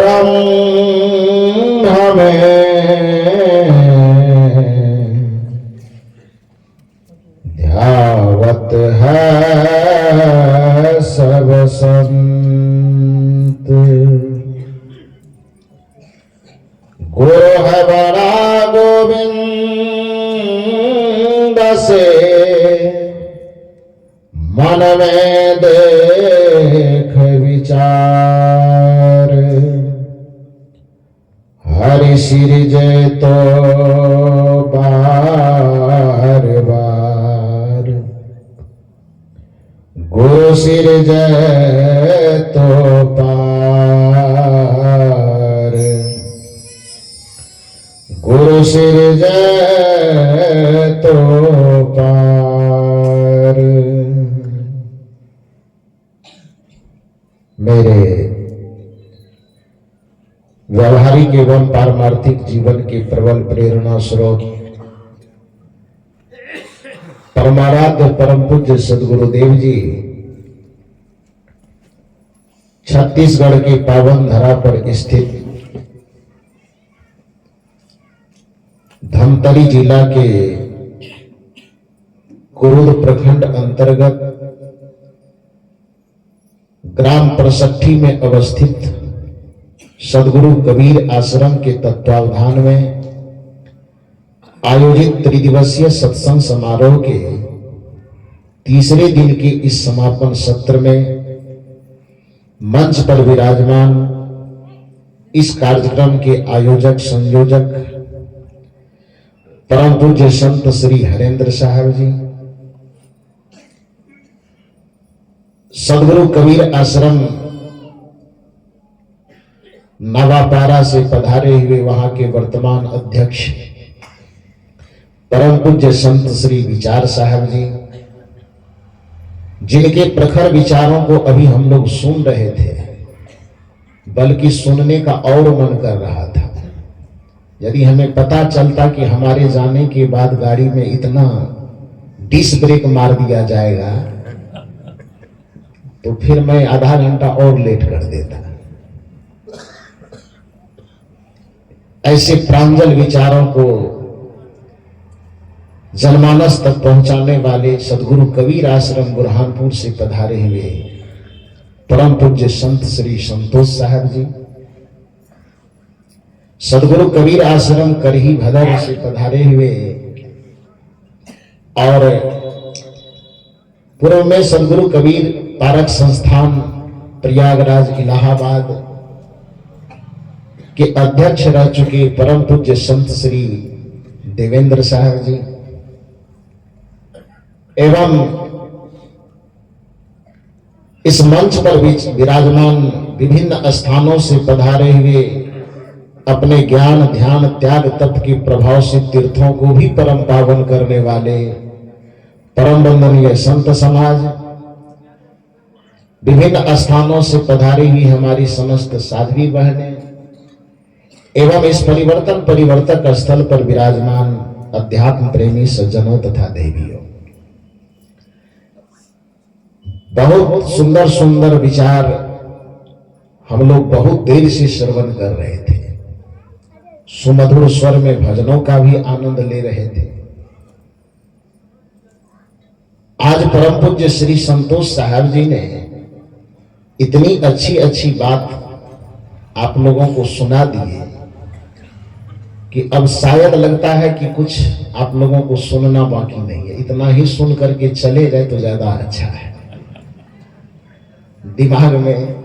ब्रह्म में ध्यावत है सब संत। गुरु है बड़ा गोविंद से मन में देख विचार। हरि सिरजे तो बार बार, गुरु सिरजे तो पार। गुरु सिरजे तो पार। मेरे व्यवहारिक एवं पारमार्थिक जीवन के प्रबल प्रेरणा स्रोत परमाराध्य परम पूज्य सदगुरुदेव जी छत्तीसगढ़ की पावन धरा पर स्थित धमतरी जिला के कुरुद प्रखंड अंतर्गत ग्राम परसट्ठी में अवस्थित सदगुरु कबीर आश्रम के तत्वावधान में आयोजित त्रिदिवसीय सत्संग समारोह के तीसरे दिन के इस समापन सत्र में मंच पर विराजमान इस कार्यक्रम के आयोजक संयोजक परम पूज्य संत श्री हरेंद्र साहब जी, सदगुरु कबीर आश्रम नवापारा से पधारे हुए वहां के वर्तमान अध्यक्ष परम पूज्य संत श्री विचार साहब जी, जिनके प्रखर विचारों को अभी हम लोग सुन रहे थे, बल्कि सुनने का और मन कर रहा था। यदि हमें पता चलता कि हमारे जाने के बाद गाड़ी में इतना डिस्क ब्रेक मार दिया जाएगा तो फिर मैं आधा घंटा और लेट कर देता। ऐसे प्रांजल विचारों को जनमानस तक पहुंचाने वाले सदगुरु कबीर आश्रम बुरहानपुर से पधारे हुए परम पूज्य संत श्री संतोष साहब जी, सदगुरु कबीर आश्रम करही भदर से पधारे हुए और पूर्व में सदगुरु कबीर पारक संस्थान प्रयागराज इलाहाबाद के अध्यक्ष रह चुके परम पूज्य संत श्री देवेंद्र साहब जी एवं इस मंच पर भी विराजमान विभिन्न स्थानों से पधारे हुए अपने ज्ञान ध्यान त्याग तप के प्रभाव से तीर्थों को भी परम पावन करने वाले परम वंदनीय संत समाज, विभिन्न स्थानों से पधारी हुई हमारी समस्त साध्वी बहनें एवं इस परिवर्तन परिवर्तक स्थल पर विराजमान अध्यात्म प्रेमी सज्जनों तथा देवियों, बहुत सुंदर सुंदर विचार हम लोग बहुत देर से श्रवण कर रहे थे। सुमधुर स्वर में भजनों का भी आनंद ले रहे थे। आज परम पूज्य श्री संतोष साहब जी ने इतनी अच्छी अच्छी बात आप लोगों को सुना दी है कि अब शायद लगता है कि कुछ आप लोगों को सुनना बाकी नहीं है। इतना ही सुन करके चले जाए तो ज्यादा अच्छा है। दिमाग में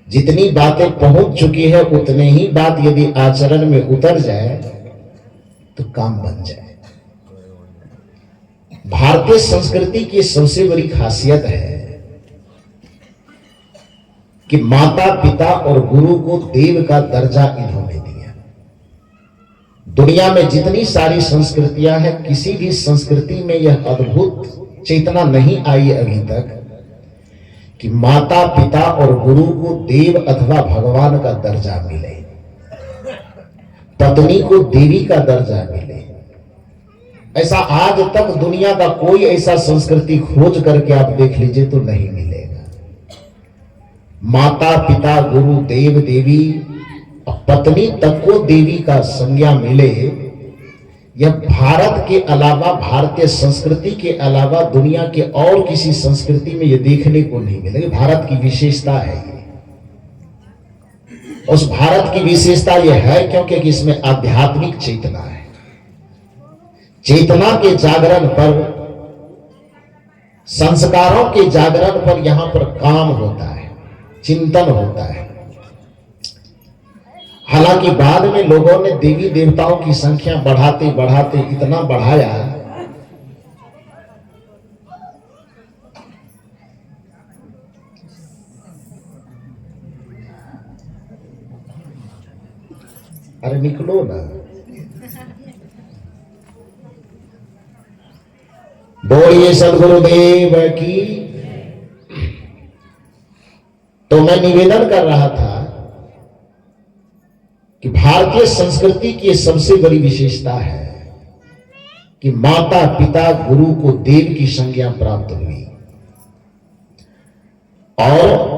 जितनी बातें पहुंच चुकी है उतने ही बात यदि आचरण में उतर जाए तो काम बन जाए। भारतीय संस्कृति की सबसे बड़ी खासियत है कि माता पिता और गुरु को देव का दर्जा इन्होंने दिया। दुनिया में जितनी सारी संस्कृतियां हैं, किसी भी संस्कृति में यह अद्भुत चेतना नहीं आई अभी तक कि माता पिता और गुरु को देव अथवा भगवान का दर्जा मिले, पत्नी को देवी का दर्जा मिले। ऐसा आज तक दुनिया का कोई ऐसा संस्कृति खोज करके आप देख लीजिए तो नहीं मिलेगा। माता पिता गुरु देव देवी पत्नी तक को देवी का संज्ञा मिले, यह भारत के अलावा, भारतीय संस्कृति के अलावा दुनिया के और किसी संस्कृति में यह देखने को नहीं मिले। भारत की विशेषता है ये। उस भारत की विशेषता यह है क्योंकि इसमें आध्यात्मिक चेतना है। चेतना के जागरण पर, संस्कारों के जागरण पर यहां पर काम होता है, चिंतन होता है। हालांकि बाद में लोगों ने देवी देवताओं की संख्या बढ़ाते बढ़ाते इतना बढ़ाया अरे निकलो ना, बोलिए सदगुरुदेव की। तो मैं निवेदन कर रहा था कि भारतीय संस्कृति की सबसे बड़ी विशेषता है कि माता पिता गुरु को देव की संज्ञा प्राप्त हुई। और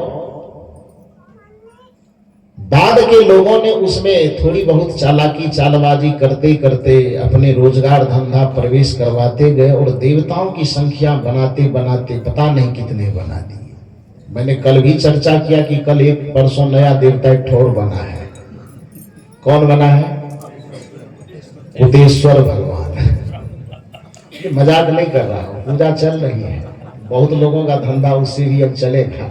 बाद के लोगों ने उसमें थोड़ी बहुत चालाकी चालबाजी करते करते अपने रोजगार धंधा प्रवेश करवाते गए और देवताओं की संख्या बनाते बनाते पता नहीं कितने बना दिए। मैंने कल भी चर्चा किया कि कल एक परसों नया देवता एक ठौर बना है। कौन बना है? कुतेश्वर भगवान। ये मजाक नहीं कर रहा हूं, पूजा चल रही है, बहुत लोगों का धंधा उससे भी अब चलेगा।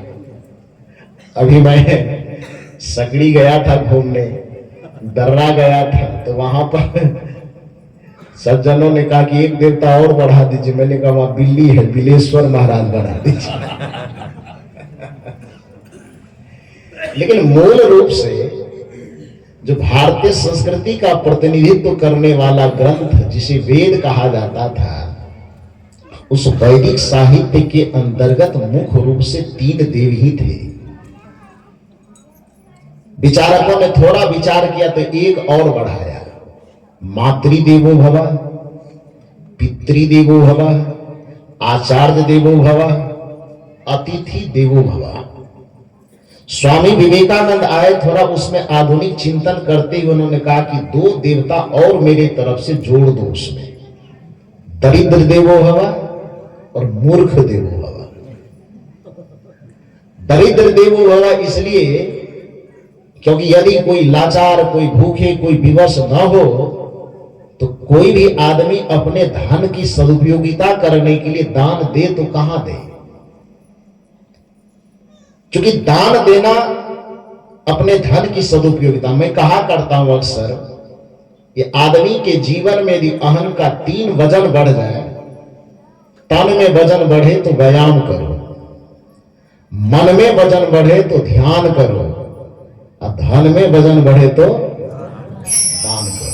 अभी मैं सकड़ी गया था घूमने, दर्रा गया था, तो वहां पर सज्जनों ने कहा कि एक देवता और बढ़ा दीजिए। मैंने कहा वहां बिल्ली है, बिलेश्वर महाराज बढ़ा दीजिए। लेकिन मूल रूप से जो भारतीय संस्कृति का प्रतिनिधित्व करने वाला ग्रंथ जिसे वेद कहा जाता था, उस वैदिक साहित्य के अंतर्गत मुख्य रूप से 3 देव ही थे। विचारकों ने थोड़ा विचार किया तो एक और बढ़ाया, मातृदेवो भव, पितृदेवो भव, आचार्य देवो भव, अतिथि देवो भव। स्वामी विवेकानंद आए, थोड़ा उसमें आधुनिक चिंतन करते हुए उन्होंने कहा कि 2 देवता और मेरे तरफ से जोड़ दो उसमें, दरिद्र देवो भव और मूर्ख देवो भव। दरिद्र देवो भव इसलिए क्योंकि यदि कोई लाचार, कोई भूखे, कोई विवश न हो तो कोई भी आदमी अपने धन की सदुपयोगिता करने के लिए दान दे तो कहां दे। क्योंकि दान देना अपने धन की सदुपयोगिता, मैं कहा करता हूं अक्सर, ये आदमी के जीवन में यदि अहम का 3 वजन बढ़ जाए, तन में वजन बढ़े तो व्यायाम करो, मन में वजन बढ़े तो ध्यान करो, और धन में वजन बढ़े तो दान करो।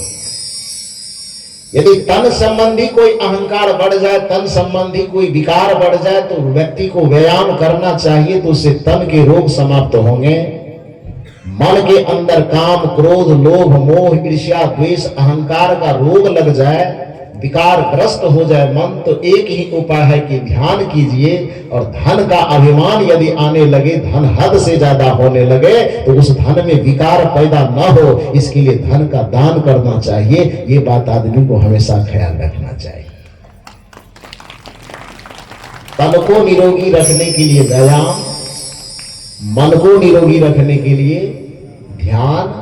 यदि तन संबंधी कोई अहंकार बढ़ जाए, तन संबंधी कोई विकार बढ़ जाए, तो व्यक्ति को व्यायाम करना चाहिए, तो उससे तन के रोग समाप्त होंगे। मन के अंदर काम, क्रोध, लोभ, मोह, ईर्ष्या, द्वेष, अहंकार का रोग लग जाए, विकार ग्रस्त हो जाए मन, तो एक ही उपाय है कि ध्यान कीजिए। और धन का अभिमान यदि आने लगे, धन हद से ज्यादा होने लगे, तो उस धन में विकार पैदा न हो, इसके लिए धन का दान करना चाहिए। ये बात आदमी को हमेशा ख्याल रखना चाहिए। तन को निरोगी रखने के लिए व्यायाम, मन को निरोगी रखने के लिए ध्यान,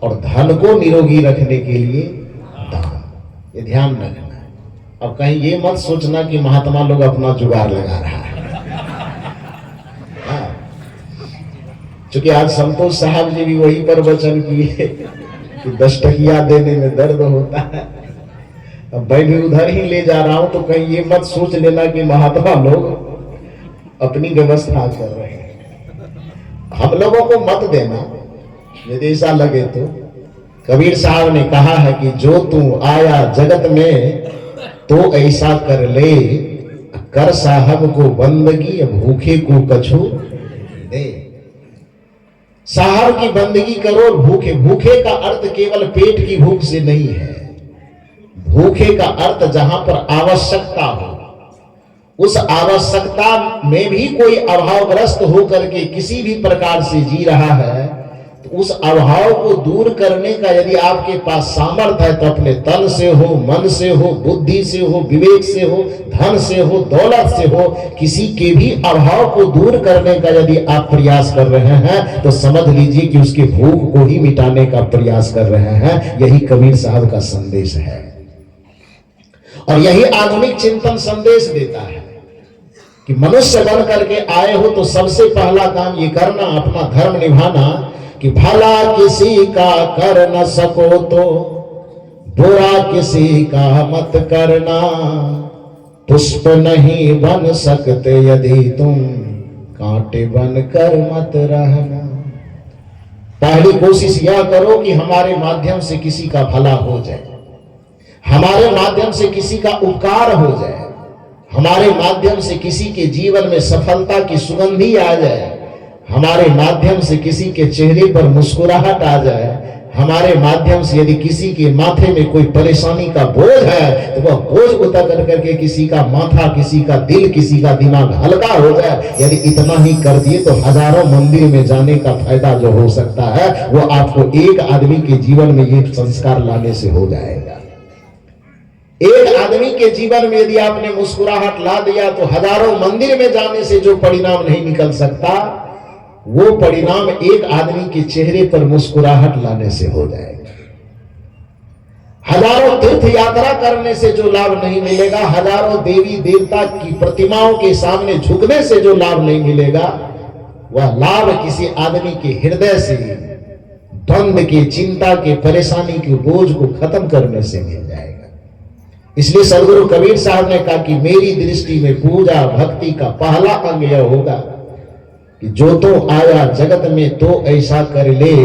और धन को निरोगी रखने के लिए दान। ये ध्यान रखना है। अब कहीं ये मत सोचना कि महात्मा लोग अपना जुगाड़ लगा रहा है। क्योंकि आज संतोष साहब जी भी वही पर वचन किए कि 10 टकिया देने में दर्द होता है। अब मैं भी उधर ही ले जा रहा हूं, तो कहीं ये मत सोच लेना कि महात्मा लोग अपनी व्यवस्था कर रहे हैं। हम लोगों को मत देना यदि ऐसा लगे तो। कबीर साहब ने कहा है कि जो तू आया जगत में तो ऐसा कर ले, कर साहब को बंदगी, भूखे को कछु दे। साहब की बंदगी करो। भूखे, भूखे का अर्थ केवल पेट की भूख से नहीं है। भूखे का अर्थ जहां पर आवश्यकता हो, उस आवश्यकता में भी कोई अभावग्रस्त होकर के किसी भी प्रकार से जी रहा है, तो उस अभाव को दूर करने का यदि आपके पास सामर्थ्य है तो अपने तन से हो, मन से हो, बुद्धि से हो, विवेक से हो, धन से हो, दौलत से हो, किसी के भी अभाव को दूर करने का यदि आप प्रयास कर रहे हैं तो समझ लीजिए कि उसके भूख को ही मिटाने का प्रयास कर रहे हैं। यही कबीर साहब का संदेश है और यही आधुनिक चिंतन संदेश देता है कि मनुष्य बन करके आए हो तो सबसे पहला काम ये करना, अपना धर्म निभाना कि भला किसी का कर न सको तो बुरा किसी का मत करना, पुष्प नहीं बन सकते यदि तुम कांटे बन कर मत रहना। पहली कोशिश यह करो कि हमारे माध्यम से किसी का भला हो जाए, हमारे माध्यम से किसी का उपकार हो जाए, हमारे माध्यम से किसी के जीवन में सफलता की सुगंधी आ जाए, हमारे माध्यम से किसी के चेहरे पर मुस्कुराहट आ जाए, हमारे माध्यम से यदि किसी के माथे में कोई परेशानी का बोझ है तो वह बोझ उतर करके किसी का माथा, किसी का दिल, किसी का दिमाग हल्का हो जाए। यदि इतना ही कर दिए तो हजारों मंदिर में जाने का फायदा जो हो सकता है वो आपको एक आदमी के जीवन में ये संस्कार लाने से हो जाएगा। एक आदमी के जीवन में यदि आपने मुस्कुराहट ला दिया तो हजारों मंदिर में जाने से जो परिणाम नहीं निकल सकता वो परिणाम एक आदमी के चेहरे पर मुस्कुराहट लाने से हो जाएगा। हजारों तीर्थ यात्रा करने से जो लाभ नहीं मिलेगा, हजारों देवी देवता की प्रतिमाओं के सामने झुकने से जो लाभ नहीं मिलेगा, वह लाभ किसी आदमी के हृदय से द्वंद्व के, चिंता के, परेशानी के बोझ को खत्म करने से मिल जाएगा। इसलिए सदगुरु कबीर साहब ने कहा कि मेरी दृष्टि में पूजा भक्ति का पहला अंग यह होगा कि जो तो आया जगत में तो ऐसा कर ले,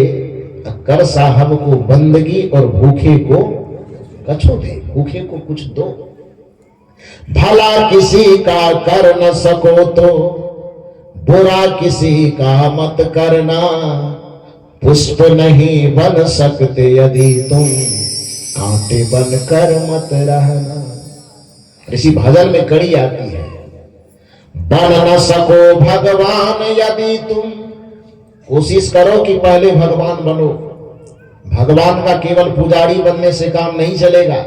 कर साहब को बंदगी और भूखे को कछो दे, भूखे को कुछ दो। भला किसी का कर न सको तो बुरा किसी का मत करना, पुष्प नहीं बन सकते यदि तुम कांटे बन कर मत रहना। इसी भजन में कड़ी आती है, बन न सको भगवान यदि तुम, कोशिश करो कि पहले भगवान बनो। भगवान का केवल पुजारी बनने से काम नहीं चलेगा।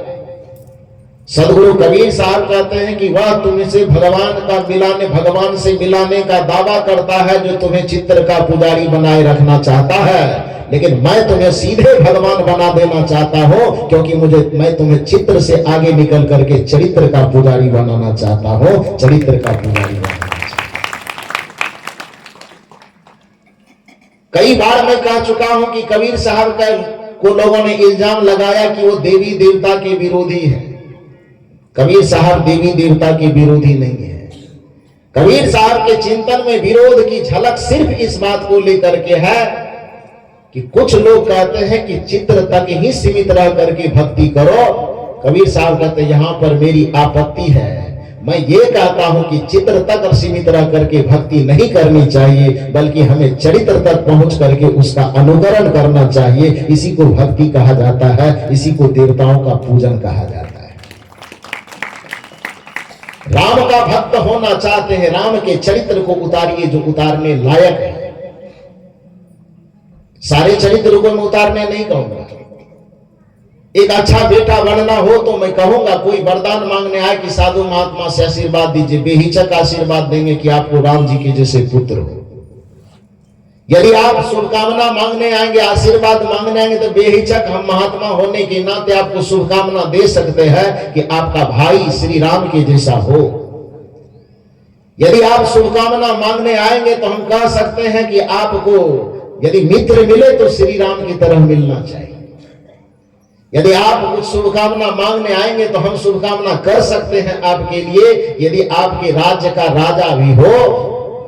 सदगुरु कबीर साहब कहते हैं कि वह तुमसे भगवान से मिलाने का दावा करता है जो तुम्हें चित्र का पुजारी बनाए रखना चाहता है, लेकिन मैं तुम्हें सीधे भगवान बना देना चाहता हूं, क्योंकि मैं तुम्हें चित्र से आगे निकल करके चरित्र का पुजारी बनाना चाहता हूं, चरित्र का पुजारी बनाना चाहता हूं। कई बार मैं कह चुका हूं कि कबीर साहब को लोगों ने इल्जाम लगाया कि वो देवी देवता के विरोधी है। कबीर साहब देवी देवता के विरोधी नहीं है। कबीर साहब के चिंतन में विरोध की झलक सिर्फ इस बात को लेकर के है कि कुछ लोग कहते हैं कि चित्र तक ही सीमित रह करके भक्ति करो। कबीर साहब कहते हैं यहां पर मेरी आपत्ति है। मैं ये कहता हूं कि चित्र तक सीमित रह करके भक्ति नहीं करनी चाहिए, बल्कि हमें चरित्र तक पहुंच करके उसका अनुकरण करना चाहिए। इसी को भक्ति कहा जाता है, इसी को देवताओं का पूजन कहा जाता है। राम का भक्त होना चाहते हैं, राम के चरित्र को उतारिए जो उतारने लायक है। सारे चरित्र को मैं उतारने नहीं कहूंगा। एक अच्छा बेटा बनना हो तो मैं कहूंगा कोई वरदान मांगने आए कि साधु महात्मा से आशीर्वाद दीजिए, बेहिचक आशीर्वाद देंगे कि आपको राम जी के जैसे पुत्र हो। यदि आप शुभकामना मांगने आएंगे, आशीर्वाद मांगने आएंगे, तो बेहिचक हम महात्मा होने के नाते आपको शुभकामना दे सकते हैं कि आपका भाई श्री राम के जैसा हो। यदि आप शुभकामना मांगने आएंगे तो हम कह सकते हैं कि आपको यदि मित्र मिले तो श्री राम की तरह मिलना चाहिए। यदि आप कुछ शुभकामना मांगने आएंगे तो हम शुभकामना कर सकते हैं आपके लिए। यदि आपके राज्य का राजा भी हो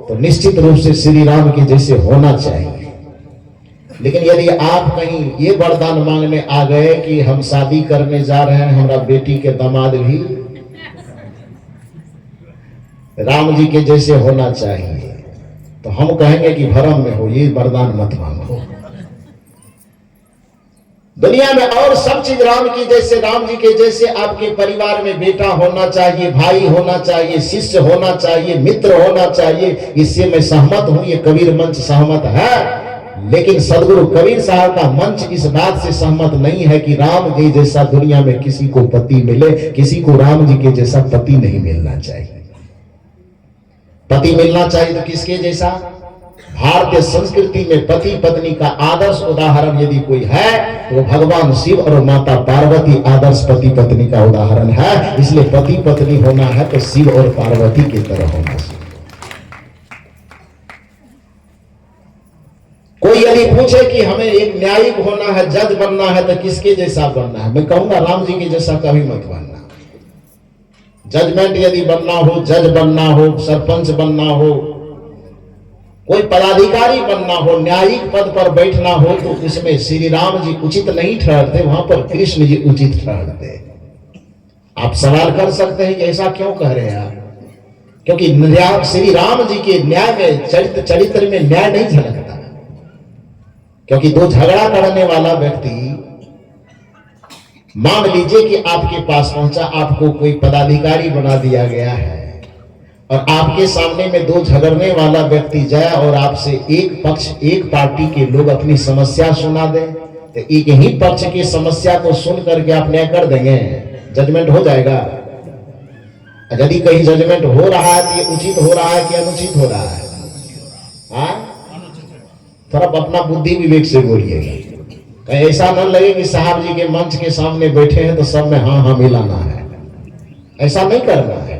तो निश्चित रूप से श्री राम के जैसे होना चाहिए। लेकिन यदि आप कहीं ये वरदान मांगने आ गए कि हम शादी करने जा रहे हैं, हमारा बेटी के दामाद भी राम जी के जैसे होना चाहिए, तो हम कहेंगे कि भरम में हो, ये वरदान मत मांगो। दुनिया में और सब चीज राम की जैसे, राम जी के जैसे आपके परिवार में बेटा होना चाहिए, भाई होना चाहिए, शिष्य होना चाहिए, मित्र होना चाहिए, इससे मैं सहमत हूं, ये कबीर मंच सहमत है। लेकिन सदगुरु कबीर साहब का मंच इस बात से सहमत नहीं है कि राम जी जैसा दुनिया में किसी को पति मिले। किसी को राम जी के जैसा पति नहीं मिलना चाहिए। पति मिलना चाहिए तो किसके जैसा? भारतीय संस्कृति में पति पत्नी का आदर्श उदाहरण यदि कोई है तो भगवान शिव और माता पार्वती आदर्श पति पत्नी का उदाहरण है। इसलिए पति पत्नी होना है तो शिव और पार्वती की तरह होना चाहिए। कोई यदि पूछे कि हमें एक न्यायिक होना है, जज बनना है, तो किसके जैसा बनना है? मैं कहूंगा राम जी के जैसा कभी मत बनना। जजमेंट यदि बनना हो, जज बनना हो, सरपंच बनना हो, कोई पदाधिकारी बनना हो, न्यायिक पद पर बैठना हो, तो उसमें श्री राम जी उचित नहीं ठहरते, वहां पर कृष्ण जी उचित ठहरते। आप सवाल कर सकते हैं कि ऐसा क्यों कह रहे हैं आप? क्योंकि श्री राम जी के न्याय में, चरित्र में न्याय नहीं झलकता। क्योंकि दो झगड़ा करने वाला व्यक्ति, मान लीजिए कि आपके पास पहुंचा, आपको कोई पदाधिकारी बना दिया गया है और आपके सामने में दो झगड़ने वाला व्यक्ति जाए और आपसे एक पक्ष, एक पार्टी के लोग अपनी समस्या सुना दे, तो एक ही पक्ष की समस्या को सुन करके आप न्याय कर देंगे, जजमेंट हो जाएगा। यदि कहीं जजमेंट हो रहा है तो ये उचित हो रहा है कि अनुचित हो रहा है? थोड़ा अपना बुद्धि विवेक से बोलिएगा। ऐसा न लगे कि साहब जी के मंच के सामने बैठे हैं तो सब में हाँ हाँ मिलाना है। ऐसा नहीं करना है।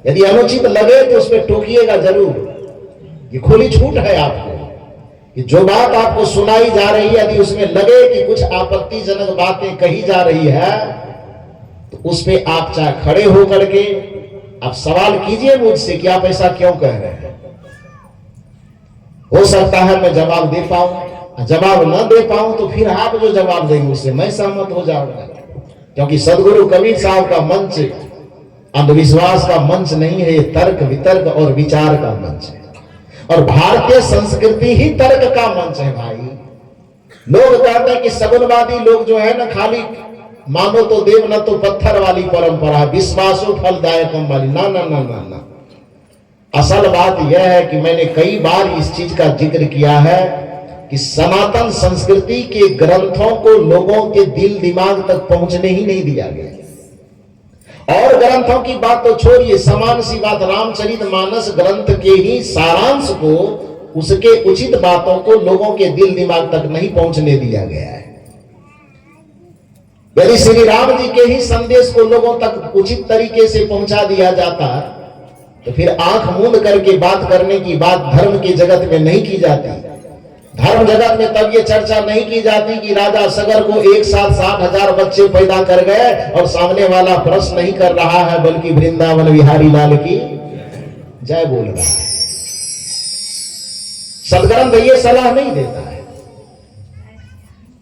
यदि अनुचित लगे तो उसमें टोकिएगा जरूर। ये खुली छूट है आपको कि जो बात आपको सुनाई जा रही है, यदि उसमें लगे कि कुछ आपत्तिजनक बातें कही जा रही है, तो उस पे आप चाहे खड़े होकर के आप सवाल कीजिए मुझसे कि आप ऐसा क्यों कह रहे हैं। हो सकता है मैं जवाब दे पाऊं, जवाब न दे पाऊं तो फिर आप जो जवाब देंगे उससे मैं सहमत हो जाऊंगा। क्योंकि सदगुरु कबीर साहब का मंच अंधविश्वास का मंच नहीं है, ये तर्क वितर्क और विचार का मंच है। और भारतीय संस्कृति ही तर्क का मंच है भाई। लोग कहते हैं कि सगुनवादी लोग जो है ना, खाली मानो तो देव न तो पत्थर वाली परंपरा, विश्वासो फलदायकम वाली। ना ना ना ना ना, असल बात यह है कि मैंने कई बार इस चीज का जिक्र किया है कि सनातन संस्कृति के ग्रंथों को लोगों के दिल दिमाग तक पहुंचने ही नहीं दिया गया। और ग्रंथों की बात तो छोड़िए, समान सी बात, रामचरितमानस ग्रंथ के ही सारांश को, उसके उचित बातों को लोगों के दिल दिमाग तक नहीं पहुंचने दिया गया है। यदि श्री राम जी के ही संदेश को लोगों तक उचित तरीके से पहुंचा दिया जाता तो फिर आंख मूंद करके बात करने की बात धर्म के जगत में नहीं की जाती। धर्म जगत में तब ये चर्चा नहीं की जाती कि राजा सगर को एक साथ 60,000 बच्चे पैदा कर गए और सामने वाला प्रश्न नहीं कर रहा है, बल्कि वृंदावन बिहारी लाल की जय बोल रहा है। सदग्रंथ ये सलाह नहीं देता है।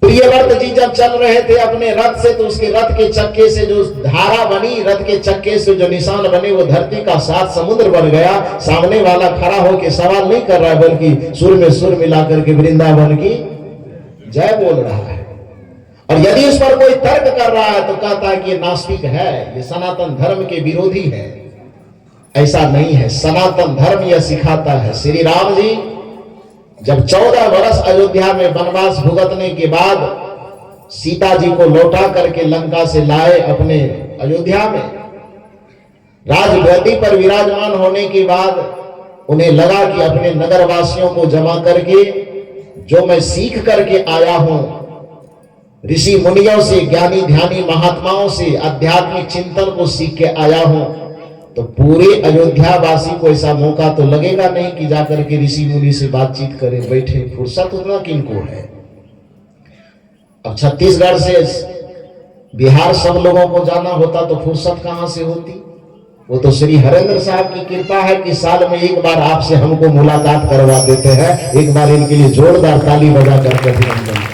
प्रियव्रत जी जब चल रहे थे अपने रथ से, तो उसके रथ के चक्के से जो धारा बनी, रथ के चक्के से जो निशान बने, वो धरती का 7 समुद्र बन गया। सामने वाला खड़ा होकर सवाल नहीं कर रहा है, बल्कि सुर में सुर मिला करके वृंदावन की जय बोल रहा है। और यदि उस पर कोई तर्क कर रहा है तो कहता है कि ये नास्तिक है, ये सनातन धर्म के विरोधी है। ऐसा नहीं है। सनातन धर्म यह सिखाता है। श्री राम जी जब 14 वर्ष अयोध्या में वनवास भुगतने के बाद सीता जी को लौटा करके लंका से लाए अपने अयोध्या में, राजगद्दी पर विराजमान होने के बाद उन्हें लगा कि अपने नगर वासियों को जमा करके जो मैं सीख करके आया हूं, ऋषि मुनियों से, ज्ञानी ध्यानी महात्माओं से आध्यात्मिक चिंतन को सीख के आया हूं, तो पूरे अयोध्या वासी को ऐसा मौका तो लगेगा नहीं कि जाकर के ऋषि मुनि से बातचीत करे, बैठे। फुर्सत उतना किनको है। अब छत्तीसगढ़ से बिहार सब लोगों को जाना होता तो फुर्सत कहां से होती। वो तो श्री हरेंद्र साहब की कृपा है कि साल में एक बार आपसे हमको मुलाकात करवा देते हैं। एक बार इनके लिए जोरदार ताली बजा करके अभिनंदन।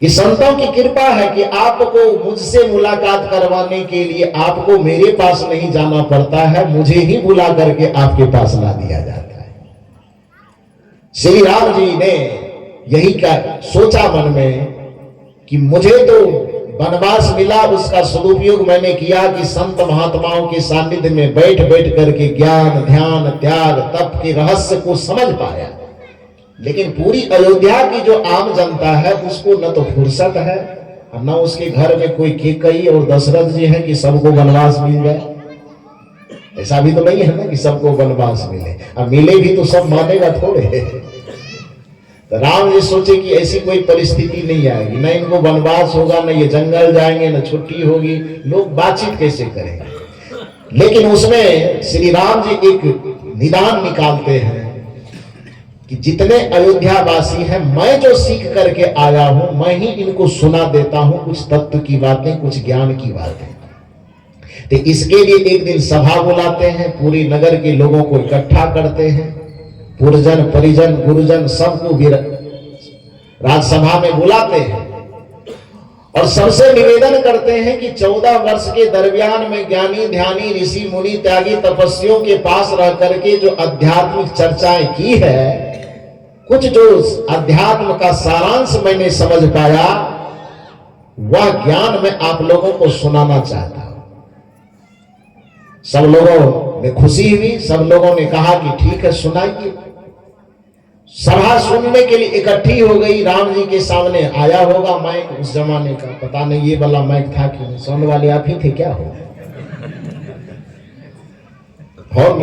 ये संतों की कृपा है कि आपको मुझसे मुलाकात करवाने के लिए आपको मेरे पास नहीं जाना पड़ता है, मुझे ही बुला करके आपके पास ला दिया जाता है। श्री राम जी ने यही का सोचा मन में कि मुझे तो वनवास मिला, उसका सदुपयोग मैंने किया कि संत महात्माओं के सानिध्य में बैठ बैठ करके ज्ञान ध्यान त्याग तप के रहस्य को समझ पाया। लेकिन पूरी अयोध्या की जो आम जनता है उसको न तो फुर्सत है और न उसके घर में कोई कैकेयी और दशरथ जी है कि सबको वनवास मिल जाए। ऐसा भी तो नहीं है ना कि सबको वनवास मिले, अब मिले भी तो सब मानेगा थोड़े। तो राम जी सोचे कि ऐसी कोई परिस्थिति नहीं आएगी, न इनको वनवास होगा, न ये जंगल जाएंगे, न छुट्टी होगी, लोग बातचीत कैसे करेंगे। लेकिन उसमें श्री राम जी एक निदान निकालते हैं कि जितने अयोध्या वासी हैं, मैं जो सीख करके आया हूं मैं ही इनको सुना देता हूं कुछ तत्व की बातें, कुछ ज्ञान की बातें। तो इसके लिए एक दिन सभा बुलाते हैं, पूरी नगर के लोगों को इकट्ठा करते हैं, पुरजन परिजन गुरुजन सबको राजसभा में बुलाते हैं और सबसे निवेदन करते हैं कि 14 वर्ष के दरमियान में ज्ञानी ध्यानी ऋषि मुनि त्यागी तपस्वियों के पास रह करके जो आध्यात्मिक चर्चाएं की है, कुछ जो अध्यात्म का सारांश मैंने समझ पाया, वह ज्ञान मैं आप लोगों को सुनाना चाहता हूं। सब लोगों में खुशी हुई, सब लोगों ने कहा कि ठीक है सुनाइए। सभा सुनने के लिए इकट्ठी हो गई। राम जी के सामने आया होगा माइक, उस जमाने का पता नहीं ये वाला माइक था कि नहीं, साउंड वाले आप ही थे क्या होंगे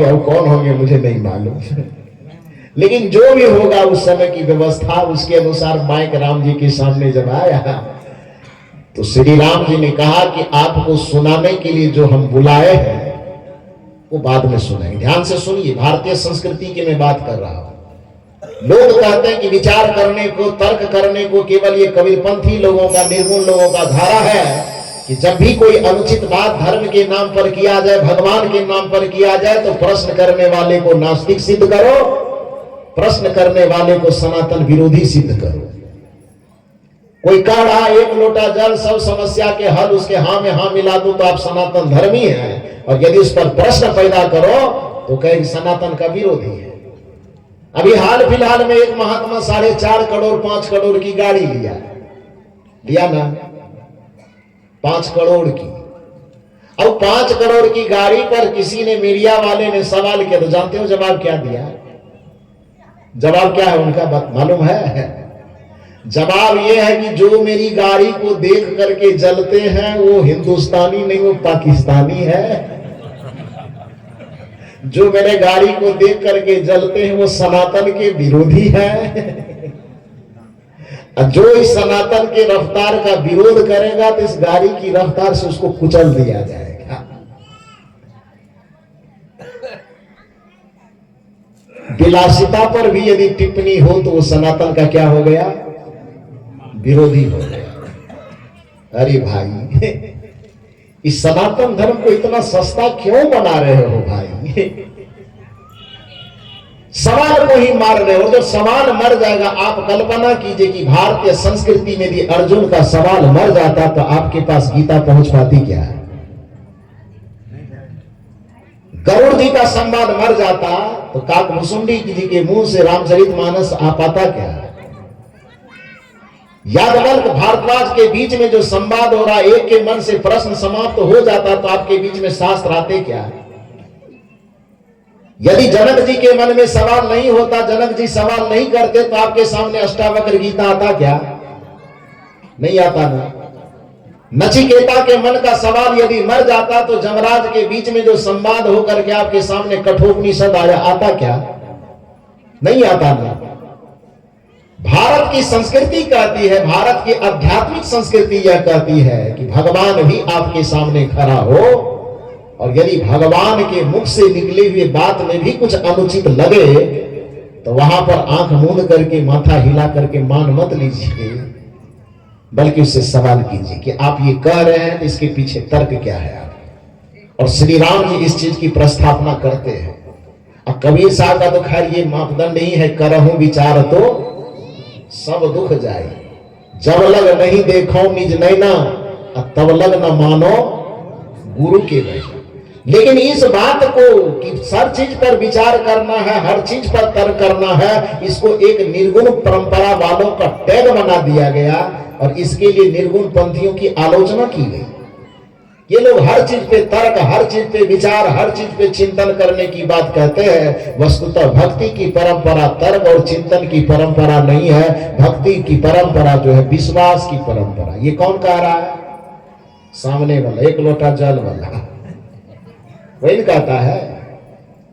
और कौन होंगे मुझे नहीं मालूम। लेकिन जो भी होगा उस समय की व्यवस्था, उसके अनुसार माइक राम जी के सामने जब आया तो श्री राम जी ने कहा कि आपको सुनाने के लिए जो हम बुलाए हैं वो बाद में सुनाएंगे। ध्यान से सुनिए, भारतीय संस्कृति की मैं बात कर रहा हूं। लोग कहते हैं कि विचार करने को, तर्क करने को केवल ये कबीरपंथी लोगों का, निर्गुण लोगों का धारा है कि जब भी कोई अनुचित बात धर्म के नाम पर किया जाए, भगवान के नाम पर किया जाए, तो प्रश्न करने वाले को नास्तिक सिद्ध करो, प्रश्न करने वाले को सनातन विरोधी सिद्ध करो। कोई कह रहा एक लोटा जल सब समस्या के हल, उसके हाँ में हाँ मिला दो तो आप सनातन धर्मी हैं, और यदि उस पर प्रश्न पैदा करो तो कहें सनातन का विरोधी है। अभी हाल फिलहाल में एक महात्मा 4.5 करोड़ 5 करोड़ की गाड़ी लिया ना, 5 करोड़ की। अब 5 करोड़ की गाड़ी पर किसी ने, मीडिया वाले ने सवाल किया, तो जानते हो जवाब क्या दिया? जवाब क्या है उनका बात मालूम है? जवाब यह है कि जो मेरी गाड़ी को देख करके जलते हैं वो हिंदुस्तानी नहीं, वो पाकिस्तानी है। जो मेरे गाड़ी को देख करके जलते हैं वो सनातन के विरोधी है। जो इस सनातन के रफ्तार का विरोध करेगा तो इस गाड़ी की रफ्तार से उसको कुचल दिया जाएगा। विलासिता पर भी यदि टिप्पणी हो तो वो सनातन का क्या हो गया? विरोधी हो गया। अरे भाई, इस सनातन धर्म को इतना सस्ता क्यों बना रहे हो भाई? सवाल को ही मार रहे हो। जब सवाल मर जाएगा, आप कल्पना कीजिए कि भारतीय संस्कृति में भी अर्जुन का सवाल मर जाता तो आपके पास गीता पहुंच पाती क्या? गरुड़ जी का संवाद मर जाता तो काकभुसुंडी जी के मुंह से रामचरितमानस आ पाता क्या? यादवल्क भारद्वाज के बीच में जो संवाद हो रहा, एक के मन से प्रश्न समाप्त हो जाता तो आपके बीच में शास्त्र आते क्या? यदि जनक जी के मन में सवाल नहीं होता, जनक जी सवाल नहीं करते, तो आपके सामने अष्टावक्र गीता आता क्या? नहीं आता ना। नचिकेता के मन का सवाल यदि मर जाता तो जमराज के बीच में जो संवाद होकर के आपके सामने कठोपनिषद आया, आता क्या? नहीं आता ना। भारत की संस्कृति कहती है, भारत की आध्यात्मिक संस्कृति यह कहती है कि भगवान भी आपके सामने खड़ा हो, और यदि भगवान के मुख से निकली हुई बात में भी कुछ अनुचित लगे तो वहां पर आंख मूंद करके, माथा हिला करके मान मत लीजिए, बल्कि उससे सवाल कीजिए कि आप ये कह रहे हैं तो इसके पीछे तर्क क्या है आप। और श्री राम जी इस चीज की प्रस्थापना करते हैं। और कबीर साहब का तो खैर ये मापदंड ही है, करहूं विचार तो सब दुख जाए, जब लग नहीं देखो निज नैना, तब लग न मानो गुरु के वैना। लेकिन इस बात को कि हर चीज पर विचार करना है, हर चीज पर तर्क करना है, इसको एक निर्गुण परंपरा वालों का टैग बना दिया गया और इसके लिए निर्गुण पंथियों की आलोचना की गई। ये लोग हर चीज पे तर्क, हर चीज पे विचार, हर चीज पे चिंतन करने की बात कहते हैं। वस्तुतः भक्ति की परंपरा तर्क और चिंतन की परंपरा नहीं है। भक्ति की परंपरा जो है विश्वास की परंपरा। ये कौन कह रहा है? सामने वाला, एक लोटा जल वाला वही कहता है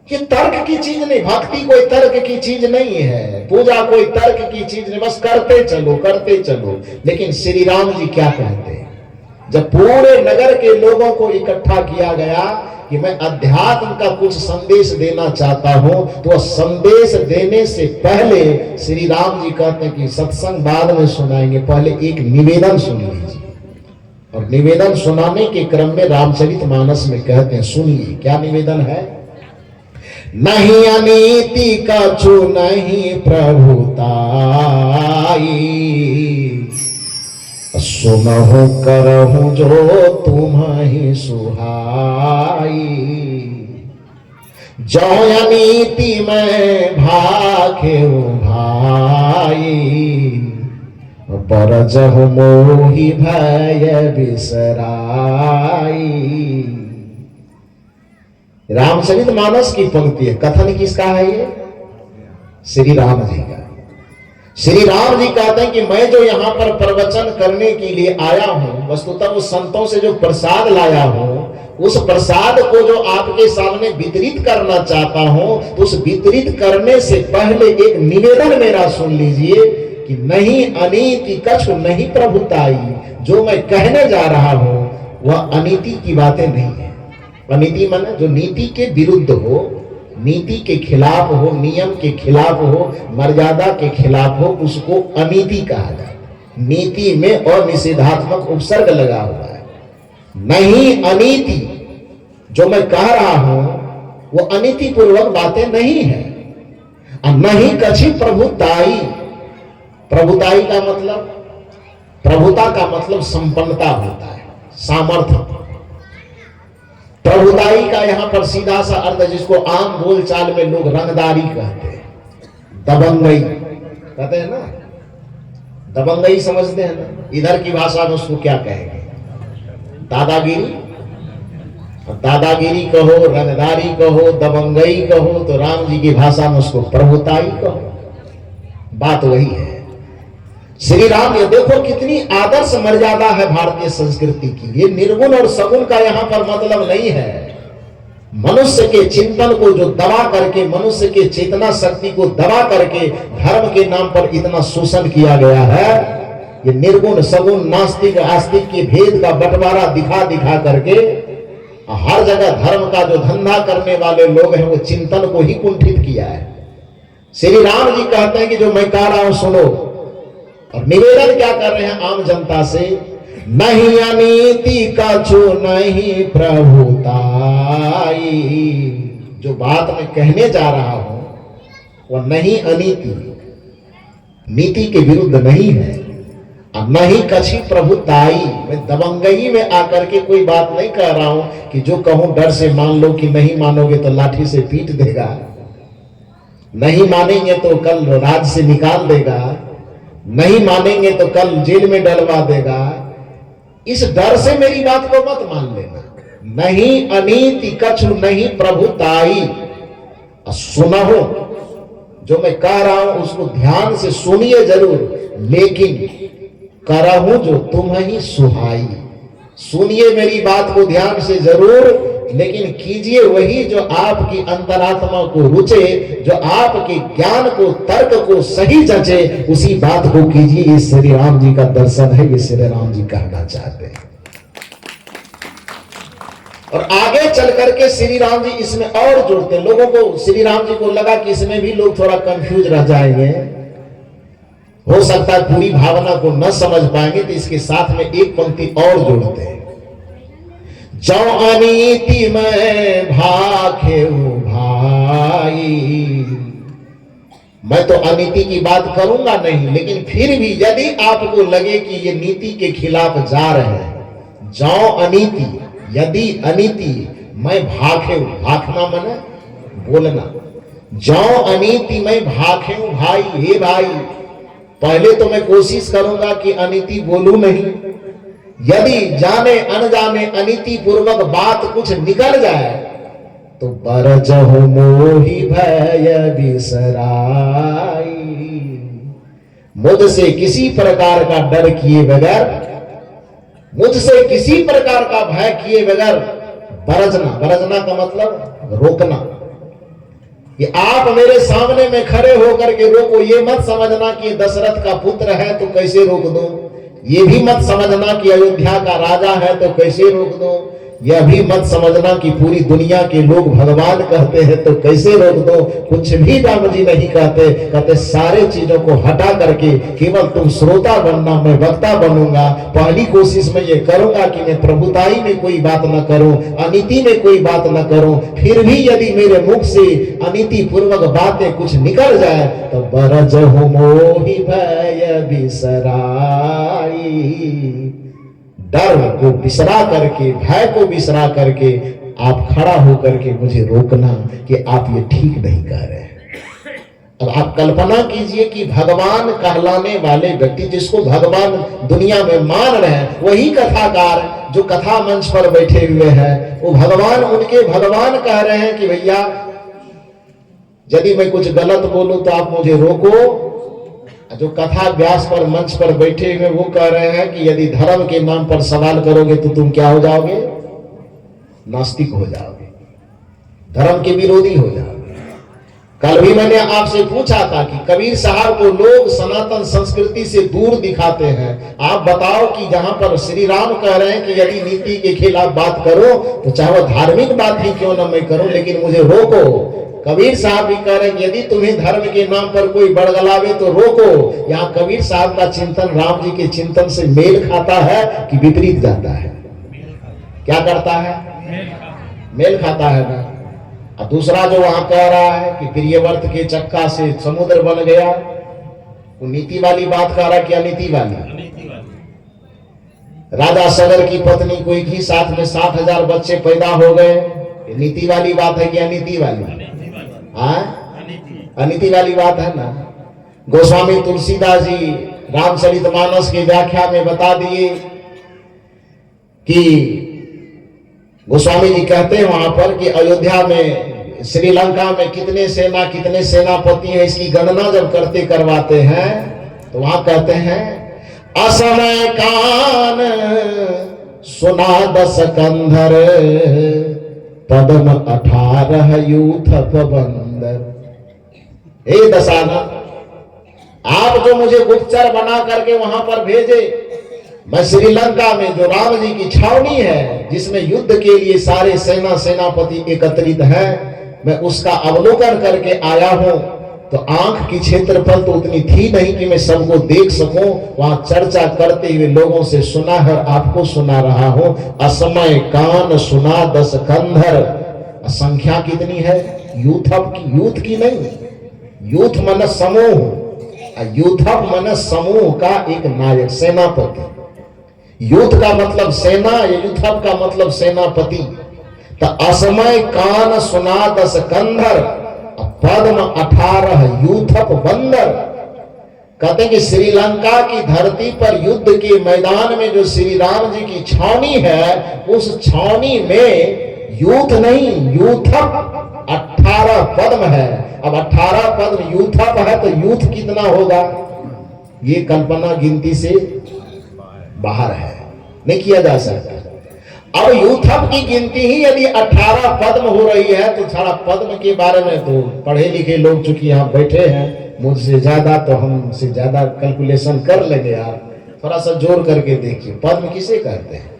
कि तर्क की चीज नहीं, भक्ति कोई तर्क की चीज नहीं है, पूजा कोई तर्क की चीज नहीं, बस करते चलो करते चलो। लेकिन श्री राम जी क्या कहते हैं? जब पूरे नगर के लोगों को इकट्ठा किया गया कि मैं अध्यात्म का कुछ संदेश देना चाहता हूं, तो संदेश देने से पहले श्री राम जी कहते हैं कि सत्संग बाद में सुनाएंगे, पहले एक निवेदन सुन लीजिए। और निवेदन सुनाने के क्रम में रामचरितमानस में कहते हैं, सुनिए क्या निवेदन है। नहीं अनीति कछु नहीं प्रभुताई, सुनहु करहु जो तुम्हि सुहाई। जो अनीति में भाखे भाई, परजहु मोहि भय बिसराई। रामचरितमानस की पंक्ति है। कथन किसका है ये? श्री राम जी का। श्री राम जी कहते हैं कि मैं जो यहाँ पर प्रवचन करने के लिए आया हूं, वस्तुतः उस संतों से जो प्रसाद लाया हूं, उस प्रसाद को जो आपके सामने वितरित करना चाहता हूं, तो उस वितरित करने से पहले एक निवेदन मेरा सुन लीजिए कि नहीं अनीति कछु नहीं प्रभुताई। जो मैं कहने जा रहा हूं वह अनीति की बातें नहीं है। अनीति माने जो नीति के विरुद्ध हो, नीति के खिलाफ हो, नियम के खिलाफ हो, मर्यादा के खिलाफ हो, उसको अनीति कहा जाए। नीति में और निषेधात्मक उपसर्ग लगा हुआ है। नहीं अनीति, जो मैं कह रहा हूं वो अनीति पूर्वक बातें नहीं है। और नहीं कछि प्रभुताई। प्रभुताई का मतलब, प्रभुता का मतलब संपन्नता होता है, सामर्थ्य। प्रभुताई का यहां पर सीधा सा अर्थ, जिसको आम बोलचाल में लोग रंगदारी कहते हैं, दबंगई कहते हैं ना, दबंगई समझते हैं ना। इधर की भाषा में उसको क्या कहेंगे? दादागिरी। दादागिरी कहो, रंगदारी कहो, दबंगई कहो, तो राम जी की भाषा में उसको प्रभुताई कहो। बात वही है। श्री राम, ये देखो कितनी आदर्श मर्यादा है भारतीय संस्कृति की। ये निर्गुण और सगुण का यहां पर मतलब नहीं है। मनुष्य के चिंतन को जो दबा करके, मनुष्य के चेतना शक्ति को दबा करके धर्म के नाम पर इतना शोषण किया गया है। ये निर्गुण सगुण, नास्तिक आस्तिक के भेद का बंटवारा दिखा दिखा करके हर जगह धर्म का जो धंधा करने वाले लोग हैं वो चिंतन को ही कुंठित किया है। श्री राम जी कहते हैं कि जो मैं कह रहा हूं सुनो। और निवेदन क्या कर रहे हैं आम जनता से? नहीं अनीति कछु नहीं प्रभुताई। जो बात मैं कहने जा रहा हूं वह नहीं अनीति, नीति के विरुद्ध नहीं है, और नहीं कछि प्रभुताई। मैं दबंगई में आकर के कोई बात नहीं कह रहा हूं कि जो कहूं डर से मान लो, कि नहीं मानोगे तो लाठी से पीट देगा, नहीं मानेंगे तो कल राज से निकाल देगा, नहीं मानेंगे तो कल जेल में डलवा देगा। इस डर से मेरी बात को मत मान लेना। नहीं अनीति कछु नहीं प्रभुताई। सुनहो, जो मैं कह रहा हूं उसको ध्यान से सुनिए जरूर, लेकिन करहूं जो तुम ही सुहाई। सुनिए मेरी बात को ध्यान से जरूर, लेकिन कीजिए वही जो आपकी अंतरात्मा को रुचे, जो आपके ज्ञान को, तर्क को सही जचे, उसी बात को कीजिए। ये श्री राम जी का दर्शन है, ये श्री राम जी कहना चाहते हैं। और आगे चल करके श्री राम जी इसमें और जोड़ते हैं लोगों को। श्री राम जी को लगा कि इसमें भी लोग थोड़ा कंफ्यूज रह जाएंगे, हो सकता है पूरी भावना को न समझ पाएंगे, तो इसके साथ में एक पंक्ति और जोड़ते हैं। जो अनीति में भाखे भाई। मैं तो अनीति की बात करूंगा नहीं, लेकिन फिर भी यदि आपको लगे कि ये नीति के खिलाफ जा रहे हैं, जो अनीति, यदि अनीति मैं भाखे, भाखना मने बोलना। जौ अनीति मैं भाखे भाई, हे भाई पहले तो मैं कोशिश करूंगा कि अनीति बोलूं नहीं, यदि जाने अनजाने अनीति पूर्वक बात कुछ निकल जाए तो बरजहु मोहि भय बिसराई। मुझसे किसी प्रकार का डर किए बगैर, मुझसे किसी प्रकार का भय किए बगैर बरजना, बरजना का मतलब रोकना, कि आप मेरे सामने में खड़े होकर के रोको। ये मत समझना कि दशरथ का पुत्र है तो कैसे रोक दो, ये भी मत समझना कि अयोध्या का राजा है तो कैसे रोक दो, यह भी मत समझना कि पूरी दुनिया के लोग भगवान कहते हैं तो कैसे रोक दो। कुछ भी राम जी नहीं कहते, कहते सारे चीजों को हटा करके केवल तुम श्रोता बनना, मैं वक्ता बनूंगा। पहली कोशिश में ये करूंगा कि मैं प्रभुताई में कोई बात न करूं, अनीति में कोई बात न करूं। फिर भी यदि मेरे मुख से अनीति पूर्वक बातें कुछ निकल जाए तो बरजहु मोहि भय बिसराई। डर को बिसरा करके, भय को बिसरा करके आप खड़ा होकर के मुझे रोकना कि आप ये ठीक नहीं कह रहे हैं। अब आप कल्पना कीजिए कि भगवान कहलाने वाले व्यक्ति, जिसको भगवान दुनिया में मान रहे हैं, वही कथाकार जो कथा मंच पर बैठे हुए हैं, वो भगवान, उनके भगवान कह रहे हैं कि भैया यदि मैं कुछ गलत बोलूं तो आप मुझे रोको। जो कथा व्यास पर मंच पर बैठे हुए वो कह रहे हैं कि यदि धर्म के नाम पर सवाल करोगे तो तुम क्या हो जाओगे, नास्तिक हो जाओगे, धर्म के विरोधी हो जाओगे। कल भी मैंने आपसे पूछा था कि कबीर साहब को लोग सनातन संस्कृति से दूर दिखाते हैं। आप बताओ कि जहां पर श्री राम कह रहे हैं कि यदि नीति के खिलाफ बात करो तो चाहे वो धार्मिक बात ही क्यों ना मैं करूं, लेकिन मुझे रोको। कबीर साहब भी कह रहे हैं यदि तुम्हें धर्म के नाम पर कोई बड़गलावे तो रोको। यहाँ कबीर साहब का चिंतन राम जी के चिंतन से मेल खाता है कि विपरीत जाता है? क्या करता है? मेल खाता है ना। और दूसरा जो वहां कह रहा है कि प्रियव्रत के चक्का से समुद्र बन गया, वो नीति वाली बात कह रहा है कि अनीति वाली? राजा सगर की पत्नी को एक ही साथ में 60,000 बच्चे पैदा हो गए, ये नीति वाली बात है कि अनीति वाली? अनीति वाली बात है ना। गोस्वामी तुलसीदास जी रामचरितमानस की व्याख्या में बता दिए कि गोस्वामी जी कहते हैं वहां पर कि अयोध्या में, श्रीलंका में कितने सेनापति हैं, इसकी गणना जब करते करवाते हैं तो वहां कहते हैं असमय कान सुना 10 कंधर, पद्म 18 यूथप बंदर। हे दशाना, आप जो मुझे गुप्तचर बना करके वहां पर भेजे, मैं श्रीलंका में जो राम जी की छावनी है जिसमें युद्ध के लिए सारे सेनापति एकत्रित हैं, मैं उसका अवलोकन करके आया हूं। तो आंख की क्षेत्रफल तो उतनी थी नहीं कि मैं सबको देख सकूं। वहां चर्चा करते हुए लोगों से सुना है, आपको सुना रहा हूं। असमय कान सुना 10 कंधर। संख्या कितनी है? यूथप की, यूथ की नहीं, यूथ मन समूह, यूथप मन समूह का एक नायक, सेनापति। यूथ का मतलब सेना, यूथप का मतलब सेनापति। तो असमय कान सुना 10 कंधर, पद्म 18 यूथप बंदर। कहते हैं कि श्रीलंका की धरती पर युद्ध के मैदान में जो श्री राम जी की छावनी है, उस छावनी में यूथ नहीं, यूथप 18 पद्म है। अब 18 पद्म यूथप है तो यूथ कितना होगा, ये कल्पना गिनती से बाहर है, नहीं किया जा सकता। अब यूथप की गिनती ही यदि 18 पद्म हो रही है तो थोड़ा पद्म के बारे में तो पढ़े लिखे लोग चूंकि यहाँ बैठे हैं मुझसे ज्यादा, तो हमसे ज्यादा कैलकुलेशन कर लेंगे। आप थोड़ा सा जोड़ करके देखिए, पद्म किसे कहते हैं?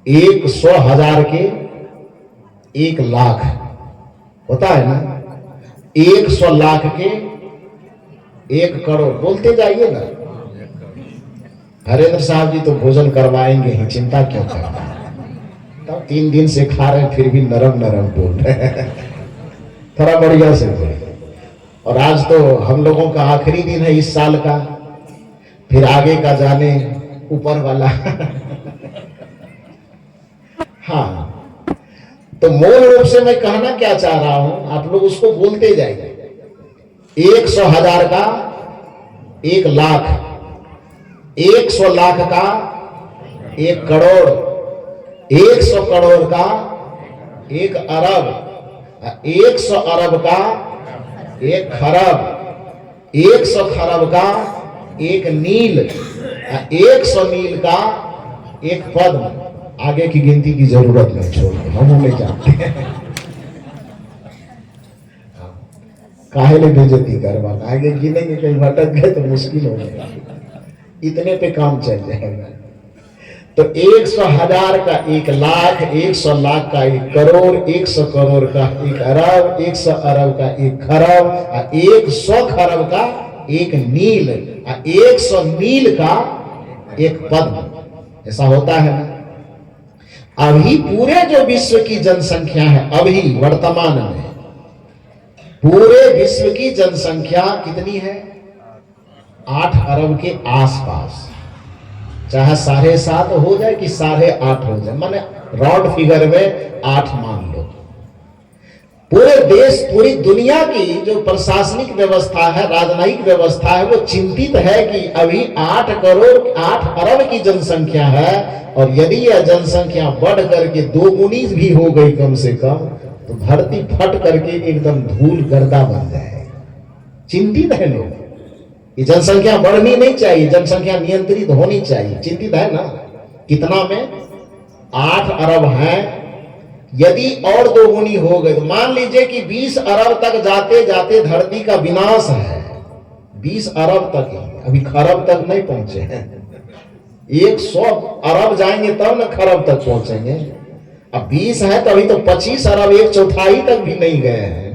100,000 के 1 लाख होता है ना, 100 लाख के 1 करोड़। बोलते जाइए ना। हरेंद्र साहब जी तो भोजन करवाएंगे ही, चिंता क्यों करते हैं? तब 3 दिन से खा रहे हैं फिर भी नरम नरम बोल रहे हैं। थोड़ा बढ़िया से बोले। और आज तो हम लोगों का आखिरी दिन है इस साल का, फिर आगे का जाने ऊपर वाला। हाँ, तो मूल रूप से मैं कहना क्या चाह रहा हूं, आप लोग उसको बोलते जाइए। 100,000 का 1 लाख, 100 लाख का 1 करोड़, 100 करोड़ का 1 अरब, 100 अरब का 1 खरब, 100 खरब का 1 नील, 100 नील का 1 पद्म। आगे की गिनती की जरूरत नहीं, छोड़ हम नहीं जानते हैं। काहे ले बेइज्जती करवा, आगे गिनेंगे कहीं भटक गए तो मुश्किल हो जाएगा, इतने पे काम चल जाएगा। तो 100,000 का 1 लाख, 100 लाख का 1 करोड़, 100 करोड़ का 1 अरब, 100 अरब का 1 खरब, 100 खरब का 1 नील, 100 नील का 1 पद्म। ऐसा होता है ना। अभी पूरे जो विश्व की जनसंख्या है, अभी वर्तमान में पूरे विश्व की जनसंख्या कितनी है? 8 अरब के आसपास। चाहे 7.5 हो जाए कि 8.5 हो जाए, माने रॉड फिगर में 8 मान लो। पूरे देश, पूरी दुनिया की जो प्रशासनिक व्यवस्था है, राजनयिक व्यवस्था है, वो चिंतित है कि अभी 8 करोड़ 8 अरब की जनसंख्या है, और यदि यह जनसंख्या बढ़ करके 2 गुनी भी हो गई कम से कम, तो धरती फट करके एकदम धूल गर्दा बन जाए। चिंतित है लोग। ये जनसंख्या बढ़नी नहीं चाहिए, जनसंख्या नियंत्रित होनी चाहिए। चिंतित है ना। कितना में? 8 अरब है। यदि और 2 गुनी हो गए तो मान लीजिए कि 20 अरब तक जाते जाते धरती का विनाश है। 20 अरब तक ही, अभी खरब तक नहीं पहुंचे हैं। 100 अरब जाएंगे तब न खरब तक पहुंचेंगे। अब 20 है तो अभी तो 25 अरब, 1/4 तक भी नहीं गए हैं।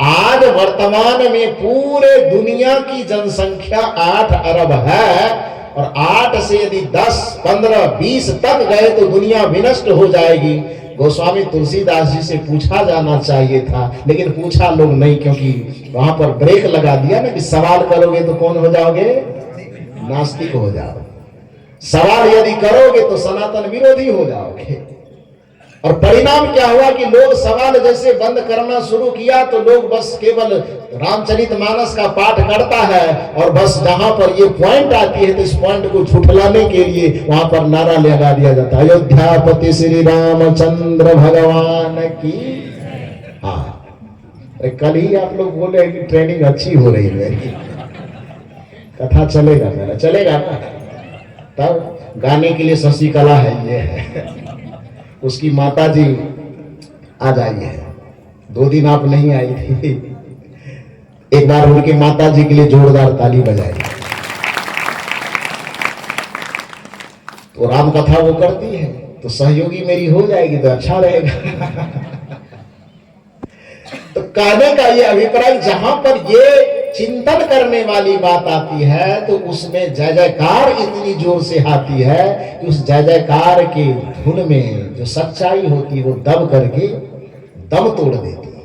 आज वर्तमान में पूरे दुनिया की जनसंख्या 8 अरब है, और 8 से यदि 10, 15, 20 तक गए तो दुनिया विनष्ट हो जाएगी। गोस्वामी तुलसीदास जी से पूछा जाना चाहिए था, लेकिन पूछा लोग नहीं, क्योंकि वहां पर ब्रेक लगा दिया ना कि सवाल करोगे तो कौन हो जाओगे? नास्तिक हो जाओगे। सवाल यदि करोगे तो सनातन विरोधी हो जाओगे। और परिणाम क्या हुआ कि लोग सवाल जैसे बंद करना शुरू किया तो लोग बस केवल रामचरितमानस का पाठ करता है, और बस जहां पर ये पॉइंट आती है तो इस पॉइंट को झुठलाने के लिए वहां पर नारा लगा दिया जाता है, अयोध्यापति श्री रामचंद्र भगवान की। हाँ, कल ही आप लोग बोले कि ट्रेनिंग अच्छी हो रही है, कथा चलेगा, मेरा चलेगा ना। तब गाने के लिए शशिकला है, ये है उसकी माता जी आज आई है। 2 दिन आप नहीं आई थी। एक बार उनकी माता जी के लिए जोरदार ताली बजाई। तो राम कथा वो करती है तो सहयोगी मेरी हो जाएगी तो अच्छा रहेगा। तो कहने का ये अभिप्राय, जहां पर ये चिंतन करने वाली बात आती है तो उसमें जय जयकार इतनी जोर से आती है कि उस जय जयकार के धुन में जो सच्चाई होती है वो दब करके दम तोड़ देती है।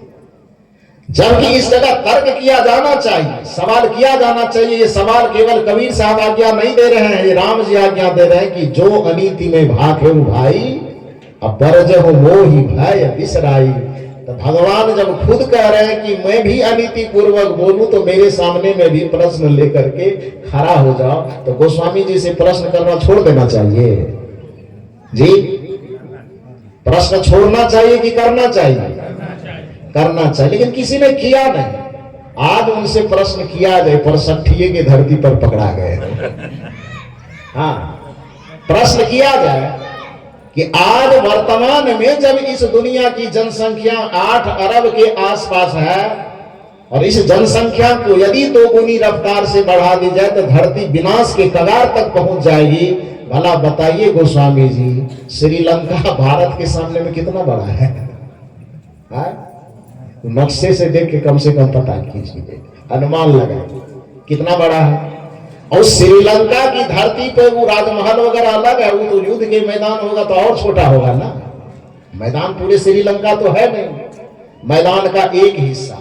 जबकि इस जगह तर्क किया जाना चाहिए, सवाल किया जाना चाहिए। ये सवाल केवल कबीर साहब आज्ञा नहीं दे रहे हैं, ये राम जी आज्ञा दे रहे हैं कि जो अनीति में भाखे भाई, अब बरज हो मोहि भय बिसराई। तो भगवान जब खुद कह रहे हैं कि मैं भी अनीति पूर्वक बोलूं तो मेरे सामने में भी प्रश्न लेकर के खड़ा हो जाओ, तो गोस्वामी जी से प्रश्न करना छोड़ देना चाहिए जी। प्रश्न छोड़ना चाहिए कि करना चाहिए? करना चाहिए, लेकिन किसी ने किया नहीं। आज उनसे प्रश्न किया जाए, पर सठिये के धरती पर पकड़ा गए। हाँ, प्रश्न किया जाए कि आज वर्तमान में जब इस दुनिया की जनसंख्या 8 अरब के आसपास है, और इस जनसंख्या को यदि 2 गुनी रफ्तार से बढ़ा दी जाए तो धरती विनाश के कगार तक पहुंच जाएगी। भला बताइए गोस्वामी जी, श्रीलंका भारत के सामने में कितना बड़ा है? नक्शे से देख के कम से कम पता कीजिए, अनुमान लगाइए कितना बड़ा है। और श्रीलंका की धरती पे वो राजमहल वगैरह अलग है, वो तो युद्ध के मैदान होगा तो और छोटा होगा ना। मैदान पूरे श्रीलंका तो है नहीं, मैदान का एक हिस्सा।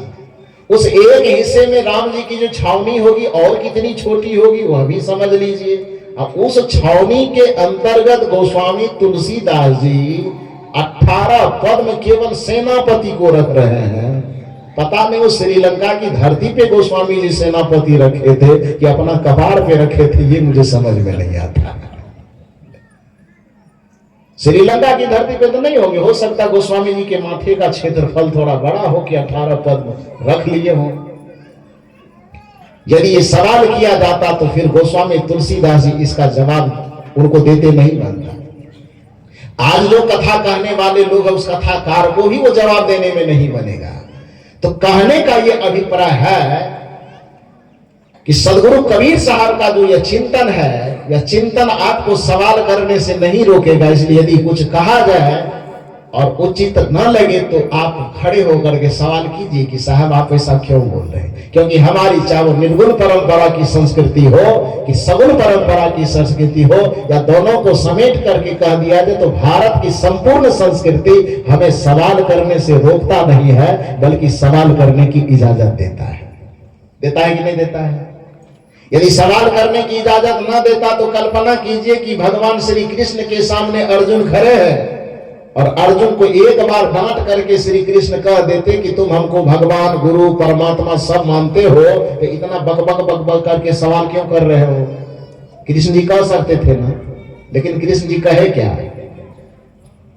उस एक हिस्से में राम जी की जो छावनी होगी और कितनी छोटी होगी वह भी समझ लीजिए। अब उस छावनी के अंतर्गत गोस्वामी तुलसीदास जी 18 पद में केवल सेनापति को रख रहे हैं। पता नहीं वो श्रीलंका की धरती पे गोस्वामी जी सेनापति रखे थे कि अपना कपार पे रखे थे, ये मुझे समझ में नहीं आता। श्रीलंका की धरती पे तो नहीं होंगे, हो सकता गोस्वामी जी के माथे का क्षेत्रफल थोड़ा बड़ा हो कि 18 पद रख लिए हों। यदि ये सवाल किया जाता तो फिर गोस्वामी तुलसीदास जी इसका जवाब उनको देते नहीं बनता। आज जो कथा कहने वाले लोग हैं उस कथाकार को भी वो जवाब देने में नहीं बनेगा। तो कहने का ये अभिप्राय है कि सदगुरु कबीर साहब का जो यह चिंतन है, यह चिंतन आपको सवाल करने से नहीं रोकेगा। इसलिए यदि कुछ कहा जाए और उचित न लगे तो आप खड़े होकर के सवाल कीजिए कि साहब आप ऐसा क्यों बोल रहे हैं। क्योंकि हमारी चाहे वो निर्गुण परंपरा की संस्कृति हो कि सगुण परंपरा की संस्कृति हो, या दोनों को समेट करके कह दिया जाए तो भारत की संपूर्ण संस्कृति हमें सवाल करने से रोकता नहीं है, बल्कि सवाल करने की इजाजत देता है। देता है कि नहीं देता है? यदि सवाल करने की इजाजत न देता तो कल्पना कीजिए कि भगवान श्री कृष्ण के सामने अर्जुन खड़े हैं और अर्जुन को एक बार डांट करके श्री कृष्ण कह देते कि तुम हमको भगवान, गुरु, परमात्मा सब मानते हो, तो इतना बक बक बक बक करके सवाल क्यों कर रहे हो? कृष्ण जी कह सकते थे ना, लेकिन कृष्ण जी कहे क्या?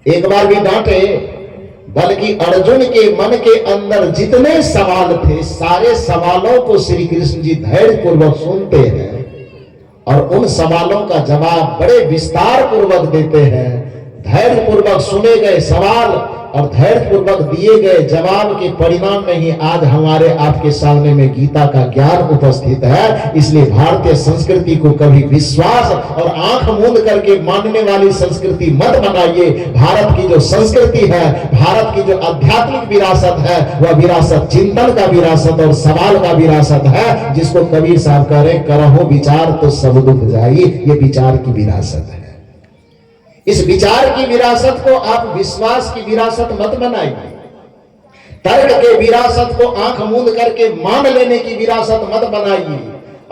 एक बार भी डांटे, बल्कि अर्जुन के मन के अंदर जितने सवाल थे सारे सवालों को श्री कृष्ण जी धैर्य पूर्वक सुनते हैं और उन सवालों का जवाब बड़े विस्तार पूर्वक देते हैं। धैर्य पूर्वक सुने गए सवाल और धैर्य पूर्वक दिए गए जवाब के परिणाम में ही आज हमारे आपके सामने में गीता का ज्ञान उपस्थित है। इसलिए भारतीय संस्कृति को कभी विश्वास और आंख मूंद करके मानने वाली संस्कृति मत बनाइए। भारत की जो संस्कृति है, भारत की जो आध्यात्मिक विरासत है, वह विरासत चिंतन का विरासत और सवाल का विरासत है, जिसको कबीर साहब कह रहे करहो विचार तो सब दुख जाई। ये विचार की विरासत है। इस विचार की विरासत को आप विश्वास की विरासत मत बनाइए। तर्क के विरासत को आंख मूंद करके मान लेने की विरासत मत बनाइए।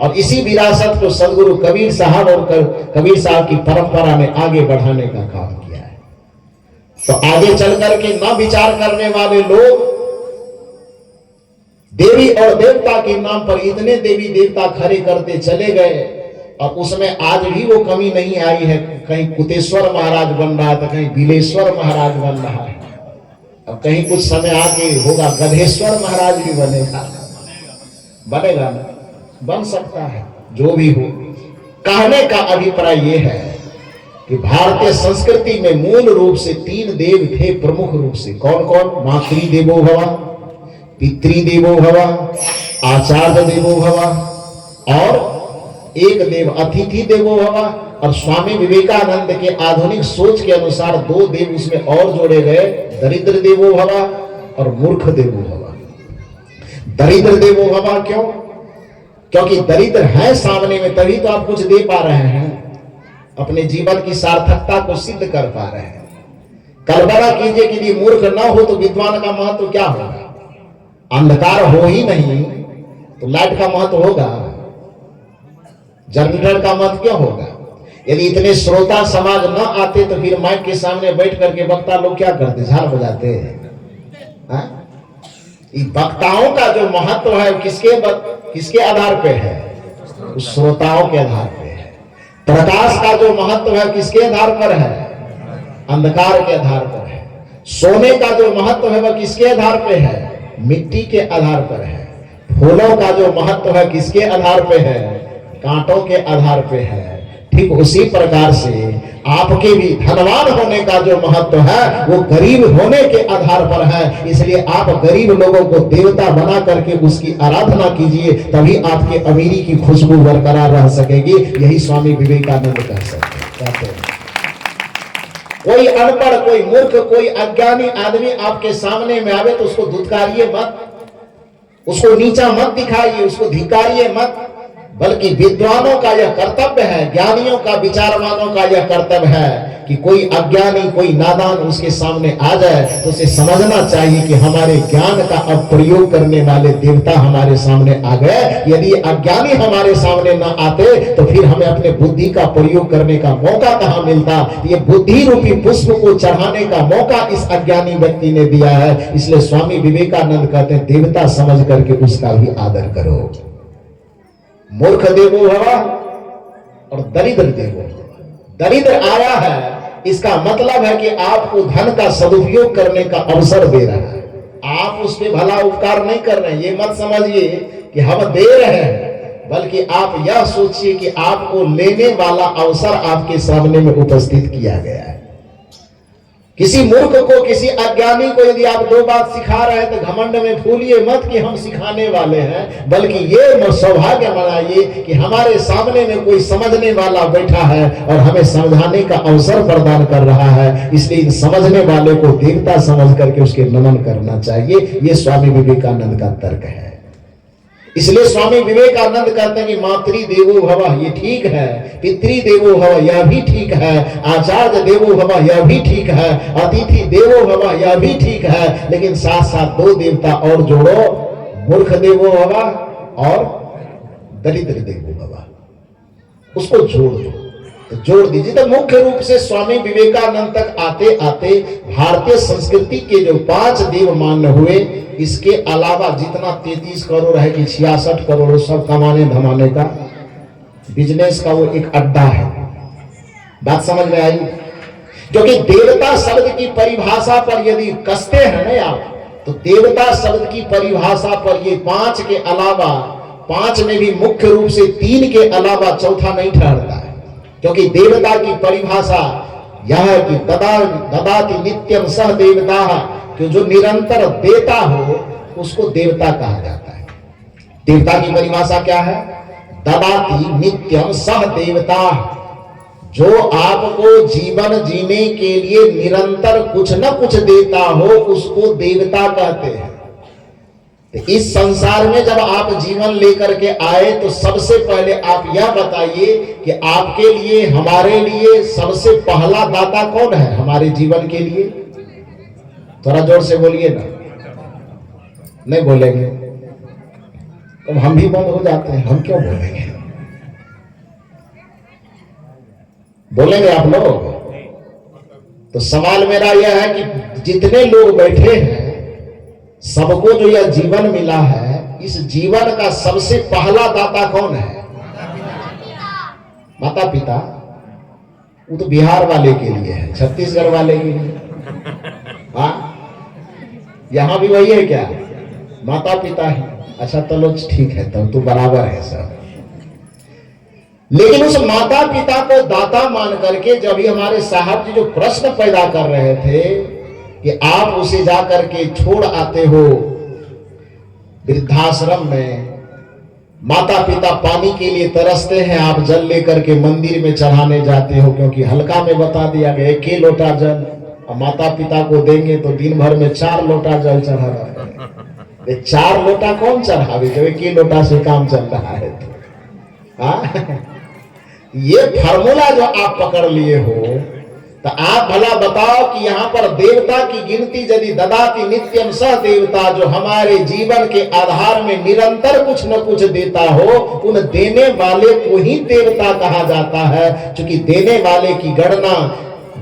और इसी विरासत को सदगुरु कबीर साहब और कबीर साहब की परंपरा ने आगे बढ़ाने का काम किया है। तो आगे चल करके न विचार करने वाले लोग देवी और देवता के नाम पर इतने देवी देवता खड़े करते चले गए और उसमें आज भी वो कमी नहीं आई है। कहीं कुतेश्वर महाराज बन रहा है तो कहीं बिलेश्वर महाराज बन रहा है, अब कहीं कुछ समय आगे होगा गधेश्वर महाराज भी बनेगा ना, बन सकता है। जो भी हो, कहने का अभिप्राय ये है कि भारतीय संस्कृति में मूल रूप से 3 देव थे प्रमुख रूप से। कौन कौन? मातृदेवो भव, पितृदेवो भव, आचार्य देवो भव और एक देव अतिथि देवो भव। और स्वामी विवेकानंद के आधुनिक सोच के अनुसार 2 देव उसमें और जोड़े गए, दरिद्र देवो भव और मूर्ख देवो भव। दरिद्र देवो भव क्यों? क्योंकि दरिद्र है सामने में, तभी तो आप कुछ दे पा रहे हैं, अपने जीवन की सार्थकता को सिद्ध कर पा रहे हैं। कल्पना कीजिए कि यदि मूर्ख ना हो तो विद्वान का महत्व क्या होगा? अंधकार हो ही नहीं तो लाइट का महत्व होगा, जनरेटर का महत्व क्या होगा? यदि इतने श्रोता समाज न आते तो फिर माइक के सामने बैठ करके वक्ता लोग क्या करते? झाल बजाते हैं। वक्ताओं का जो महत्व है किसके आधार पे है? उस श्रोताओं के आधार पे है। प्रकाश का जो महत्व है किसके आधार पर है? अंधकार के आधार पर है। सोने का जो महत्व है वह किसके आधार पे है? मिट्टी के आधार पर है। फूलों का जो महत्व है किसके आधार पे है? कांटों के आधार पे है। ठीक उसी प्रकार से आपके भी धनवान होने का जो महत्व है वो गरीब होने के आधार पर है। इसलिए आप गरीब लोगों को देवता बना करके उसकी आराधना कीजिए, तभी आपके अमीरी की खुशबू बरकरार रह सकेगी। यही स्वामी विवेकानंद कह सकते हैं। कोई अनपढ़, कोई मूर्ख, कोई अज्ञानी आदमी आपके सामने में आवे तो उसको धुतकारिए मत, उसको नीचा मत दिखाइए, उसको धिकारिए मत। बल्कि विद्वानों का यह कर्तव्य है, ज्ञानियों का, विचारवानों का यह कर्तव्य है कि कोई अज्ञानी, कोई नादान उसके सामने आ जाए तो उसे समझना चाहिए कि हमारे ज्ञान का अब प्रयोग करने वाले देवता हमारे सामने आ गए। यदि अज्ञानी हमारे सामने ना आते तो फिर हमें अपने बुद्धि का प्रयोग करने का मौका कहां मिलता। ये बुद्धि रूपी पुष्प को चढ़ाने का मौका इस अज्ञानी व्यक्ति ने दिया है। इसलिए स्वामी विवेकानंद कहते हैं, देवता समझ करके उसका भी आदर करो। मूर्ख देवो भव और दरिद्र देवो भव। दरिद्र आया है, इसका मतलब है कि आपको धन का सदुपयोग करने का अवसर दे रहा है। आप उस पर भला उपकार नहीं कर रहे हैं। ये मत समझिए कि हम दे रहे हैं, बल्कि आप यह सोचिए कि आपको लेने वाला अवसर आपके सामने में उपस्थित किया गया है। किसी मूर्ख को, किसी अज्ञानी को यदि आप दो बात सिखा रहे हैं तो घमंड में फूलिए मत कि हम सिखाने वाले हैं, बल्कि ये सौभाग्य मनाइए कि हमारे सामने में कोई समझने वाला बैठा है और हमें समझाने का अवसर प्रदान कर रहा है। इसलिए इन समझने वाले को देवता समझ करके उसके नमन करना चाहिए। ये स्वामी विवेकानंद का तर्क है। इसलिए स्वामी विवेकानंद कहते हैं कि मातृ देवो भव, ये ठीक है, पितृ देवो भव, यह भी ठीक है, आचार्य देवो भव, यह भी ठीक है, अतिथि देवो भव, यह भी ठीक है, लेकिन साथ साथ दो देवता और जोड़ो, मूर्ख देवो भव और दरिद्र देवो भव। उसको जोड़ दो, तो जोड़ दीजिए। तो मुख्य रूप से स्वामी विवेकानंद तक आते आते भारतीय संस्कृति के जो 5 देव मान्य हुए, इसके अलावा जितना 33 करोड़ है कि 66 करोड़, सब कमाने धमाने का बिजनेस का वो एक अड्डा है। बात समझ में आई? क्योंकि देवता शब्द की परिभाषा पर यदि कसते हैं ना आप, तो देवता शब्द की परिभाषा पर ये 5 के अलावा, 5 में भी मुख्य रूप से 3 के अलावा चौथा नहीं ठहरता है। क्योंकि देवता की परिभाषा यह है कि ददाति नित्यम सह देवता, कि जो निरंतर देता हो उसको देवता कहा जाता है। देवता की परिभाषा क्या है? ददाति नित्यम सह देवता, जो आपको जीवन जीने के लिए निरंतर कुछ न कुछ देता हो उसको देवता कहते हैं। तो इस संसार में जब आप जीवन लेकर के आए तो सबसे पहले आप यह बताइए कि आपके लिए, हमारे लिए सबसे पहला दाता कौन है हमारे जीवन के लिए? थोड़ा जोर से बोलिए ना। नहीं बोलेंगे तो हम भी बंद हो जाते हैं। हम क्यों बोलेंगे? बोलेंगे आप लोग? तो सवाल मेरा यह है कि जितने लोग बैठे हैं, सबको जो यह जीवन मिला है, इस जीवन का सबसे पहला दाता कौन है? माता पिता। वो तो बिहार वाले के लिए है, छत्तीसगढ़ वाले के लिए। हाँ, यहां भी वही है क्या? माता पिता ही। अच्छा चलो ठीक है, तब तो बराबर है सब। लेकिन उस माता पिता को दाता मान करके जब ही हमारे साहब जी जो प्रश्न पैदा कर रहे थे कि आप उसे जाकर के छोड़ आते हो वृद्धाश्रम में, माता पिता पानी के लिए तरसते हैं, आप जल लेकर के मंदिर में चढ़ाने जाते हो, क्योंकि हल्का में बता दिया गया 1 लोटा जल, और माता पिता को देंगे तो दिन भर में 4 लोटा जल चढ़ाना है। 4 लोटा कौन चढ़ावे जब 1 लोटा से काम चल रहा है? ये फार्मूला जो आप पकड़ लिए हो, तो आप भला बताओ कि यहाँ पर देवता की गिनती यदि ददाति नित्यम सह देवता, जो हमारे जीवन के आधार में निरंतर कुछ न कुछ देता हो, उन देने वाले को ही देवता कहा जाता है। क्योंकि देने वाले की गणना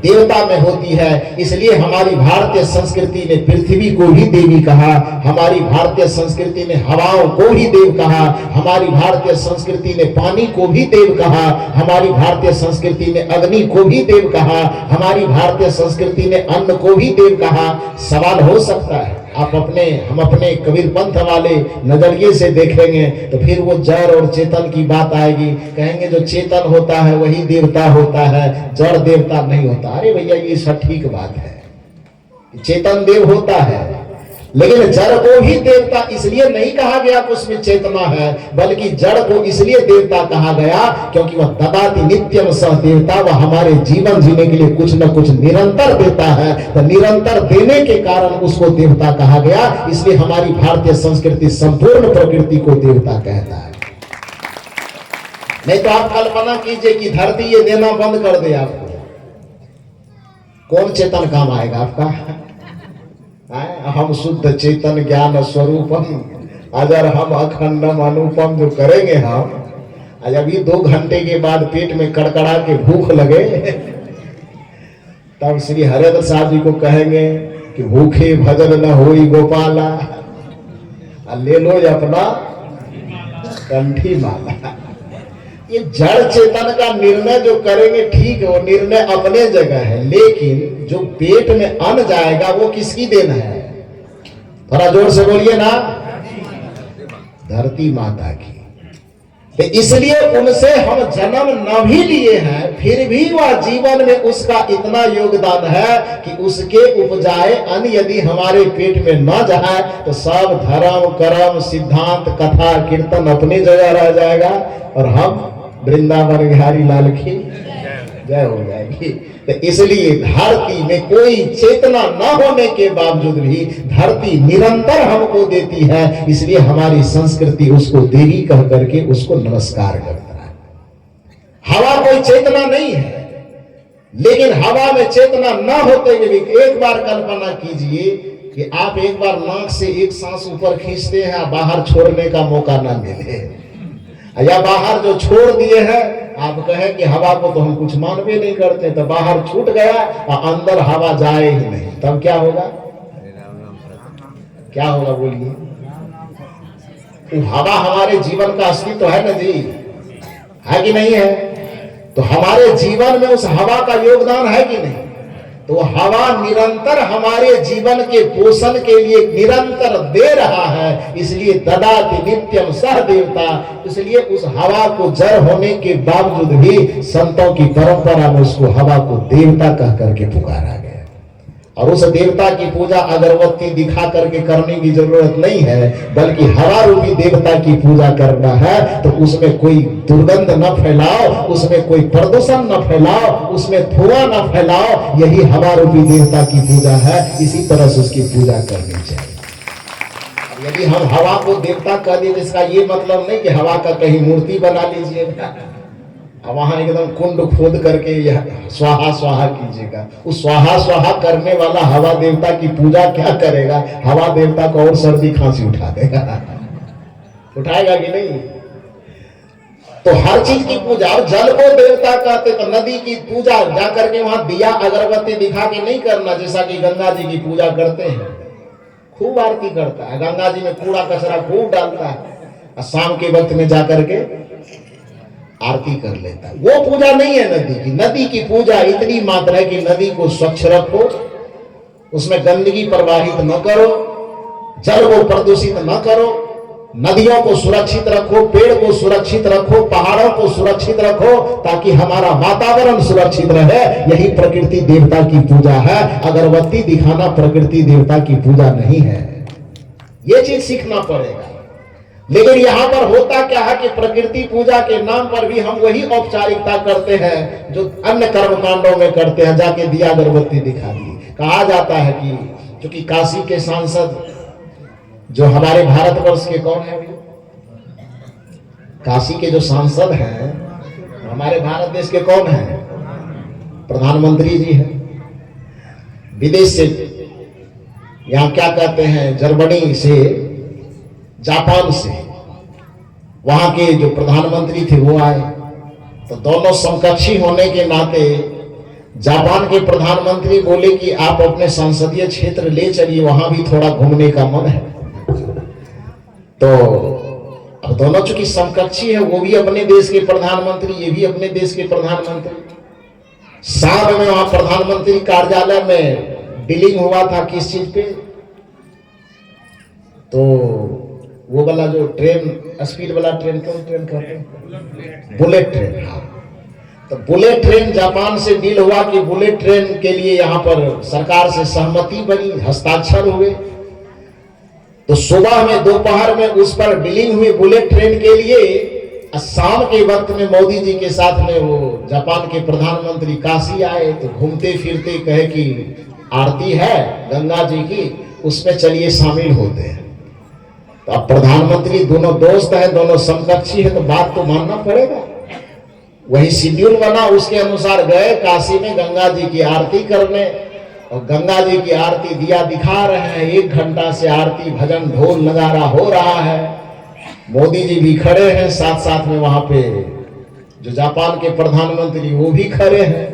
देवता में होती है। इसलिए हमारी भारतीय संस्कृति ने पृथ्वी को ही देवी कहा, हमारी भारतीय संस्कृति ने हवाओं को ही देव कहा, हमारी भारतीय संस्कृति ने पानी को भी देव कहा, हमारी भारतीय संस्कृति ने अग्नि को भी देव कहा, हमारी भारतीय संस्कृति ने अन्न को भी देव कहा। सवाल हो सकता है, हम अपने कबीर पंथ वाले नजरिए से देखेंगे तो फिर वो जड़ और चेतन की बात आएगी। कहेंगे जो चेतन होता है वही देवता होता है, जड़ देवता नहीं होता। अरे भैया ये सटीक बात है, चेतन देव होता है, लेकिन जड़ को ही देवता इसलिए नहीं कहा गया कि उसमें चेतना है, बल्कि जड़ को इसलिए देवता कहा गया क्योंकि वह ददाति नित्यम सह देवता, वह हमारे जीवन जीने के लिए कुछ न कुछ निरंतर देता है। तो निरंतर देने के कारण उसको देवता कहा गया। इसलिए हमारी भारतीय संस्कृति संपूर्ण प्रकृति को देवता कहता है। नहीं तो आप कल्पना कीजिए कि धरती ये देना बंद कर दे आपको, कौन चेतन काम आएगा आपका? हम शुद्ध चेतन ज्ञान स्वरूपम अजर हम अखंडम अनुपम जो करेंगे हम, आज अभी 2 घंटे के बाद पेट में कड़कड़ा के भूख लगे तब श्री हरेंद्र साहब जी को कहेंगे कि भूखे भजन न होई गोपाला, ले लो अपना कंठी माला। ये जड़ चेतन का निर्णय जो करेंगे ठीक है, वो निर्णय अपने जगह है, लेकिन जो पेट में अन्न जाएगा वो किसकी देन है? थोड़ा जोर से बोलिए ना, धरती माता की। तो इसलिए उनसे हम जन्म न भी लिए हैं, फिर भी वह जीवन में उसका इतना योगदान है कि उसके उपजाए अन्न यदि हमारे पेट में न जाए तो सब धर्म कर्म सिद्धांत कथा कीर्तन अपनी जगह रह जाएगा और हम वृंदावन बिहारी लाल की जय हो जाएगी। तो इसलिए धरती में कोई चेतना न होने के बावजूद भी धरती निरंतर हमको देती है, इसलिए हमारी संस्कृति उसको देवी कह करके उसको नमस्कार करता है। हवा कोई चेतना नहीं है, लेकिन हवा में चेतना न होते हुए भी एक बार कल्पना कीजिए कि आप एक बार नाक से एक सांस ऊपर खींचते हैं, बाहर छोड़ने का मौका न मिले, या बाहर जो छोड़ दिए हैं आप कहें कि हवा को तो हम कुछ मानवे नहीं करते, तो बाहर छूट गया और अंदर हवा जाए ही नहीं, तब क्या होगा? क्या होगा बोलिए? तो हवा हमारे जीवन का अस्तित्व है ना जी, है कि नहीं है? तो हमारे जीवन में उस हवा का योगदान है कि नहीं? तो हवा निरंतर हमारे जीवन के पोषण के लिए निरंतर दे रहा है, इसलिए ददाति नित्यम सह देवता। इसलिए उस हवा को जड़ होने के बावजूद भी संतों की परंपरा में उसको हवा को देवता कह करके पुकारा गया। और उस देवता की पूजा अगरबत्ती दिखा करके करने की जरूरत नहीं है, बल्कि हवा रूपी देवता की पूजा करना है। तो उसमें कोई दुर्गंध न फैलाओ, उसमें कोई प्रदूषण न फैलाओ, उसमें धुआं न फैलाओ, यही हवा रूपी देवता की पूजा है। इसी तरह से उसकी पूजा करनी चाहिए। यदि हम हवा को देवता कह दें, इसका ये मतलब नहीं कि हवा का कहीं मूर्ति बना लीजिएगा, वहां एकदम कुंड खोद करके स्वाहा स्वाहा कीजिएगा। उस स्वाहा स्वाहा करने वाला हवा देवता की पूजा क्या करेगा? हवा देवता को और सर्दी खांसी उठा देगा, उठाएगा कि नहीं? तो हर चीज की पूजा, और जल को देवता कहते तो नदी की पूजा जाकर के वहां दिया अगरबत्ती दिखा के नहीं करना, जैसा कि गंगा जी की पूजा करते हैं, खूब आरती करता है, गंगा जी में कूड़ा कचरा खूब डालता है, और शाम के वक्त में जाकर के आरती कर लेता है। वो पूजा नहीं है नदी की। नदी की पूजा इतनी मात्र है कि नदी को स्वच्छ रखो, उसमें गंदगी प्रवाहित न करो, जल को प्रदूषित न करो, नदियों को सुरक्षित रखो, पेड़ को सुरक्षित रखो, पहाड़ों को सुरक्षित रखो, ताकि हमारा वातावरण सुरक्षित रहे। यही प्रकृति देवता की पूजा है। अगरबत्ती दिखाना प्रकृति देवता की पूजा नहीं है, ये चीज सीखना पड़ेगा। लेकिन यहाँ पर होता क्या है कि प्रकृति पूजा के नाम पर भी हम वही औपचारिकता करते हैं जो अन्य कर्म कांडों में करते हैं, जाके दिया अगरबत्ती दिखा दी। कहा जाता है कि क्योंकि काशी के सांसद जो हमारे भारतवर्ष के कौन है, अभी काशी के जो सांसद हैं हमारे भारत देश के कौन है? प्रधानमंत्री जी हैं। विदेश से, यहाँ क्या कहते हैं, जर्मनी से, जापान से, वहां के जो प्रधानमंत्री थे वो आए। तो दोनों समकक्षी होने के नाते जापान के प्रधानमंत्री बोले कि आप अपने संसदीय क्षेत्र ले चलिए, वहां भी थोड़ा घूमने का मन है। तो अब दोनों चूंकि समकक्षी है, वो भी अपने देश के प्रधानमंत्री, ये भी अपने देश के प्रधानमंत्री। साथ में वहां प्रधानमंत्री कार्यालय में डीलिंग हुआ था किस चीज पे? तो वो वाला जो ट्रेन, स्पीड वाला ट्रेन, कौन ट्रेन कहते हैं? Bullet train. हाँ, तो बुलेट ट्रेन जापान से डील हुआ कि बुलेट ट्रेन के लिए यहाँ पर सरकार से सहमति बनी, हस्ताक्षर हुए। तो सुबह में दोपहर में उस पर डीलिंग हुई बुलेट ट्रेन के लिए। शाम के वक्त में मोदी जी के साथ में वो जापान के प्रधानमंत्री काशी आए। तो घूमते फिरते कहे कि आरती है गंगा जी की, उसमें चलिए शामिल होते हैं। तो अब प्रधानमंत्री दोनों दोस्त है, दोनों समकक्षी है, तो बात तो मानना पड़ेगा। वही शेड्यूल बना, उसके अनुसार गए काशी में गंगा जी की आरती करने। और गंगा जी की आरती दिया दिखा रहे हैं, 1 घंटा से आरती भजन ढोल नगारा हो रहा है। मोदी जी भी खड़े हैं, साथ साथ में वहां पे जो जापान के प्रधानमंत्री वो भी खड़े हैं।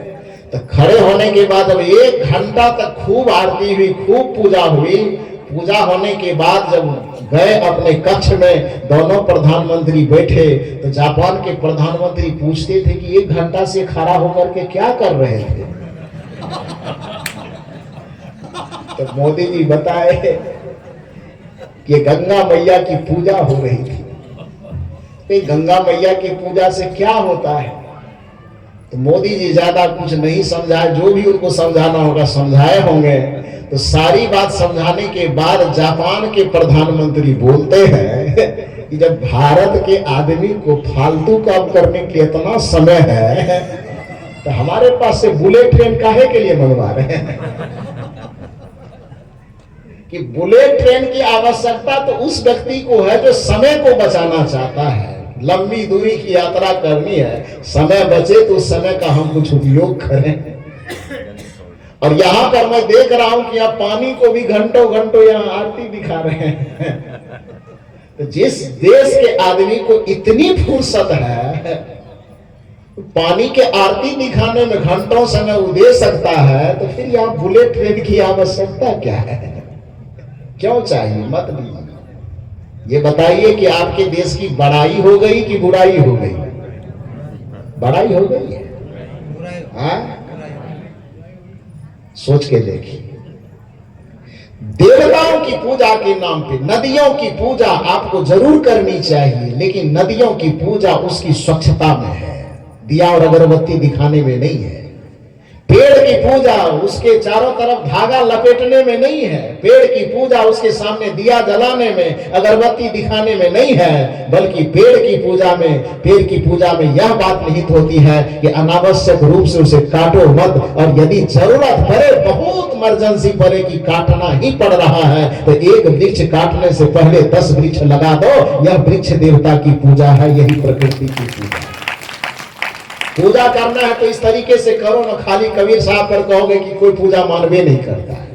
तो खड़े होने के बाद अब 1 घंटा तक खूब आरती हुई, खूब पूजा हुई। पूजा होने के बाद जब गए अपने कक्ष में, दोनों प्रधानमंत्री बैठे, तो जापान के प्रधानमंत्री पूछते थे कि 1 घंटा से खड़ा होकर के क्या कर रहे थे? तो मोदी जी बताए कि गंगा मैया की पूजा हो रही थी। तो गंगा मैया की पूजा से क्या होता है? तो मोदी जी ज्यादा कुछ नहीं समझाए, जो भी उनको समझाना होगा समझाए होंगे। तो सारी बात समझाने के बाद जापान के प्रधानमंत्री बोलते हैं कि जब भारत के आदमी को फालतू काम करने के लिए इतना समय है, तो हमारे पास से बुलेट ट्रेन काहे के लिए मंगवा रहे हैं? कि बुलेट ट्रेन की आवश्यकता तो उस व्यक्ति को है जो समय को बचाना चाहता है, लंबी दूरी की यात्रा करनी है, समय बचे तो उस समय का हम कुछ उपयोग करें। और यहां पर मैं देख रहा हूं कि आप पानी को भी घंटों घंटों यहां आरती दिखा रहे हैं। तो जिस देश के आदमी को इतनी फुर्सत है, पानी के आरती दिखाने में घंटों समय वो दे सकता है, तो फिर यहां बुलेट ट्रेन की आवश्यकता क्या है? क्यों चाहिए? मत दीजिए। ये बताइए कि आपके देश की बड़ाई हो गई कि बुराई हो गई? बड़ाई हो गई है। हाँ? सोच के देखिए, देवताओं की पूजा के नाम पे नदियों की पूजा आपको जरूर करनी चाहिए, लेकिन नदियों की पूजा उसकी स्वच्छता में है, दिया और अगरबत्ती दिखाने में नहीं है। पेड़ की पूजा उसके चारों तरफ धागा लपेटने में नहीं है। पेड़ की पूजा उसके सामने दिया जलाने में, अगरबत्ती दिखाने में नहीं है, बल्कि पेड़ की पूजा में यह बात निहित होती है कि अनावश्यक रूप से उसे काटो मत, और यदि जरूरत पड़े, बहुत इमरजेंसी पड़े कि काटना ही पड़ रहा है, तो 1 वृक्ष काटने से पहले 10 वृक्ष लगा दो। यह वृक्ष देवता की पूजा है, यही प्रकृति की पूजा है। पूजा करना है तो इस तरीके से करो ना, खाली कबीर साहब पर कहोगे कि कोई पूजा मानवे नहीं करता है।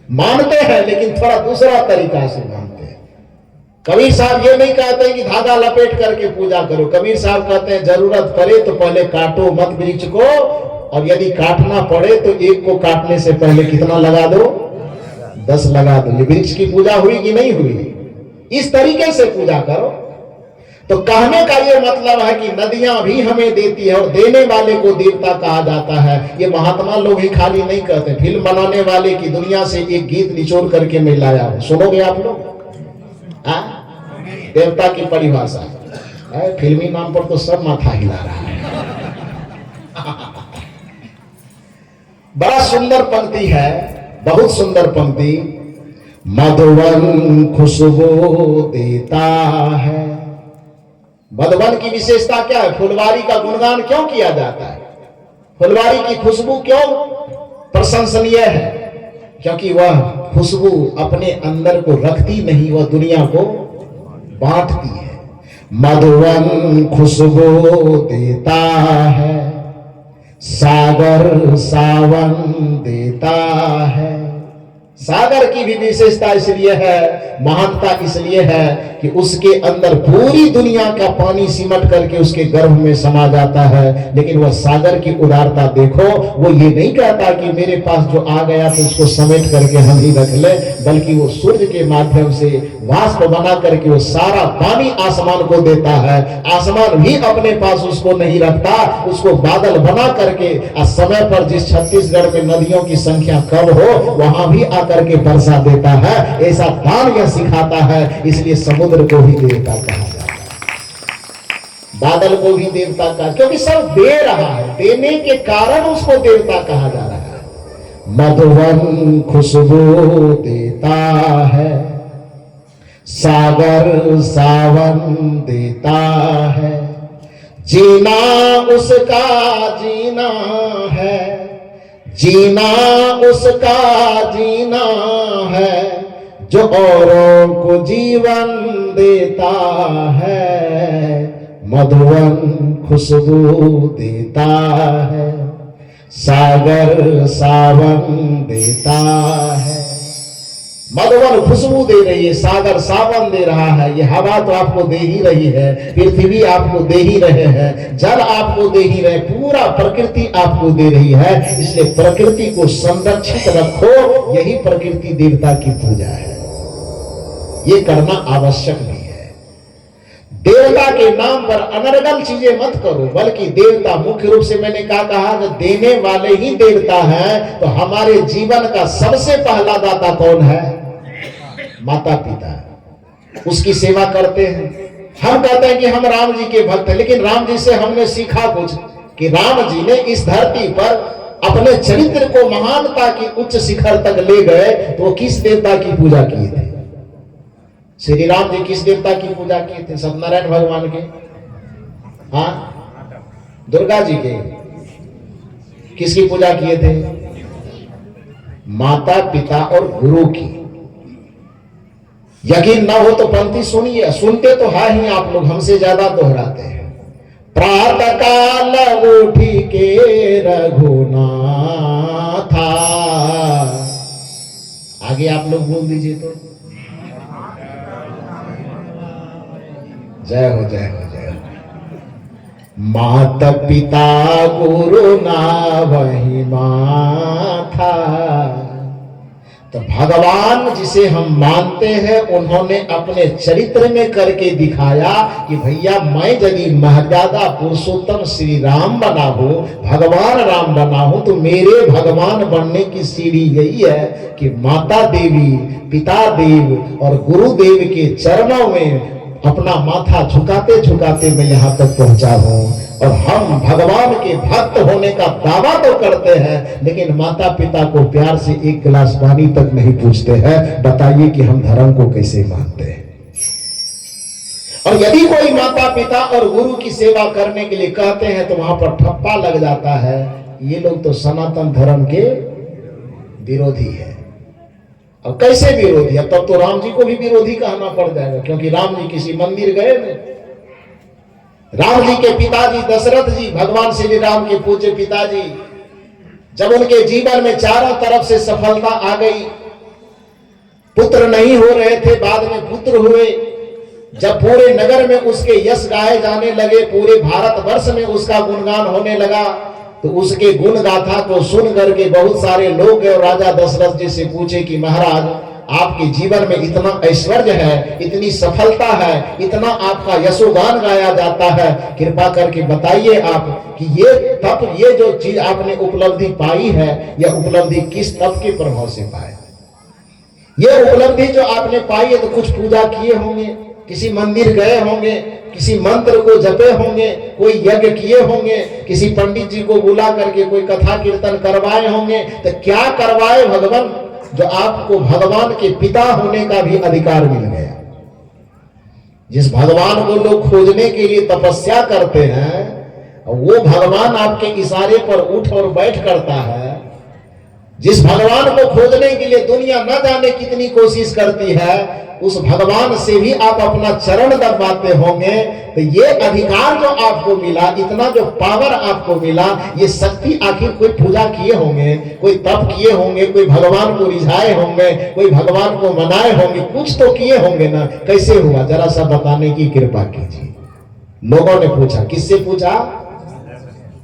मानते हैं, लेकिन थोड़ा दूसरा तरीका से मानते हैं। कबीर साहब ये नहीं कहते कि धागा लपेट करके पूजा करो। कबीर साहब कहते हैं जरूरत पड़े तो पहले काटो मत वृक्ष को, और यदि काटना पड़े तो 1 को काटने से पहले कितना लगा दो? 10 लगा दो। ये वृक्ष की पूजा हुई कि नहीं हुई? इस तरीके से पूजा करो। तो कहने का ये मतलब है कि नदियां भी हमें देती है, और देने वाले को देवता कहा जाता है। ये महात्मा लोग ही खाली नहीं कहते, फिल्म बनाने वाले की दुनिया से एक गीत निचोड़ करके मैं लाया हूं, सुनोगे आप लोग? देवता की परिभाषा फिल्मी नाम पर तो सब माथा हिला रहा है। बड़ा सुंदर पंक्ति है, बहुत सुंदर पंक्ति। मधुवन खुशबू देता है। मधुवन की विशेषता क्या है? फुलवारी का गुणगान क्यों किया जाता है? फुलवारी की खुशबू क्यों प्रशंसनीय है? क्योंकि वह खुशबू अपने अंदर को रखती नहीं, वह दुनिया को बांटती है। मधुवन खुशबू देता है, सागर सावन देता है। सागर की भी विशेषता इसलिए है, महानता इसलिए है कि उसके अंदर पूरी दुनिया का पानी सिमट करके उसके गर्भ में समा जाता है। लेकिन वह सागर की उदारता देखो, वो ये नहीं कहता कि मेरे पास जो आ गया तो उसको समेट करके हम ही रख ले, बल्कि वो सूर्य के माध्यम से वाष्प बना करके वो सारा पानी आसमान को देता है। आसमान भी अपने पास उसको नहीं रखता, उसको बादल बना करके समय पर जिस छत्तीसगढ़ में नदियों की संख्या कम हो वहां भी करके वर्षा देता है। ऐसा दान यह सिखाता है। इसलिए समुद्र को भी देवता कहा जाता है, बादल को भी देवता कहा, क्योंकि सब दे रहा है, देने के कारण उसको देवता कहा जा रहा है। मधुवन खुशबू देता है, सागर सावन देता है। जीना उसका जीना है, जीना उसका जीना है, जो औरों को जीवन देता है। मधुवन खुशबू देता है, सागर सावन देता है। मधुवन खुशबू दे रही है, सागर सावन दे रहा है, ये हवा तो आपको दे ही रही है, पृथ्वी आपको दे ही रहे हैं, जल आपको दे ही रहे, पूरा प्रकृति आपको दे रही है। इसलिए प्रकृति को संरक्षित रखो, यही प्रकृति देवता की पूजा है, ये करना आवश्यक भी है। देवता के नाम पर अनर्गल चीजें मत करो, बल्कि देवता मुख्य रूप से मैंने कहा कि देने वाले ही देवता हैं। तो हमारे जीवन का सबसे पहला दाता कौन है? माता पिता। उसकी सेवा करते हैं। हम कहते हैं कि हम राम जी के भक्त हैं, लेकिन राम जी से हमने सीखा कुछ कि राम जी ने इस धरती पर अपने चरित्र को महानता की उच्च शिखर तक ले गए, तो वो किस देवता की पूजा किए थे? श्री राम जी किस देवता की पूजा किए थे? सत्यनारायण भगवान के? हाँ, दुर्गा जी के? किसकी पूजा किए थे? माता पिता और गुरु की। यकीन ना हो तो पंक्ति सुनिए, सुनते तो है ही आप लोग, हमसे ज्यादा दोहराते हैं। प्रातः काल उठी के रघुनाथा, आगे आप लोग बोल दीजिए तो। जय हो जय हो जय हो। माता पिता गुरु ना वही माथा। तो भगवान जिसे हम मानते हैं, उन्होंने अपने चरित्र में करके दिखाया कि भैया मैं यदि मर्यादा पुरुषोत्तम श्री राम बना हूं, भगवान राम बना हूं, तो मेरे भगवान बनने की सीढ़ी यही है कि माता देवी, पिता देव और गुरुदेव के चरणों में अपना माथा झुकाते झुकाते मैं यहां तक पहुंचा हूं। और हम भगवान के भक्त होने का दावा तो करते हैं, लेकिन माता पिता को प्यार से एक गिलास पानी तक नहीं पूछते हैं। बताइए कि हम धर्म को कैसे मानते हैं? और यदि कोई माता पिता और गुरु की सेवा करने के लिए कहते हैं तो वहां पर ठप्पा लग जाता है, ये लोग तो सनातन धर्म के विरोधी है। अब कैसे विरोधी? अब तब तो राम जी को भी विरोधी कहना पड़ जाएगा, क्योंकि राम जी किसी मंदिर गए नहीं। राम जी के पिताजी दशरथ जी, भगवान श्री राम के पूज्य पिताजी, जब उनके जीवन में चारों तरफ से सफलता आ गई, पुत्र नहीं हो रहे थे, बाद में पुत्र हुए, जब पूरे नगर में उसके यश गाए जाने लगे, पूरे भारतवर्ष में उसका गुणगान होने लगा, तो उसके गुण गाथा को सुन करके बहुत सारे लोग और राजा दशरथ जी से पूछे कि महाराज, आपके जीवन में इतना ऐश्वर्य है, इतनी सफलता है, इतना आपका यशोगान गाया जाता है, कृपा करके बताइए आप कि ये तप, ये जो चीज आपने उपलब्धि पाई है, यह उपलब्धि किस तप के प्रभाव से पाए? ये उपलब्धि जो आपने पाई है, तो कुछ पूजा किए होंगे, किसी मंदिर गए होंगे, किसी मंत्र को जपे होंगे, कोई यज्ञ किए होंगे, किसी पंडित जी को बुला करके कोई कथा कीर्तन करवाए होंगे। तो क्या करवाए भगवान, जो आपको भगवान के पिता होने का भी अधिकार मिल गया? जिस भगवान को लोग खोजने के लिए तपस्या करते हैं, वो भगवान आपके इशारे पर उठ और बैठ करता है। जिस भगवान को खोजने के लिए दुनिया न जाने कितनी कोशिश करती है, उस भगवान से भी आप अपना चरण दबाते होंगे। तो ये अधिकार जो आपको मिला, इतना जो पावर आपको मिला, ये शक्ति आखिर कोई पूजा किए होंगे, कोई तप किए होंगे, कोई भगवान को रिझाए होंगे, कोई भगवान को मनाए होंगे, कुछ तो किए होंगे ना। कैसे हुआ, जरा सा बताने की कृपा कीजिए। लोगों ने पूछा, किससे पूछा?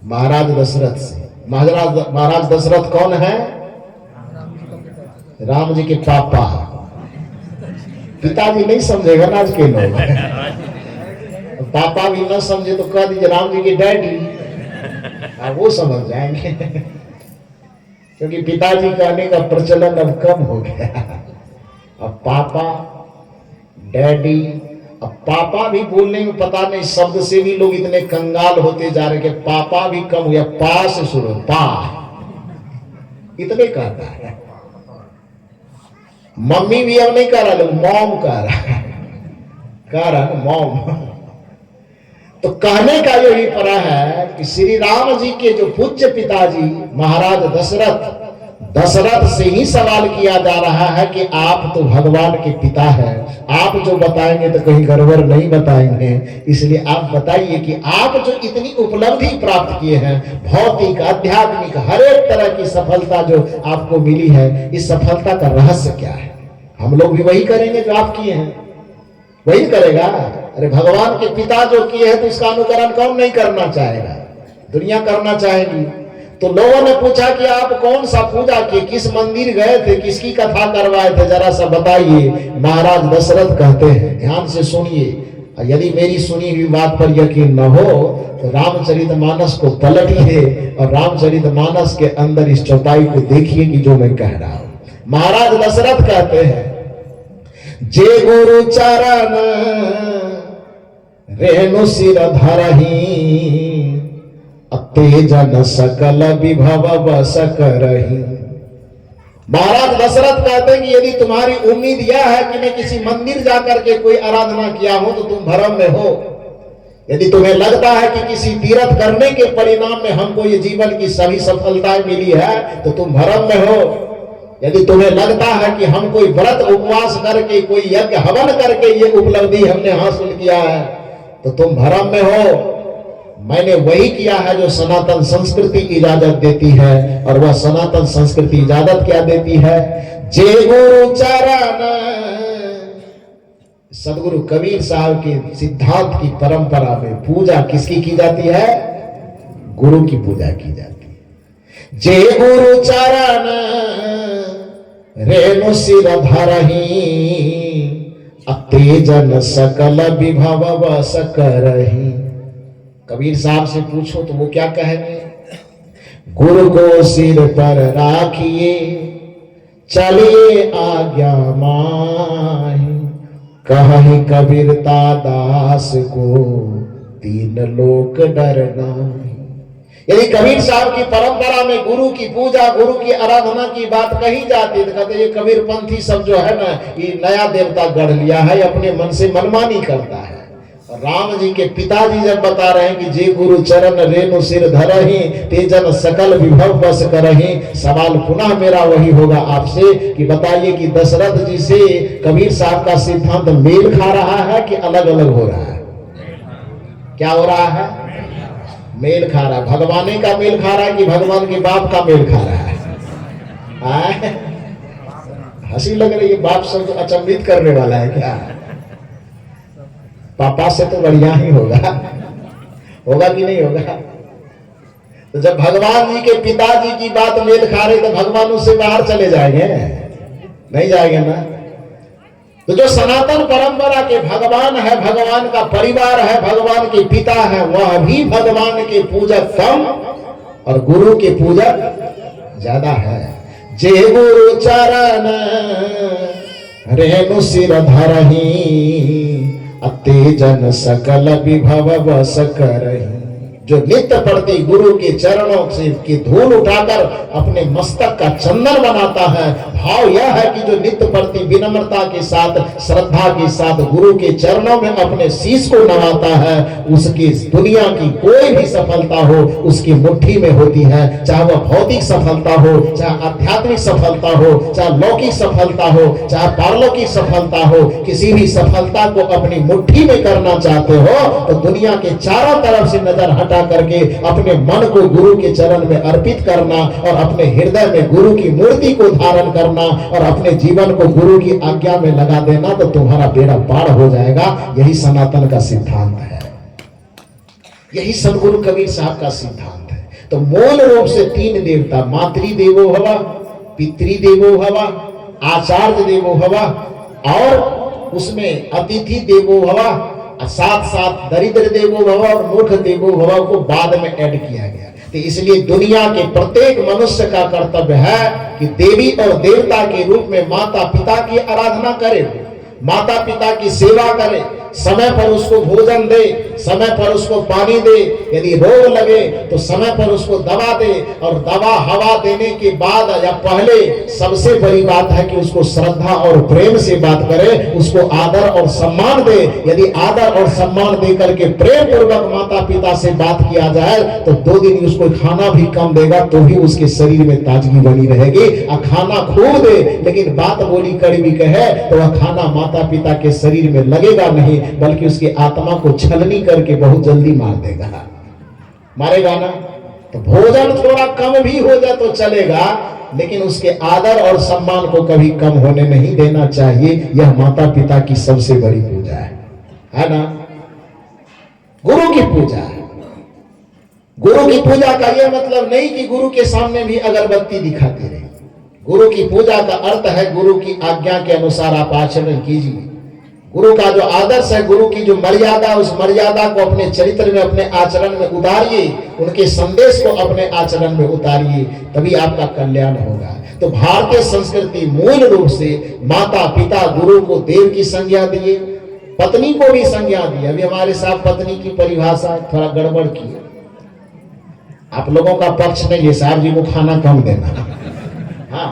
महाराज दशरथ से। महाराज दशरथ कौन है? राम जी के पापा। पिताजी नहीं समझेगा ना आज के लोग, पापा भी ना समझे तो कह दीजिए राम जी के डैडी, वो समझ जाएंगे। क्योंकि पिताजी कहने का प्रचलन अब कम हो गया। अब पापा, डैडी, अब पापा भी बोलने में पता नहीं, शब्द से भी लोग इतने कंगाल होते जा रहे कि पापा भी कम हुआ, पा से शुरू, पा इतने कहता है। मम्मी भी अब नहीं कह रहा, लोग मॉम कह रहा मॉम। तो कहने का यही परा है कि श्री राम जी के जो पूज्य पिताजी महाराज दशरथ दशरथ से ही सवाल किया जा रहा है कि आप तो भगवान के पिता हैं, आप जो बताएंगे तो कहीं गड़बड़ नहीं बताएंगे, इसलिए आप बताइए कि आप जो इतनी उपलब्धि प्राप्त किए हैं, भौतिक आध्यात्मिक हर एक तरह की सफलता जो आपको मिली है, इस सफलता का रहस्य क्या है? हम लोग भी वही करेंगे जो आप किए हैं, वही करेगा। अरे भगवान के पिता जो किए हैं तो उसका अनुकरण कौन नहीं करना चाहेगा? दुनिया करना चाहेगी। तो लोगों ने पूछा कि आप कौन सा पूजा किए, किस मंदिर गए थे, किसकी कथा करवाए थे, जरा सा बताइए। महाराज दशरथ कहते हैं, ध्यान से सुनिए, यदि मेरी सुनी हुई बात पर यकीन न हो तो रामचरितमानस को पलटिए और रामचरितमानस के अंदर इस चौपाई को देखिए कि जो मैं कह रहा हूं। महाराज दशरथ कहते हैं, जे गुरु चरण रेणु सिर धरही, तेजन सकल विभव बस करही। महाराज दशरथ कहते हैं कि यदि तुम्हारी उम्मीद यह है कि मैं किसी मंदिर जाकर के कोई आराधना किया हूं तो तुम भ्रम में हो। यदि तुम्हें लगता है कि किसी तीर्थ करने के परिणाम में हमको ये जीवन की सभी सफलताएं मिली है तो तुम भ्रम में हो। यदि तुम्हें लगता है कि हम कोई व्रत उपवास करके, कोई यज्ञ हवन करके ये उपलब्धि हमने हासिल किया है तो तुम भ्रम में हो। मैंने वही किया है जो सनातन संस्कृति इजाजत देती है, और वह सनातन संस्कृति इजाजत क्या देती है? जे गुरु चरण। सदगुरु कबीर साहब के सिद्धांत की परंपरा में पूजा किसकी की जाती है? गुरु की पूजा की जाती है। जे गुरु चरण रेणु सिर धरही, तेजन सकल विभव बस करही। कबीर साहब से पूछो तो वो क्या कहेंगे? गुरु को सिर पर राखिए, चलिए आज्ञा माही, कहीं कबीरता दास को तीन लोक डर नाही। यदि कबीर साहब की परंपरा में गुरु की पूजा, गुरु की आराधना की बात कही जाती है तो कहते ये कबीर पंथी सब जो है ना, ये नया देवता गढ़ लिया है, अपने मन से मनमानी करता है। राम जी के पिताजी जब बता रहे हैं कि जे गुरु चरण रेणु सिर धरही, तेजन सकल विभव बस करही, सवाल पुनः मेरा वही होगा आपसे कि बताइए कि दशरथ जी से कबीर साहब का सिद्धांत मेल खा रहा है कि अलग अलग हो रहा है? क्या हो रहा है? मेल खा रहा है। भगवान का मेल खा रहा है कि भगवान के बाप का मेल खा रहा है? हंसी लग रही है, बाप सब अचंभित करने वाला है क्या? पापा से तो बढ़िया ही होगा, होगा कि नहीं होगा? तो जब भगवान जी के पिताजी की बात मेल खा रहे तो भगवान उससे बाहर चले जाएंगे? नहीं जाएंगे ना। तो जो सनातन परंपरा के भगवान है, भगवान का परिवार है, भगवान के पिता है, वह भी भगवान के पूजक कम और गुरु के पूजक ज्यादा है। जे गुरु चरण रेणु सिर धरही, तेजन सकल विभव बस करही। जो नित्य प्रति गुरु के चरणों से की धूल उठाकर अपने मस्तक का चंदन बनाता है, भाव यह है कि जो नित्य प्रति विनम्रता के साथ, श्रद्धा के साथ गुरु के चरणों में अपने शीश को नवाता है, उसकी दुनिया की कोई भी सफलता हो उसकी मुट्ठी में होती है। चाहे वह भौतिक सफलता हो, चाहे आध्यात्मिक सफलता हो, चाहे लौकिक सफलता हो, चाहे पारलौकिक सफलता हो, किसी भी सफलता को अपनी मुट्ठी में करना चाहते हो तो दुनिया के चारों तरफ से नजर हटा करके अपने मन को गुरु के चरण में अर्पित करना और अपने हृदय में गुरु की मूर्ति को धारण करना और अपने जीवन को गुरु की आज्ञा में लगा देना तो तुम्हारा बेड़ा पार हो जाएगा। यही सनातन का सिद्धांत है, यही सदगुरु कबीर साहब का सिद्धांत है। तो मूल रूप से तीन देवता, मातृदेवो भव, पितृदेवो भव, आचार्य देवो भव और उसमें अतिथि देवो भव, साथ साथ दरिद्र देवो भव और मूर्ख देवो भव को बाद में ऐड किया गया। तो इसलिए दुनिया के प्रत्येक मनुष्य का कर्तव्य है कि देवी और देवता के रूप में माता पिता की आराधना करे, माता पिता की सेवा करे, समय पर उसको भोजन दे, समय पर उसको पानी दे, यदि रोग लगे तो समय पर उसको दवा दे, और दवा हवा देने के बाद या पहले सबसे बड़ी बात है कि उसको श्रद्धा और प्रेम से बात करे, उसको आदर और सम्मान दे। यदि आदर और सम्मान दे करके प्रेम पूर्वक माता पिता से बात किया जाए तो 2 दिन उसको खाना भी कम देगा तो भी उसके शरीर में ताजगी बनी रहेगी। और खाना खूब दे लेकिन बात बोली कड़वी कहे तो वह खाना माता पिता के शरीर में लगेगा नहीं, बल्कि उसकी आत्मा को छलनी करके बहुत जल्दी मार देगा, मारेगा ना। तो भोजन थोड़ा कम भी हो जाए तो चलेगा, लेकिन उसके आदर और सम्मान को कभी कम होने नहीं देना चाहिए। यह माता पिता की सबसे बड़ी पूजा है ना। गुरु की पूजा है। गुरु की पूजा का यह मतलब नहीं कि गुरु के सामने भी अगरबत्ती दिखाते रहे। गुरु की पूजा का अर्थ है गुरु की आज्ञा के अनुसार आप आचरण कीजिए। गुरु का जो आदर्श है, गुरु की जो मर्यादा, उस मर्यादा को अपने चरित्र में, अपने आचरण में उतारिए, उनके संदेश को अपने आचरण में उतारिए, तभी आपका कल्याण होगा। तो भारतीय संस्कृति मूल रूप से माता पिता गुरु को देव की संज्ञा दिए, पत्नी को भी संज्ञा दी। अभी हमारे साथ पत्नी की परिभाषा थोड़ा गड़बड़ की है। आप लोगों का पक्ष नहीं है, साहब जी को खाना कम देना। हाँ,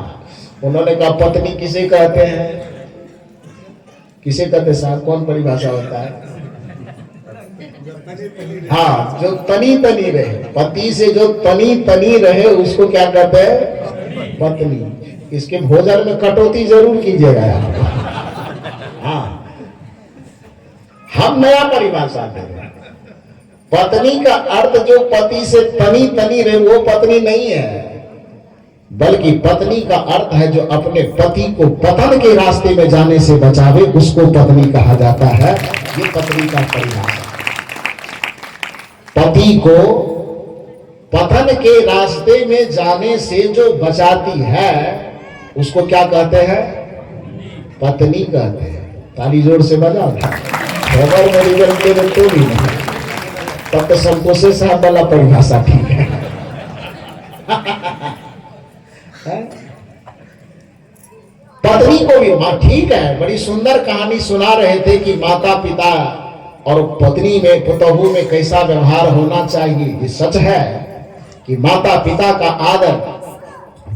उन्होंने कहा पत्नी किसे कहते हैं, किसे कहते साहब, कौन परिभाषा होता है? हाँ, जो तनी तनी रहे, पति से जो तनी तनी रहे उसको क्या कहते हैं? पत्नी। इसके भोजन में कटौती जरूर कीजिएगा आप। हाँ, हम नया परिभाषा दे रहे हैं। पत्नी का अर्थ जो पति से तनी तनी रहे वो पत्नी नहीं है, बल्कि पत्नी का अर्थ है जो अपने पति को पतन के रास्ते में जाने से बचावे, उसको पत्नी कहा जाता है। ये पत्नी का परिभाषा। पति को पतन के रास्ते में जाने से जो बचाती है उसको क्या कहते हैं? पत्नी कहते हैं। ताली जोर से बजा। खबर मेडिकल के तो भी नहीं, तब तो संतोषे साहब वाला परिभाषा ठीक है। पत्नी को भी मां, ठीक है, बड़ी सुंदर कहानी सुना रहे थे कि माता पिता और पत्नी में, पुतहू में कैसा व्यवहार होना चाहिए। ये सच है कि माता पिता का आदर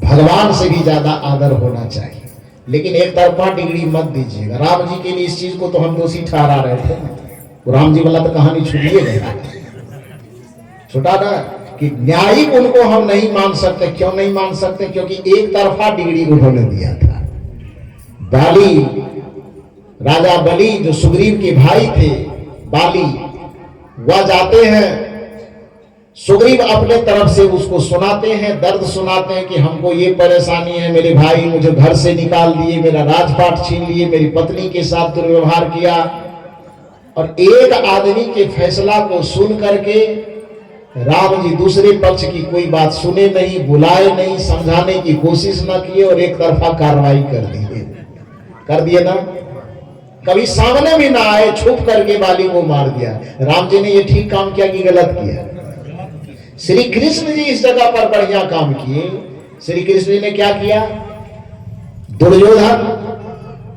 भगवान से भी ज्यादा आदर होना चाहिए, लेकिन एक तरफा डिग्री मत दीजिएगा। राम जी के लिए इस चीज को तो हम दोषी ठहरा रहे थे, राम जी वाला तो कहानी छुड़िए गया, छुटा ना, कि न्यायिक उनको हम नहीं मान सकते। क्यों नहीं मान सकते? क्योंकि एक तरफा डिग्री उन्होंने दिया था। बाली, राजा बलि जो सुग्रीव के भाई थे, बाली, वह जाते हैं, सुग्रीव अपने तरफ से उसको सुनाते हैं, दर्द सुनाते हैं कि हमको ये परेशानी है, मेरे भाई मुझे घर से निकाल दिए, मेरा राजपाट छीन लिए, मेरी पत्नी के साथ दुर्व्यवहार किया। और एक आदमी के फैसला को सुन करके राम जी दूसरे पक्ष की कोई बात सुने नहीं, बुलाए नहीं, समझाने की कोशिश न किए और एक तरफा कार्रवाई कर दिए ना। कभी सामने भी ना आए, छुप करके बाली को मार दिया। राम जी ने ये ठीक काम किया कि गलत किया? श्री कृष्ण जी इस जगह पर बढ़िया काम किए। श्री कृष्ण जी ने क्या किया? दुर्योधन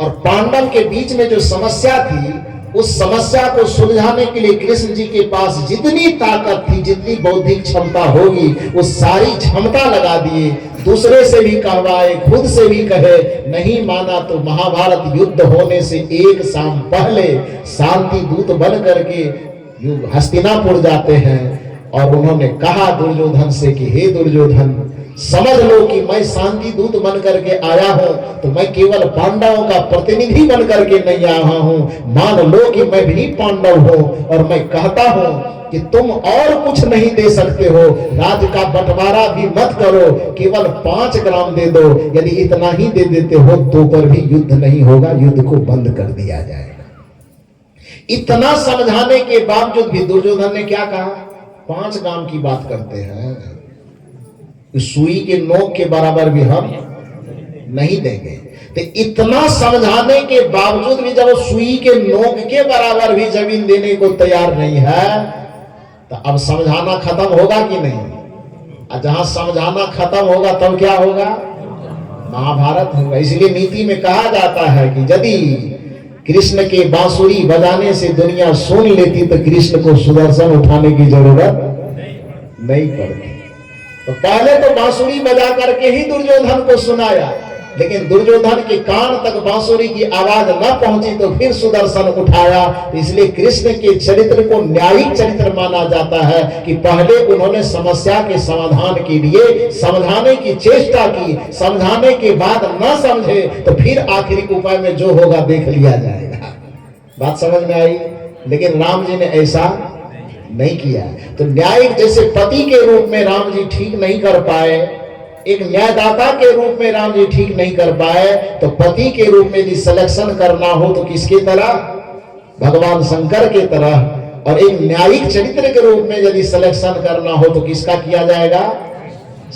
और पांडव के बीच में जो समस्या थी, उस समस्या को सुलझाने के लिए कृष्ण जी के पास जितनी ताकत थी, जितनी बौद्धिक क्षमता होगी, वो सारी क्षमता लगा दिए। दूसरे से भी कहवाए, खुद से भी कहे, नहीं माना तो महाभारत युद्ध होने से एक शाम पहले शांति दूत बन करके हस्तिनापुर जाते हैं। और उन्होंने कहा दुर्योधन से कि हे दुर्योधन, समझ लो कि मैं शांति दूत बन करके आया हूं, तो मैं केवल पांडवों का प्रतिनिधि बन करके नहीं आया हूं। मान लो कि मैं भी पांडव हूं, और मैं कहता हूं कि तुम और कुछ नहीं दे सकते हो, राज का बंटवारा भी मत करो, केवल 5 ग्राम दे दो। यदि इतना ही दे देते हो तो पर भी युद्ध नहीं होगा, युद्ध को बंद कर दिया जाएगा। इतना समझाने के बावजूद भी दुर्योधन ने क्या कहा? 5 ग्राम की बात करते हैं, सुई के नोक के बराबर भी हम नहीं देंगे। तो इतना समझाने के बावजूद भी जब सुई के नोक के बराबर भी जमीन देने को तैयार नहीं है, तो अब समझाना खत्म होगा कि नहीं? और जहां समझाना खत्म होगा तब क्या होगा? महाभारत होगा। इसलिए नीति में कहा जाता है कि यदि कृष्ण के बांसुरी बजाने से दुनिया सुन लेती तो कृष्ण को सुदर्शन उठाने की जरूरत नहीं पड़ती। तो पहले तो बांसुरी बजा करके ही दुर्योधन को सुनाया, लेकिन दुर्योधन के कान तक बांसुरी की आवाज न पहुंची तो फिर सुदर्शन उठाया। इसलिए कृष्ण के चरित्र को न्यायिक चरित्र माना जाता है कि पहले उन्होंने समस्या के समाधान के लिए समझाने की चेष्टा की, समझाने के बाद न समझे तो फिर आखिरी उपाय में जो होगा देख लिया जाएगा। बात समझ में आई? लेकिन राम जी ने ऐसा नहीं किया। तो न्यायिक जैसे पति के रूप में राम जी ठीक नहीं कर पाए, एक न्यायदाता के रूप में राम जी ठीक नहीं कर पाए, तो पति के रूप में यदि सिलेक्शन करना हो तो किसकी तरह? भगवान शंकर के तरह। और एक न्यायिक चरित्र के रूप में यदि सिलेक्शन करना हो तो किसका किया जाएगा?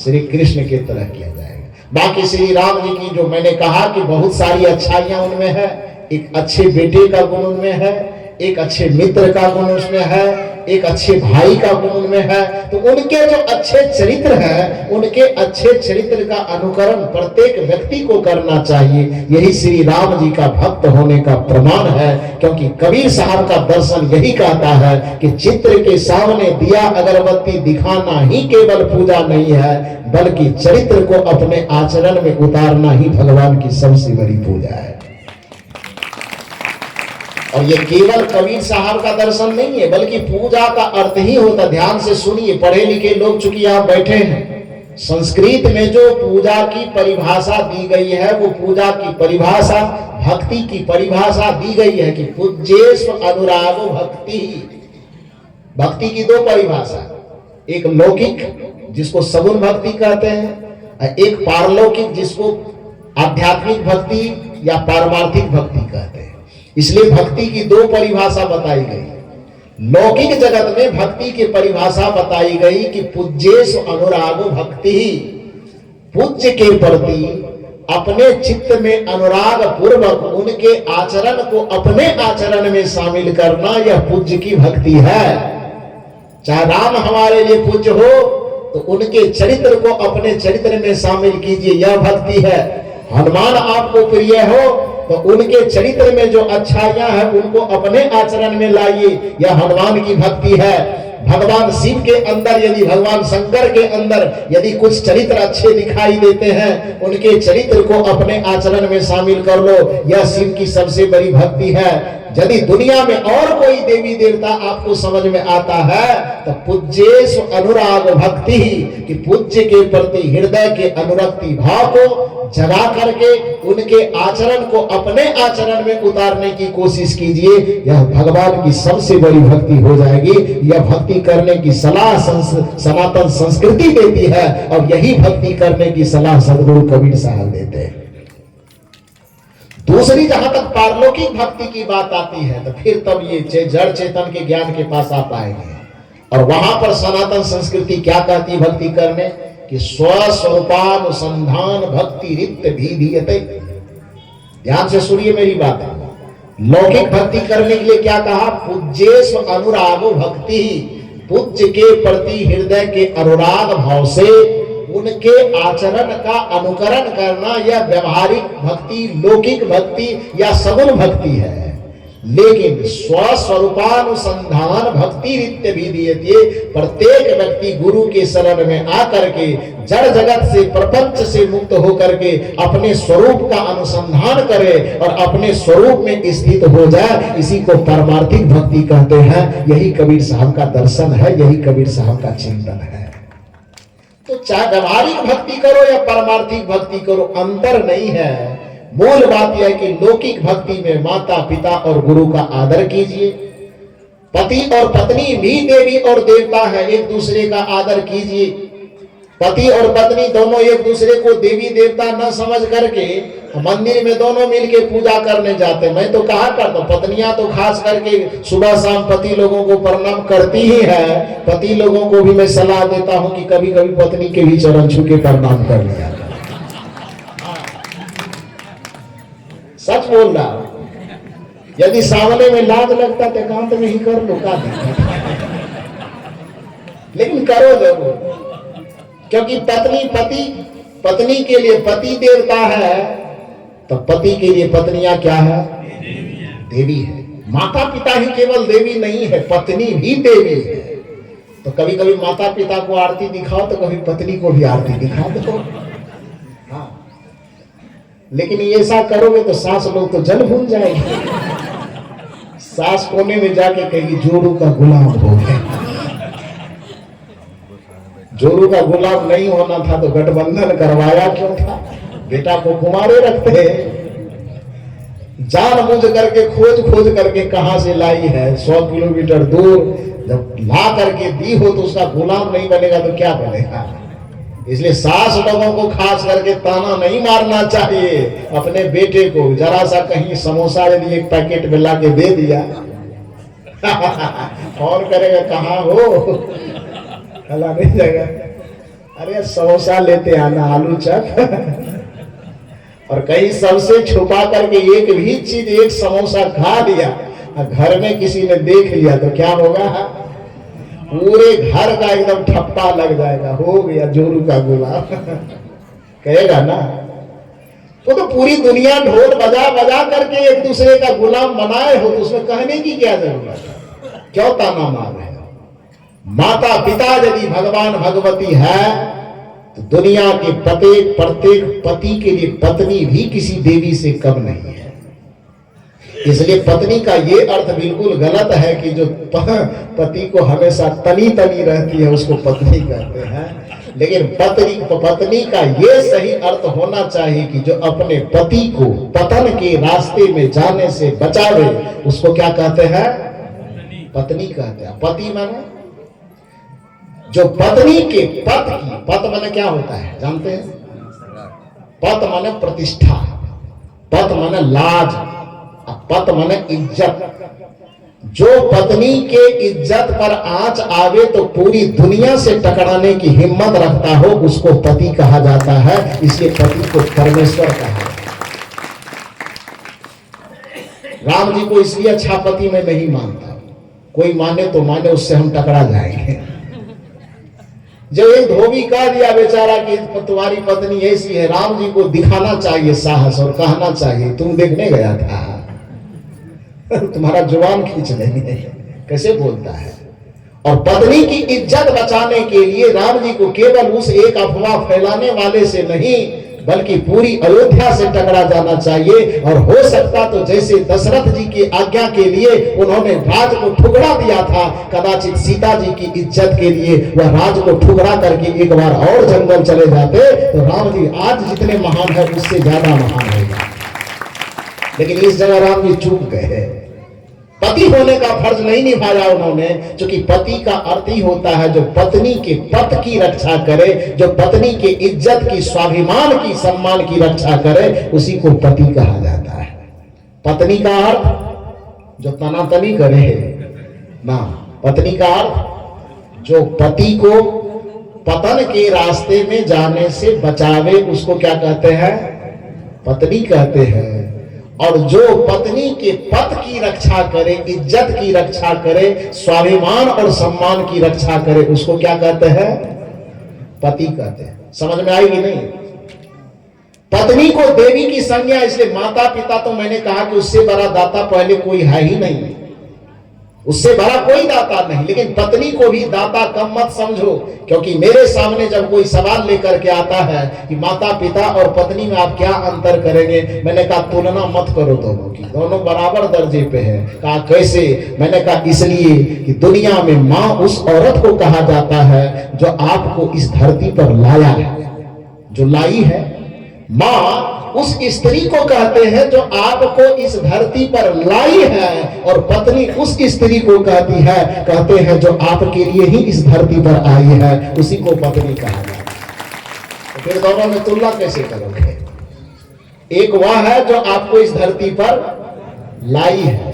श्री कृष्ण की तरह किया जाएगा। बाकी श्री राम जी की जो मैंने कहा कि बहुत सारी अच्छाइयां उनमें है, एक अच्छे बेटे का गुण उनमें है, एक अच्छे मित्र का गुण उसमें है, एक अच्छे भाई का गुण उनमें है। तो उनके जो अच्छे चरित्र हैं, उनके अच्छे चरित्र का अनुकरण प्रत्येक व्यक्ति को करना चाहिए। यही श्री राम जी का भक्त होने का प्रमाण है। क्योंकि कबीर साहब का दर्शन यही कहता है कि चित्र के सामने दिया अगरबत्ती दिखाना ही केवल पूजा नहीं है, बल्कि चरित्र को अपने आचरण में उतारना ही भगवान की सबसे बड़ी पूजा है। और ये केवल कबीर साहब का दर्शन नहीं है, बल्कि पूजा का अर्थ ही होता। ध्यान से सुनिए, पढ़े लिखे लोग चूंकि यहाँ बैठे हैं, संस्कृत में जो पूजा की परिभाषा दी गई है वो पूजा की परिभाषा भक्ति की परिभाषा दी गई है कि पूज्येष्व अनुरागो भक्ति। भक्ति की दो परिभाषा, एक लौकिक जिसको सगुण भक्ति कहते हैं, एक पारलौकिक जिसको आध्यात्मिक भक्ति या पारमार्थिक भक्ति कहते हैं। इसलिए भक्ति की दो परिभाषा बताई गई। लौकिक जगत में भक्ति की परिभाषा बताई गई कि पूज्येषु अनुरागो भक्ति, पूज्य के प्रति अपने चित्त में अनुराग पूर्वक उनके आचरण को अपने आचरण में शामिल करना, यह पूज्य की भक्ति है। चाहे राम हमारे लिए पूज्य हो तो उनके चरित्र को अपने चरित्र में शामिल कीजिए, यह भक्ति है। हनुमान आपको प्रिय हो तो उनके चरित्र में जो अच्छाइयां हैं उनको अपने आचरण में लाइए, यह हनुमान की भक्ति है। भगवान शिव के अंदर यदि भगवान शंकर के अंदर यदि कुछ चरित्र अच्छे दिखाई देते हैं, उनके चरित्र को अपने आचरण में शामिल कर लो, यह शिव की सबसे बड़ी भक्ति है। यदि दुनिया में और कोई देवी देवता आपको समझ में आता है तो पूज्येषु अनुराग भक्ति, कि पूज्य के प्रति हृदय के अनुरक्ति भाव को जगा करके उनके आचरण को अपने आचरण में उतारने की कोशिश कीजिए, यह भगवान की सबसे बड़ी भक्ति हो जाएगी। यह भक्ति करने की सलाह सनातन संस्कृति देती है और यही भक्ति करने की सलाह सदगुरु कबीर साहब देते हैं। दूसरी जहां तक पारलौकिक भक्ति की बात आती है तो फिर तब ये जड़ चेतन के ज्ञान के पास आ पाएंगे। और वहां पर सनातन संस्कृति क्या कहती भक्ति करने कि स्वस्वरूपानुसंधान भक्ति रिक्त विधीयते। ध्यान से सुनिए मेरी बात। लौकिक भक्ति करने के लिए क्या कहा? पूज्येषु अनुरागो भक्ति, पूज्य के प्रति हृदय के अनुराग भाव से उनके आचरण का अनुकरण करना, यह व्यवहारिक भक्ति, लौकिक भक्ति या सगुण भक्ति है। लेकिन स्वस्वरूपानुसंधान भक्ति रित्य विधीयते, प्रत्येक व्यक्ति गुरु के शरण में आकर के जड़ जगत से प्रपंच से मुक्त होकर के अपने स्वरूप का अनुसंधान करे और अपने स्वरूप में स्थित हो जाए, इसी को पारमार्थिक भक्ति कहते हैं। यही कबीर साहब का दर्शन है, यही कबीर साहब का चिंतन है। तो चाहे व्यवहारिक भक्ति करो या पारमार्थिक भक्ति करो, अंतर नहीं है। मूल बात यह है कि लौकिक भक्ति में माता पिता और गुरु का आदर कीजिए। पति और पत्नी भी देवी और देवता है, एक दूसरे का आदर कीजिए। पति और पत्नी दोनों एक दूसरे को देवी देवता न समझ करके मंदिर में दोनों मिलके पूजा करने जाते। मैं तो कहा करता हूं, पत्नियां तो खास करके सुबह शाम पति लोगों को प्रणाम करती ही है। पति लोगों को भी मैं सलाह देता हूं कि कभी कभी पत्नी के भी चरण छू के प्रणाम कर लिया। सच बोल रहा हूं। यदि सामने में लाज लगता तो एकांत में ही कर लो, का दिक्कत, लेकिन करो जरूर। क्योंकि पत्नी के लिए पति देवता है तो पति के लिए पत्नियां क्या है? देवी है। माता पिता ही केवल देवी नहीं है, पत्नी भी देवी है। तो कभी कभी माता पिता को आरती दिखाओ तो कभी पत्नी को भी आरती दिखा दो। हाँ, लेकिन ऐसा करोगे तो सास लोग तो जल भूल जाएंगे। सास कोने में जाके कहेगी जोरू का गुलाम हो गया। जोरू का गुलाम नहीं होना था तो गठबंधन करवाया क्यों था? बेटा को कुमारे रखते। जानबूझ करके खोज करके कहां से लाई है, 100 किलोमीटर दूर जब ला करके दी हो तो उसका गुलाम नहीं बनेगा तो क्या बनेगा? इसलिए सास लोगों को खास करके ताना नहीं मारना चाहिए। अपने बेटे को जरा सा कहीं समोसा यदि एक पैकेट में ला के दे दिया कौन करेगा? कहाँ हो खला नहीं जाएगा। अरे समोसा लेते आना, आलू चप और कहीं सबसे छुपा करके एक भी चीज, एक समोसा खा लिया, घर में किसी ने देख लिया तो क्या होगा? पूरे घर का एकदम ठप्पा लग जाएगा, हो गया जोरू का गुलाम कहेगा ना। तो पूरी दुनिया ढोल बजा बजा करके एक दूसरे का गुलाम बनाए हो तो उसमें कहने की क्या जरूरत है? क्यों ताना मार रहे हो? माता पिता यदि भगवान भगवती है तो दुनिया के प्रत्येक पति के लिए पत्नी भी किसी देवी से कम नहीं है। इसलिए पत्नी का ये अर्थ बिल्कुल गलत है कि जो पति को हमेशा तनी तनी रहती है उसको पत्नी कहते हैं। लेकिन पत्नी का ये सही अर्थ होना चाहिए कि जो अपने पति को पतन के रास्ते में जाने से बचावे उसको क्या कहते हैं? पत्नी कहते हैं। पति माने जो पत्नी के पत की, पत माने क्या होता है जानते हैं? पत माने प्रतिष्ठा, पत माने लाज, पत माने इज्जत। जो पत्नी के इज्जत पर आंच आवे तो पूरी दुनिया से टकराने की हिम्मत रखता हो उसको पति कहा जाता है। इसलिए पति को परमेश्वर कहा जाता है। राम जी को इसलिए अच्छा पति मैं नहीं मानता, कोई माने तो माने, उससे हम टकरा जाएंगे। जब एक धोबी कह दिया बेचारा कि तुम्हारी पत्नी ऐसी है, राम जी को दिखाना चाहिए साहस और कहना चाहिए तुम देखने गया था तुम्हारा जुबान खींच लेंगे, कैसे बोलता है। और पत्नी की इज्जत बचाने के लिए राम जी को केवल उस एक अफवाह फैलाने वाले से नहीं बल्कि पूरी अयोध्या से टकरा जाना चाहिए। और हो सकता तो जैसे दशरथ जी की आज्ञा के लिए उन्होंने राज को ठुकरा दिया था, कदाचित सीता जी की इज्जत के लिए वह राज को ठुकरा करके एक बार और जंगल चले जाते तो राम जी आज जितने महान है उससे ज्यादा महान होगा। लेकिन इस जगह राम जी चूक गए। पति होने का फर्ज नहीं निभाया उन्होंने, क्योंकि पति का अर्थ ही होता है जो पत्नी के पत की रक्षा करे, जो पत्नी के इज्जत की, स्वाभिमान की, सम्मान की रक्षा करे, उसी को पति कहा जाता है। पत्नी का अर्थ जो तनातनी करे ना, पत्नी का अर्थ जो पति को पतन के रास्ते में जाने से बचावे उसको क्या कहते हैं? पत्नी कहते हैं। और जो पत्नी के पद की रक्षा करे, इज्जत की रक्षा करे, स्वाभिमान और सम्मान की रक्षा करे उसको क्या कहते हैं? पति कहते हैं। समझ में आई कि नहीं? पत्नी को देवी की संज्ञा, इसलिए माता पिता तो मैंने कहा कि उससे बड़ा दाता पहले कोई है ही नहीं, उससे बड़ा कोई दाता नहीं। लेकिन पत्नी को भी दाता कम मत समझो, क्योंकि मेरे सामने जब कोई सवाल लेकर के आता है कि माता पिता और पत्नी में आप क्या अंतर करेंगे, मैंने कहा तुलना मत करो दोनों की, दोनों बराबर दर्जे पे है। कहा कैसे? मैंने कहा इसलिए कि दुनिया में माँ उस औरत को कहा जाता है जो आपको इस धरती पर लाया है, जो लाई है। माँ उस स्त्री को कहते हैं जो आपको इस धरती पर लाई है, और पत्नी उस स्त्री को कहते हैं जो आपके लिए ही इस धरती पर आई है, उसी को पत्नी कहा जाता है। तो फिर दोनों में तुलना कैसे करोगे? एक वह है जो आपको इस धरती पर लाई है,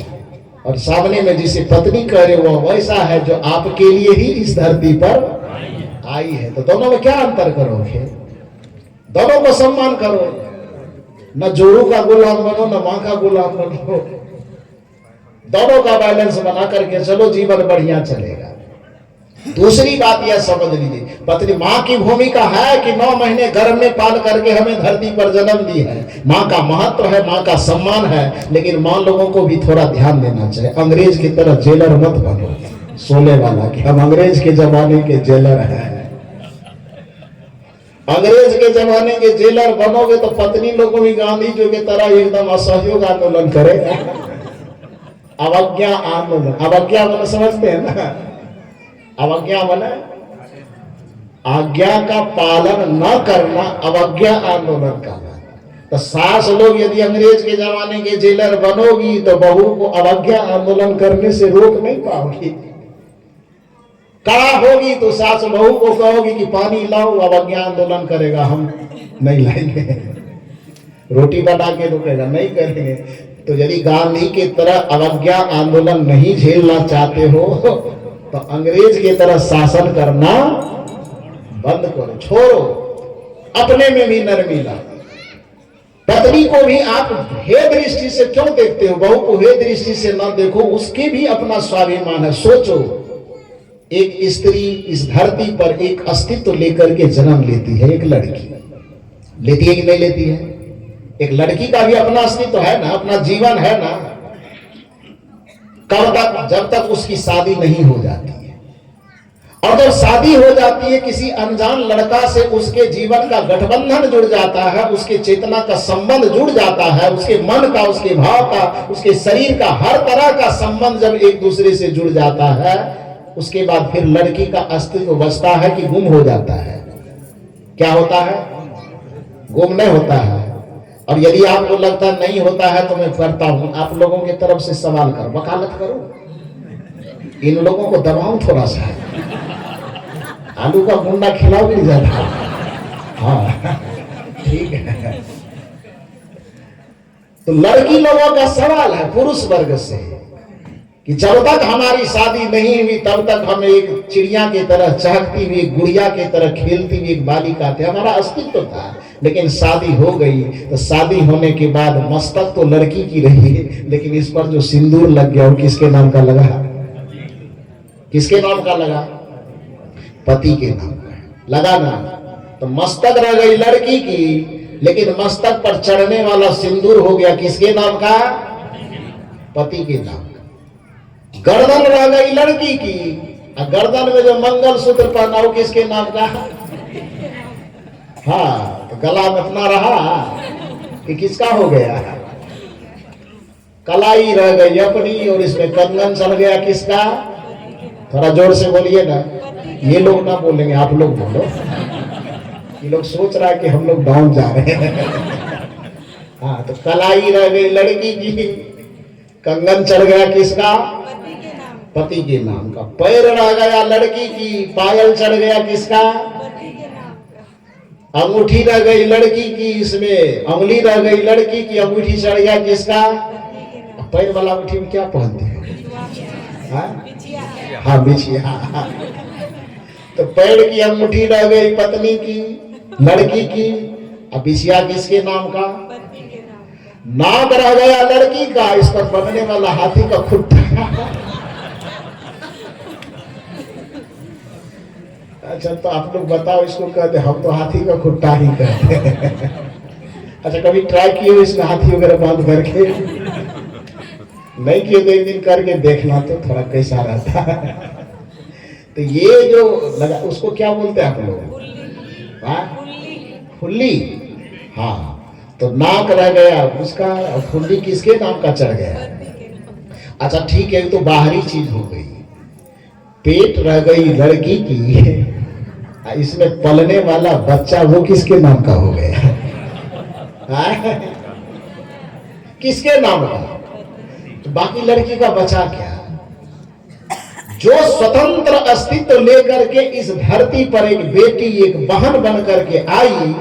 और सामने में जिसे पत्नी कह रहे वो वैसा है जो आपके लिए ही इस धरती पर आई है। तो दोनों में क्या अंतर करोगे? दोनों को सम्मान करो, न जोरू का गुलाम बनो न मां का गुलाम बनो, दोनों का बैलेंस बना करके चलो, जीवन बढ़िया चलेगा। दूसरी बात यह समझ लीजिए, पत्नी माँ की भूमिका है कि 9 महीने गर्भ में पाल करके हमें धरती पर जन्म दी है। माँ का महत्व है, माँ का सम्मान है, लेकिन माँ लोगों को भी थोड़ा ध्यान देना चाहिए। अंग्रेज की तरह जेलर मत बनो, सोने वाला कि हम अंग्रेज के जमाने के जेलर हैं। अंग्रेज के जमाने के जेलर बनोगे तो पत्नी लोगों भी गांधी जी की तरह एकदम असहयोग आंदोलन करेगा, अवज्ञा आंदोलन। अवज्ञा मन समझते हैं ना, अवज्ञा मन आज्ञा का पालन न करना, अवज्ञा आंदोलन का। तो सास लोग यदि अंग्रेज के जमाने के जेलर बनोगी तो बहू को अवज्ञा आंदोलन करने से रोक नहीं पाओगी। कड़ा होगी तो सास बहू को कहोगी कि पानी लाओ, अवज्ञा आंदोलन करेगा, हम नहीं लाएंगे। रोटी बना के रुकेगा, नहीं करेंगे। तो यदि गांधी की तरह अवज्ञा आंदोलन नहीं झेलना चाहते हो तो अंग्रेज की तरह शासन करना बंद करो, छोड़ो। अपने में भी नरमी लाओ। पत्नी को भी आप हे दृष्टि से क्यों देखते हो? बहू को हे दृष्टि से ना देखो, उसके भी अपना स्वाभिमान है। सोचो, एक स्त्री इस धरती पर एक अस्तित्व लेकर के जन्म लेती है। एक लड़की लेती है कि नहीं लेती है? एक लड़की का भी अपना अस्तित्व है ना, अपना जीवन है ना। कब तक? जब तक उसकी शादी नहीं हो जाती है। और जब शादी हो जाती है किसी अनजान लड़का से, उसके जीवन का गठबंधन जुड़ जाता है, उसके चेतना का संबंध जुड़ जाता है, उसके मन का, उसके भाव का, उसके शरीर का, हर तरह का संबंध जब एक दूसरे से जुड़ जाता है, उसके बाद फिर लड़की का अस्तित्व बचता है कि गुम हो जाता है? क्या होता है? गुम नहीं होता है। और यदि आपको लगता नहीं होता है तो मैं करता हूं, आप लोगों की तरफ से सवाल करो, वकालत करो, इन लोगों को दबाओ थोड़ा सा, आलू का गुंडा खिलाओ भी ज्यादा। हाँ ठीक है। तो लड़की लोगों का सवाल है पुरुष वर्ग से कि जब तक हमारी शादी नहीं हुई तब तक हम एक चिड़िया की तरह चहकती हुई, गुड़िया की तरह खेलती हुई एक बालिका थे, हमारा अस्तित्व था। लेकिन शादी हो गई तो शादी होने के बाद मस्तक तो लड़की की रही, लेकिन इस पर जो सिंदूर लग गया वो किसके नाम का लगा? किसके नाम का लगा? पति के नाम का लगा ना। तो मस्तक रह गई लड़की की, लेकिन मस्तक पर चढ़ने वाला सिंदूर हो गया किसके नाम का? पति के नाम का। गर्दन रह गई लड़की की, और गर्दन में जो मंगलसूत्र पहना वो किसके नाम का? हाँ, तो गला में अपना रहा कि किसका हो गया? कलाई रह गई अपनी, और इसमें कंगन चल गया किसका? थोड़ा जोर से बोलिए ना, ये लोग ना बोलेंगे, आप लोग बोलो। ये लोग सोच रहा है कि हम लोग डाउन जा रहे हैं। हाँ, तो कलाई रह गई लड़की की, कंगन चढ़ गया किसका? पति के नाम का। पैर रह गया लड़की की, पायल चढ़ गया किसका? अंगूठी रह गई लड़की की, इसमें अंगुली रह गई लड़की की, अंगूठी चढ़ गया किसका? पैर वाला अंगूठी में क्या पहनते हैं? हाँ, बिछिया। तो पैर की अंगूठी रह गई पत्नी की, लड़की की, अब बिछिया किसके नाम का? नाक रह गया लड़की का, इस पर बनने वाला हाथी का खुट्टा। अच्छा, तो आप लोग बताओ, इसको कहते? हम तो हाथी का खुट्टा ही कहते हैं। अच्छा, कभी ट्राई किए हो इसमें हाथी वगैरह बांध करके? नहीं किए तो एक दिन करके देखना तो थोड़ा कैसा रहता है। तो ये जो लगा उसको क्या बोलते हैं आप लोग? फुल्ली। हाँ, तो नाक रह गया उसका, फुल्ली किसके नाम का चढ़ गया? अच्छा ठीक है, तो बाहरी चीज हो गई। पेट रह गई लड़की की, इसमें पलने वाला बच्चा वो किसके नाम का हो गया? किसके नाम का? तो बाकी लड़की का बचा क्या? जो स्वतंत्र अस्तित्व लेकर के इस धरती पर एक बेटी, एक बहन बन करके आई,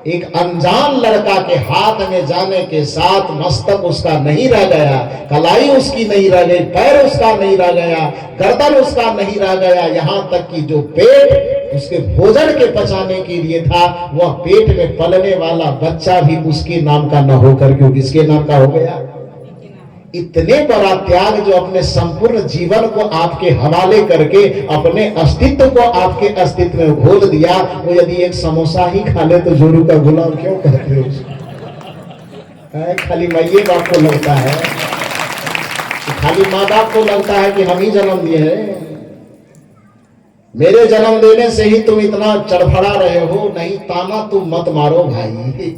एक अनजान लड़का के हाथ में जाने के साथ मस्तक उसका नहीं रह गया, कलाई उसकी नहीं रह गई, पैर उसका नहीं रह गया, गर्दन उसका नहीं रह गया, यहाँ तक कि जो पेट उसके भोजन के पचाने के लिए था, वह पेट में पलने वाला बच्चा भी उसके नाम का न होकर के किसके नाम का हो गया? इतने बड़ा त्याग जो अपने संपूर्ण जीवन को आपके हवाले करके अपने अस्तित्व को आपके अस्तित्व में घोल दिया। वो यदि एक समोसा ही खा ले तो जोरू का गुलाम क्यों कहते हो उसको? खाली माइये बाप को लगता है, खाली माँ बाप को लगता है कि हम ही जन्म दिए हैं। मेरे जन्म देने से ही तुम इतना चढ़फड़ा रहे हो, नहीं ताना तुम मत मारो भाई।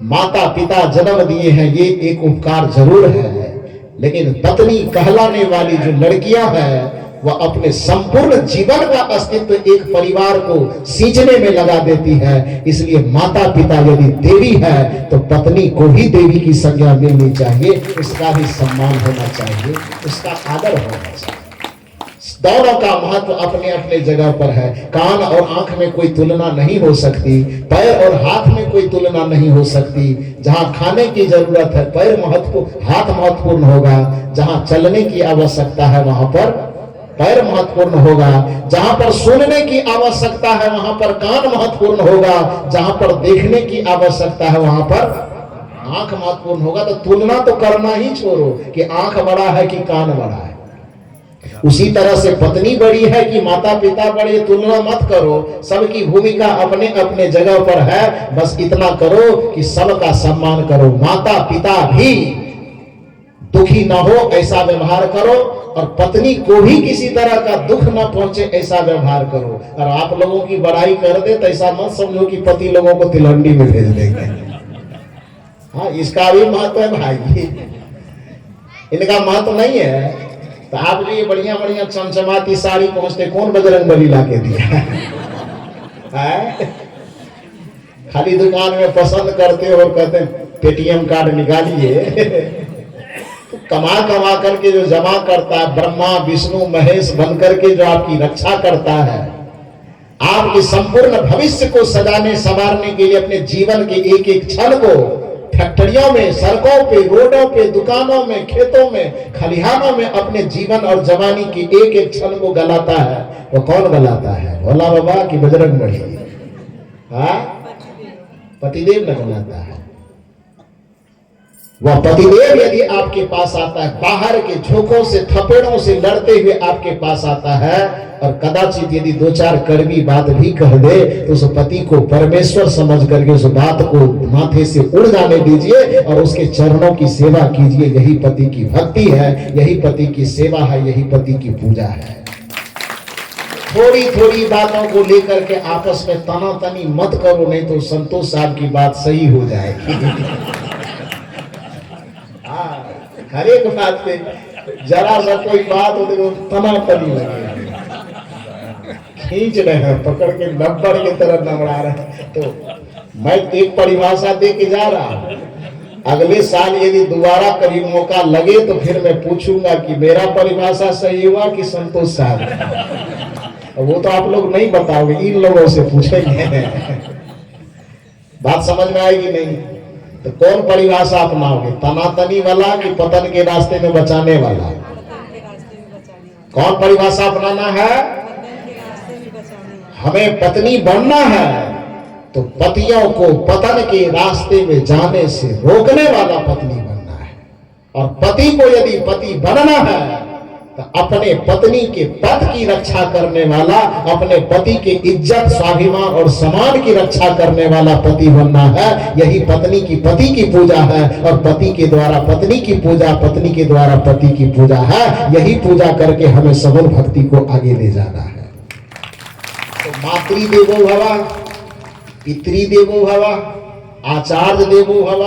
माता पिता जन्म दिए हैं ये एक उपकार जरूर है, लेकिन पत्नी कहलाने वाली जो लड़कियां हैं वह अपने संपूर्ण जीवन का अस्तित्व एक परिवार को सींचने में लगा देती है। इसलिए माता पिता यदि देवी है तो पत्नी को भी देवी की संज्ञा मिलनी चाहिए, उसका भी सम्मान होना चाहिए, उसका आदर होना चाहिए। दोनों का महत्व अपने अपने जगह पर है। कान और आंख में कोई तुलना नहीं हो सकती, पैर और हाथ में कोई तुलना नहीं हो सकती। जहां खाने की जरूरत है पैर महत्वपूर्ण, हाथ महत्वपूर्ण होगा। जहां चलने की आवश्यकता है वहां पर पैर महत्वपूर्ण होगा। जहां पर सुनने की आवश्यकता है वहां पर कान महत्वपूर्ण होगा। जहां पर देखने की आवश्यकता है वहां पर आंख महत्वपूर्ण होगा। तो तुलना तो करना ही छोड़ो कि आंख बड़ा है कि कान बड़ा है। उसी तरह से पत्नी बड़ी है कि माता पिता बड़े, तुलना मत करो। सबकी भूमिका अपने अपने जगह पर है, बस इतना करो कि सबका सम्मान करो। माता पिता भी दुखी ना हो ऐसा व्यवहार करो, और पत्नी को भी किसी तरह का दुख ना पहुंचे ऐसा व्यवहार करो। और आप लोगों की बड़ाई कर दे तो ऐसा मत समझो कि पति लोगों को तिलंडी में भेज देंगे। हाँ, इसका भी महत्व है भाई, इनका महत्व नहीं है। तो आप जो ये बढ़िया बढ़िया चमचमाती साड़ी पहुंचते कौन बजरंगबली लाके दिया है? खाली दुकान में पसंद करते हो और कहते हैं पेटीएम कार्ड निकालिए। तो कमा कमा करके जो जमा करता है, ब्रह्मा विष्णु महेश बनकर के जो आपकी रक्षा करता है, आपके संपूर्ण भविष्य को सजाने संवारने के लिए अपने जीवन के एक एक क्षण को फैक्ट्रियों में, सड़कों पे, रोडों पे, दुकानों में, खेतों में, खलिहानों में अपने जीवन और जवानी की एक एक क्षण को गलाता है, वो कौन गलाता है? भोला बाबा की बजरंगबली? हाँ, पतिदेव न गलाता है। वह पतिदेव यदि आपके पास आता है, बाहर के झोंकों से थपेड़ों से लड़ते हुए आपके पास आता है, और कदाचित यदि दो चार कड़वी बात भी कह दे तो उस पति को परमेश्वर समझ करके उस बात को माथे से उड़ जाने दीजिए और उसके चरणों की सेवा कीजिए। यही पति की भक्ति है, यही पति की सेवा है, यही पति की पूजा है। थोड़ी थोड़ी बातों को लेकर के आपस में तनातनी मत करो, नहीं तो संतोष साहब की बात सही हो जाएगी। हर एक बात पे जरा सा कोई बात हो तो तनातनी लगे, खींच रहे हैं, पकड़ के नब्बर की तरह नमड़ा रहे हैं। तो मैं एक परिभाषा दे के जा रहा हूं, अगले साल यदि दोबारा कभी मौका लगे तो फिर मैं पूछूंगा कि मेरा परिभाषा सही हुआ कि संतोष साहब। वो तो आप लोग नहीं बताओगे, इन लोगों से पूछेंगे। बात समझ में आएगी नहीं? तो कौन परिभाषा अपनाओगे, तनातनी वाला कि पतन के रास्ते में बचाने वाला? कौन परिभाषा अपनाना है? हमें पत्नी बनना है तो पतियों को पतन के रास्ते में जाने से रोकने वाला पत्नी बनना है। और पति को यदि पति बनना है तो अपने पत्नी के पद की रक्षा करने वाला, अपने पति के इज्जत, स्वाभिमान और सम्मान की रक्षा करने वाला पति बनना है। यही पत्नी की पति की पूजा है, और पति के द्वारा पत्नी की पूजा, पत्नी के द्वारा पति की पूजा है। यही पूजा करके हमें सगुण भक्ति को आगे ले जाना है। तो मातृ देवो भव, पितृ देवो भव, आचार्य देवो भव।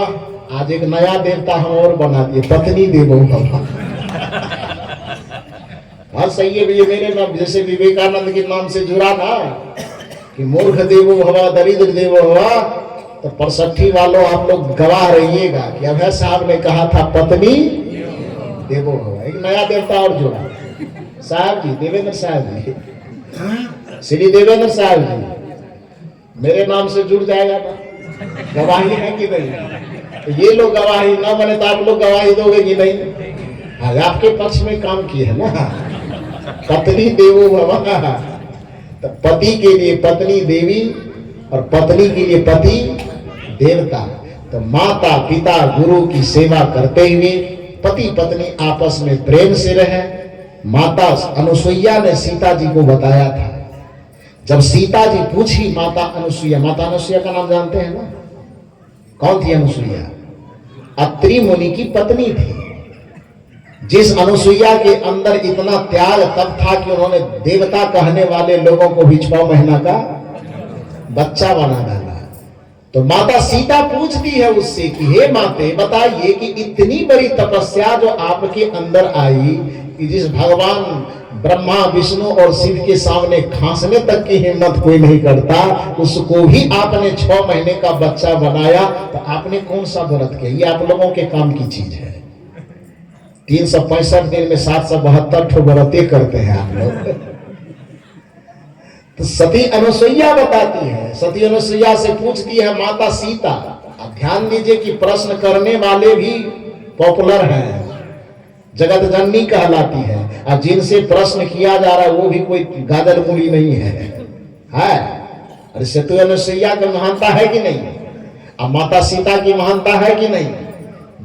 आज एक नया देवता हम और बना दिए, पत्नी देवो भव। हाँ सही है भैया, मेरे नाम जैसे विवेकानंद के नाम से जुड़ा ना कि मूर्ख देवो भव, दरिद्र देवो भव। तो 65 वालों आप लोग गवाह रहिएगा कि अभय साहब ने कहा था पत्नी देवो भव। एक नया देवता और जुड़ा, साहब जी, देवेंद्र साहब जी, श्री देवेंद्र साहब जी मेरे नाम से जुड़ जाएगा ना, गवाही है कि नहीं? तो ये लोग गवाही ना बने तो आप लोग गवाही दोगे कि नहीं? आज आपके पक्ष में काम किए है ना। पत्नी देवो भव, तो पति के लिए पत्नी देवी और पत्नी के लिए पति देवता। तो माता पिता गुरु की सेवा करते हुए पति पत्नी आपस में प्रेम से रहे। माता अनुसुईया ने सीता जी को बताया था। जब सीता जी पूछी माता अनुसुईया का नाम जानते हैं ना? कौन थी अनुसुईया? अत्रि मुनि की पत्नी थी। जिस अनुसुईया के अंदर इतना त्याग तब था कि उन्होंने देवता कहने वाले लोगों को भी 6 महीना का बच्चा बना डाला। तो माता सीता पूछती है उससे कि हे माते, बताइए कि इतनी बड़ी तपस्या जो आपके अंदर आई कि जिस भगवान ब्रह्मा विष्णु और शिव के सामने खांसने तक की हिम्मत कोई नहीं करता, उसको भी आपने 6 महीने का बच्चा बनाया, तो आपने कौन सा व्रत किया? ये आप लोगों के काम की चीज है। 365 दिन में 772 ठो व्रते करते हैं आप लोग। तो सती अनुसुईया बताती है, सती अनुसुईया से पूछती है माता सीता। अब ध्यान दीजिए कि प्रश्न करने वाले भी पॉपुलर हैं, जगत जननी कहलाती है, और जिनसे प्रश्न किया जा रहा है वो भी कोई गाजर मूली नहीं है। अरे सती अनुसुईया की महानता है कि नहीं? अब माता सीता की महानता है कि नहीं?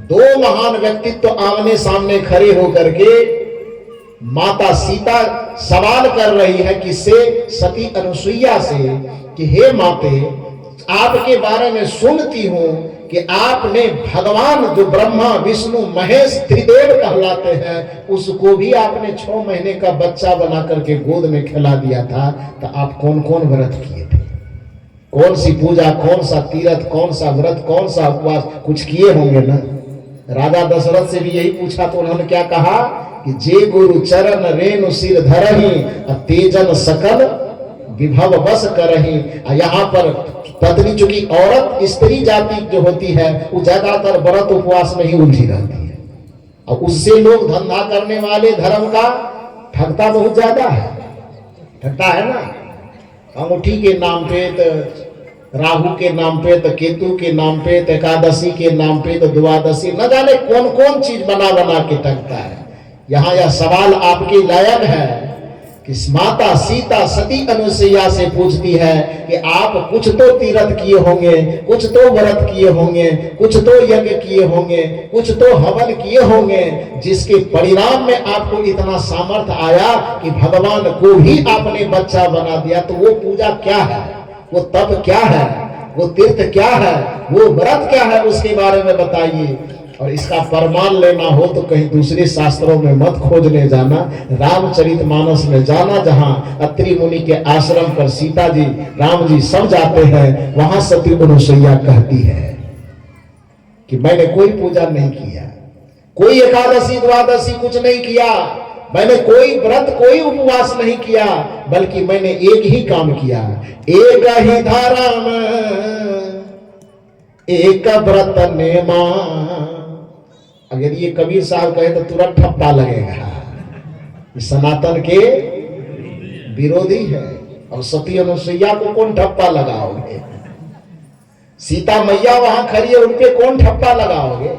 2 महान व्यक्तित्व आमने सामने खड़े होकर के माता सीता सवाल कर रही है किससे? सती अनुसुईया से कि हे माते, आपके बारे में सुनती हूं कि आपने भगवान जो ब्रह्मा विष्णु महेश त्रिदेव कहलाते हैं, उसको भी आपने 6 महीने का बच्चा बना करके गोद में खिला दिया था। तो आप कौन कौन व्रत किए थे? कौन सी पूजा, कौन सा तीर्थ, कौन सा व्रत, कौन सा उपवास? कुछ किए होंगे ना? राजा दशरथ से भी यही पूछा तो उन्होंने क्या कहा कि जे गुरु चरण रेणु सिर धरही, तेजन सकल विभव बस करही। यहाँ पर पत्नी, चूंकि औरत स्त्री जाति जो होती है वो ज्यादातर व्रत उपवास में ही उलझी रहती है, और उससे लोग धंधा करने वाले धर्म का ठगता बहुत ज्यादा है। ठगता है ना, अंगूठी के नाम पे, तो राहु के नाम पे, तो केतु के नाम पे, तो एकादशी के नाम पे, तो द्वादशी, न जाने कौन कौन चीज बना बना के ठगता है। यहाँ यह सवाल आपके लायक है कि माता सीता सती अनुसुईया से पूछती है कि आप कुछ तो तीर्थ किए होंगे, कुछ तो व्रत किए होंगे, कुछ तो यज्ञ किए होंगे, कुछ तो हवन किए होंगे, जिसके परिणाम में आपको इतना सामर्थ्य आया कि भगवान को भी आपने बच्चा बना दिया। तो वो पूजा क्या है, वो तप क्या है, वो तीर्थ क्या है, वो व्रत क्या है, उसके बारे में बताइए। और इसका प्रमाण लेना हो तो कहीं दूसरे शास्त्रों में मत खोजने जाना, रामचरितमानस में जाना, जहां अत्रि मुनि के आश्रम पर सीता जी राम जी सब जाते हैं। वहां सती अनुसुईया कहती है कि मैंने कोई पूजा नहीं किया, कोई एकादशी द्वादशी कुछ नहीं किया, मैंने कोई व्रत कोई उपवास नहीं किया, बल्कि मैंने एक ही काम किया, एक ही धारा में एक व्रत नेमा। अगर ये कबीर साहब कहे तो तुरंत ठप्पा लगेगा, सनातन के विरोधी है। और सती अनुसुईया को कौन ठप्पा लगाओगे? सीता मैया वहां खड़ी है, उनपे कौन ठप्पा लगाओगे?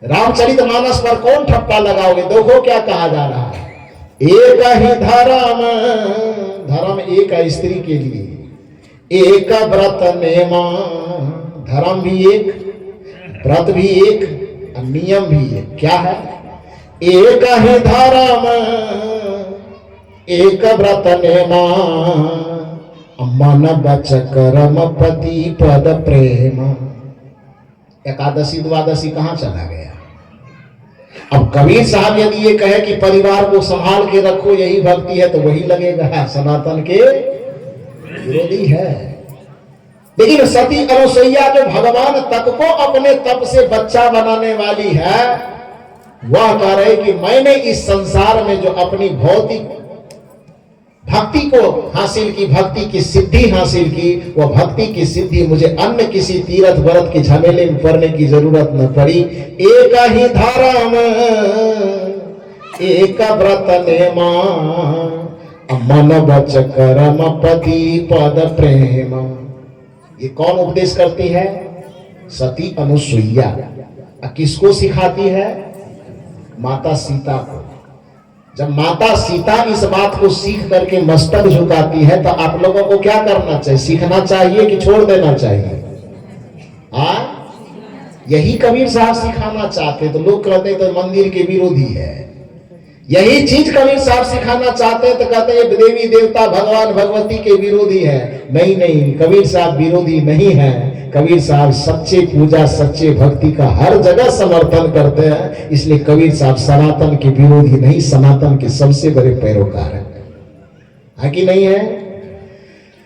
रामचरितमानस पर कौन ठप्पा लगाओगे? देखो क्या कहा जा रहा है, एक ही धर्म, धर्म एक है स्त्री के लिए, एक व्रत नेमा, धर्म भी एक, व्रत भी एक, नियम भी एक। क्या है? एक ही धर्म एक व्रत नेमा, मन बच कर्म पति पद प्रेम। एकादशी द्वादशी कहां चला गया? अब कबीर साहब यदि ये कहे कि परिवार को संभाल के रखो यही भक्ति है, तो वही लगेगा सनातन के विरोधी है। लेकिन सती अनुसुईया जो भगवान तक को अपने तप से बच्चा बनाने वाली है, वह कह रहे कि मैंने इस संसार में जो अपनी भौतिक भक्ति को हासिल की, भक्ति की सिद्धि हासिल की, वह भक्ति की सिद्धि मुझे अन्य किसी तीर्थ व्रत के झमेले में पड़ने की जरूरत न पड़ी। एक ही धारा में एक व्रत नेमा, मन बच कर्म पति पद प्रेम। ये कौन उपदेश करती है? सती अनुसुईया। किसको सिखाती है? माता सीता को। जब माता सीता इस बात को सीख करके मस्तक झुकाती है, तो आप लोगों को क्या करना चाहिए? सीखना चाहिए कि छोड़ देना चाहिए? यही कबीर साहब सिखाना चाहते, तो लोग कहते तो मंदिर के विरोधी है। यही चीज कबीर साहब सिखाना चाहते तो कहते हैं देवी देवता भगवान भगवती के विरोधी है। नहीं नहीं, कबीर साहब विरोधी नहीं है। कबीर साहब सच्चे पूजा सच्चे भक्ति का हर जगह समर्थन करते हैं। इसलिए कबीर साहब सनातन के विरोधी नहीं, सनातन के सबसे बड़े पैरोकार है कि नहीं है?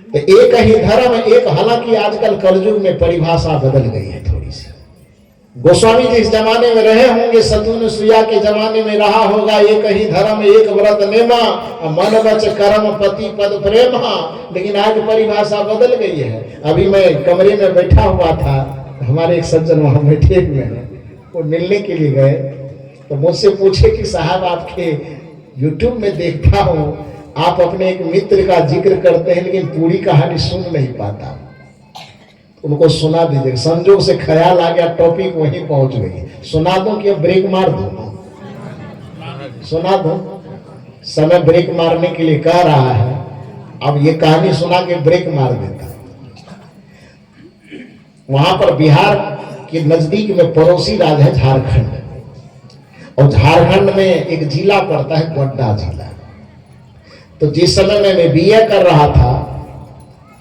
तो एक ही धर्म एक, हालांकि आजकल कलयुग में परिभाषा बदल गई है थोड़ी सी। गोस्वामी जी इस जमाने में रहे होंगे, सतुन सुया के जमाने में रहा होगा एक ही धर्म एक व्रत नेमा, मन वच कर्म पति पद प्रेमा। लेकिन आज परिभाषा बदल गई है। अभी मैं कमरे में बैठा हुआ था, हमारे एक सज्जन वहां बैठे हुए हैं, वो मिलने के लिए गए तो मुझसे पूछे कि साहब आपके यूट्यूब में देखता हूँ आप अपने एक मित्र का जिक्र करते हैं लेकिन पूरी कहानी सुन नहीं पाता, उनको सुना दीजिए। संजोग से ख्याल आ गया, टॉपिक वहीं पहुंच गई। सुना दूं कि ब्रेक मार दूं? सुना दूं? समय ब्रेक मारने के लिए कह रहा है। अब ये कहानी सुना के ब्रेक मार देता। वहां पर बिहार के नजदीक में पड़ोसी राज्य है झारखंड, और झारखंड में एक जिला पड़ता है गोड्डा जिला। तो जिस समय में मैं बीए कर रहा था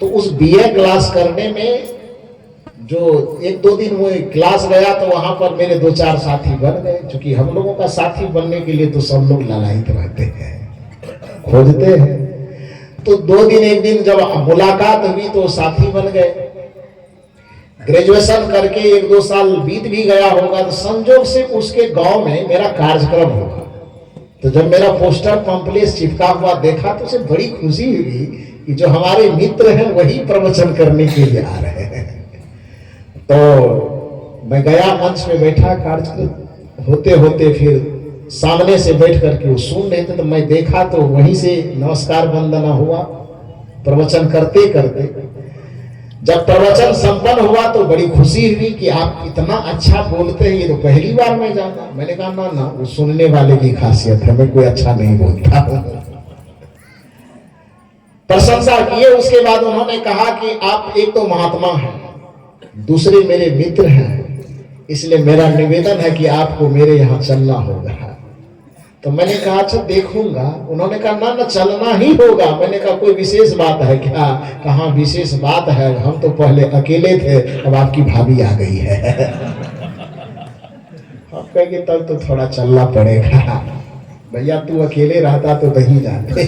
तो उस बीए क्लास करने में जो एक दो दिन वो क्लास गया तो वहां पर मेरे दो चार साथी बन गए। क्योंकि हम लोगों का साथी बनने के लिए तो सब लोग ललायित रहते हैं, खोजते हैं। तो दो दिन एक दिन जब मुलाकात हुई तो साथी बन गए। ग्रेजुएशन करके एक दो साल बीत भी गया होगा तो संजोग से उसके गांव में मेरा कार्यक्रम होगा। तो जब मेरा पोस्टर पंपलेट चिपका हुआ देखा तो उसे बड़ी खुशी हुई कि जो हमारे मित्र हैं वही प्रवचन करने के लिए आ रहे हैं। तो मैं गया, मंच पे बैठा, कार्यक्रम होते होते फिर सामने से बैठ करके वो सुन रहे थे। तो मैं देखा तो वहीं से नमस्कार वंदना हुआ प्रवचन करते करते। जब प्रवचन संपन्न हुआ तो बड़ी खुशी हुई कि आप इतना अच्छा बोलते हैं, ये तो पहली बार मैं जाना। मैंने कहा ना ना, वो सुनने वाले की खासियत है, मैं कोई अच्छा नहीं बोलता। प्रशंसा किए। उसके बाद उन्होंने कहा कि आप एक तो महात्मा हैं, दूसरे मेरे मित्र हैं, इसलिए मेरा निवेदन है कि आपको मेरे यहाँ चलना होगा। तो मैंने कहा अच्छा देखूंगा। उन्होंने कहा ना ना चलना ही होगा। मैंने कहा कोई विशेष बात है क्या? कहाँ विशेष बात है, हम तो पहले अकेले थे, अब आपकी भाभी आ गई है। आप कहेंगे तब तो थोड़ा चलना पड़ेगा। भैया तू अकेले रहता तो नहीं जाते।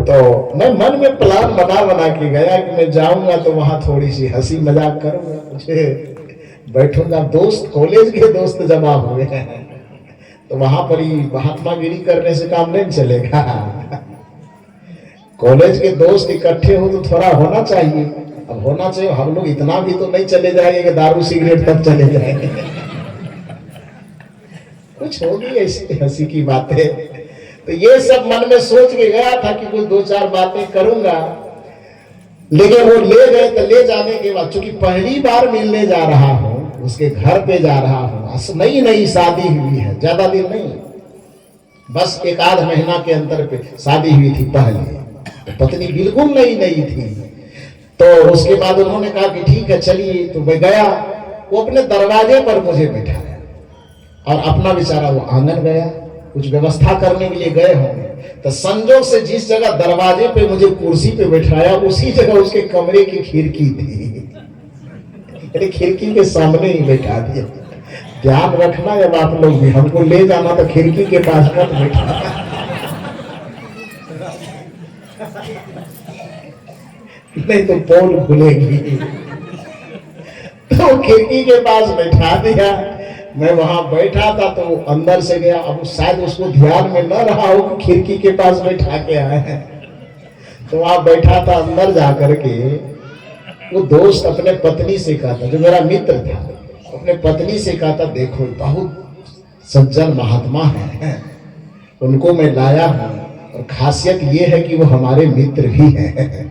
तो मैं मन में प्लान बना के गया कि मैं जाऊंगा तो वहां थोड़ी सी हंसी मजाक करूंगा, मुझे बैठूंगा। दोस्त, कॉलेज के दोस्त जमा हुए हैं तो वहां पर ही महात्मागिरी करने से काम नहीं चलेगा। कॉलेज के दोस्त इकट्ठे हो तो थोड़ा होना चाहिए। अब होना चाहिए, हम लोग इतना भी तो नहीं चले जाएंगे कि दारू सिगरेट तक चले जाएंगे। कुछ होगी ऐसी हंसी की बातें। तो ये सब मन में सोच के गया था कि कुछ दो चार बातें करूंगा। लेकिन वो ले गए तो ले जाने के बाद, चूंकि पहली बार मिलने जा रहा हूं, उसके घर पे जा रहा हूं, नई नई शादी हुई है, ज्यादा दिन नहीं, बस एक आध महीना के अंतर पे शादी हुई थी। पहले पत्नी बिल्कुल नई नई थी। तो उसके बाद उन्होंने कहा कि ठीक है चलिए। तो मैं गया, वो अपने दरवाजे पर मुझे बिठाया और अपना बेचारा वो आंगन गया, कुछ व्यवस्था करने के लिए गए होंगे। तो संजोग से जिस जगह दरवाजे पे मुझे कुर्सी पे बैठाया उसी जगह उसके कमरे की खिड़की थी। खिड़की के सामने ही बैठा दिया। ध्यान रखना जब आप लोग भी, हमको ले जाना तो खिड़की के पास मत बैठा। नहीं तो पोल खुलेगी। तो खिड़की के पास बैठा दिया। मैं वहां बैठा था तो अंदर से गया। अब शायद उसको ध्यान में न रहा हो कि खिड़की के पास बैठा के आए हैं। तो वहां बैठा था, अंदर जाकर के वो दोस्त अपने पत्नी से कहा था, जो मेरा मित्र था, अपने पत्नी से कहा था देखो बहुत सज्जन महात्मा है, उनको मैं लाया हूं और खासियत ये है कि वो हमारे मित्र भी हैं।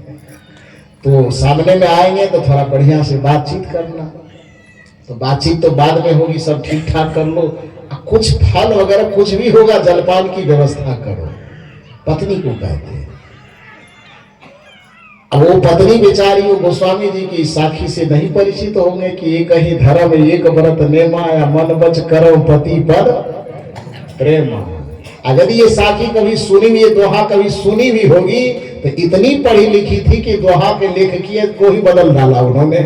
तो सामने में आएंगे तो थोड़ा बढ़िया से बातचीत करना। तो बातचीत तो बाद में होगी, सब ठीक ठाक कर लो। कुछ फल वगैरह कुछ भी होगा, जलपान की व्यवस्था करो। पत्नी को कहते हैं। अब वो पत्नी बेचारी वो गोस्वामी जी की साखी से नहीं परिचित होंगे कि एक ही धर्म एक व्रत नेमा या मन बच करो पति पर प्रेम। अगर ये साखी कभी सुनी हुई, ये दोहा कभी सुनी भी होगी तो इतनी पढ़ी लिखी थी कि दोहा के लेखकियत को ही बदल डाला उन्होंने।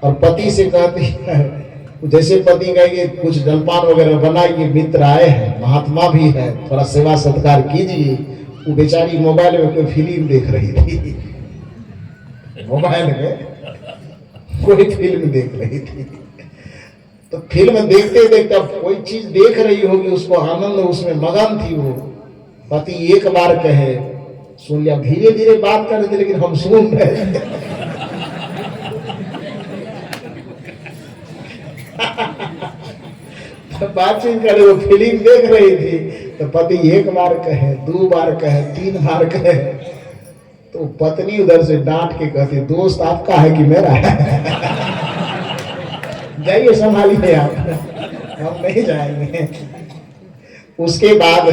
और पति से कहती है, जैसे पति कहेंगे कुछ जलपान वगैरह बनाइए, मित्र आए हैं, महात्मा भी है, थोड़ा सेवा सत्कार कीजिए। वो बेचारी मोबाइल में कोई फिल्म देख रही थी, मोबाइल में कोई फिल्म देख रही थी। तो फिल्म देखते देखते अब कोई चीज देख रही होगी, उसको आनंद, उसमें मगन थी वो। पति एक बार कहे, सुन लिया, धीरे धीरे बात कर रहे थे लेकिन हम सुन रहे थे। तो बातचीत करे, वो फिल्म देख रही थी। तो पति एक बार कहे, दो बार कहे, तीन बार कहे, तो पत्नी उधर से डांट के कहती, दोस्त आपका है कि मेरा है? जाइए संभालिए आप, हम नहीं जाएंगे। उसके बाद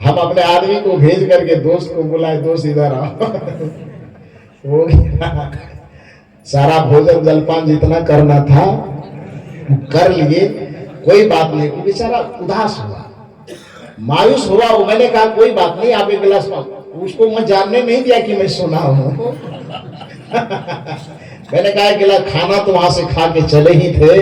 हम अपने आदमी को भेज करके दोस्त को बुलाए, दोस्त इधर आओ। हो गया, सारा भोजन जलपान जितना करना था कर लिए, कोई बात नहीं। वो बेचारा उदास हुआ, मायूस हुआ। वो मैंने कहा कोई बात नहीं, आप एक गिलास, उसको मैं जानने नहीं दिया कि मैं सुना हूं। मैंने कहा गिलास, खाना तो वहां से खा के चले ही थे,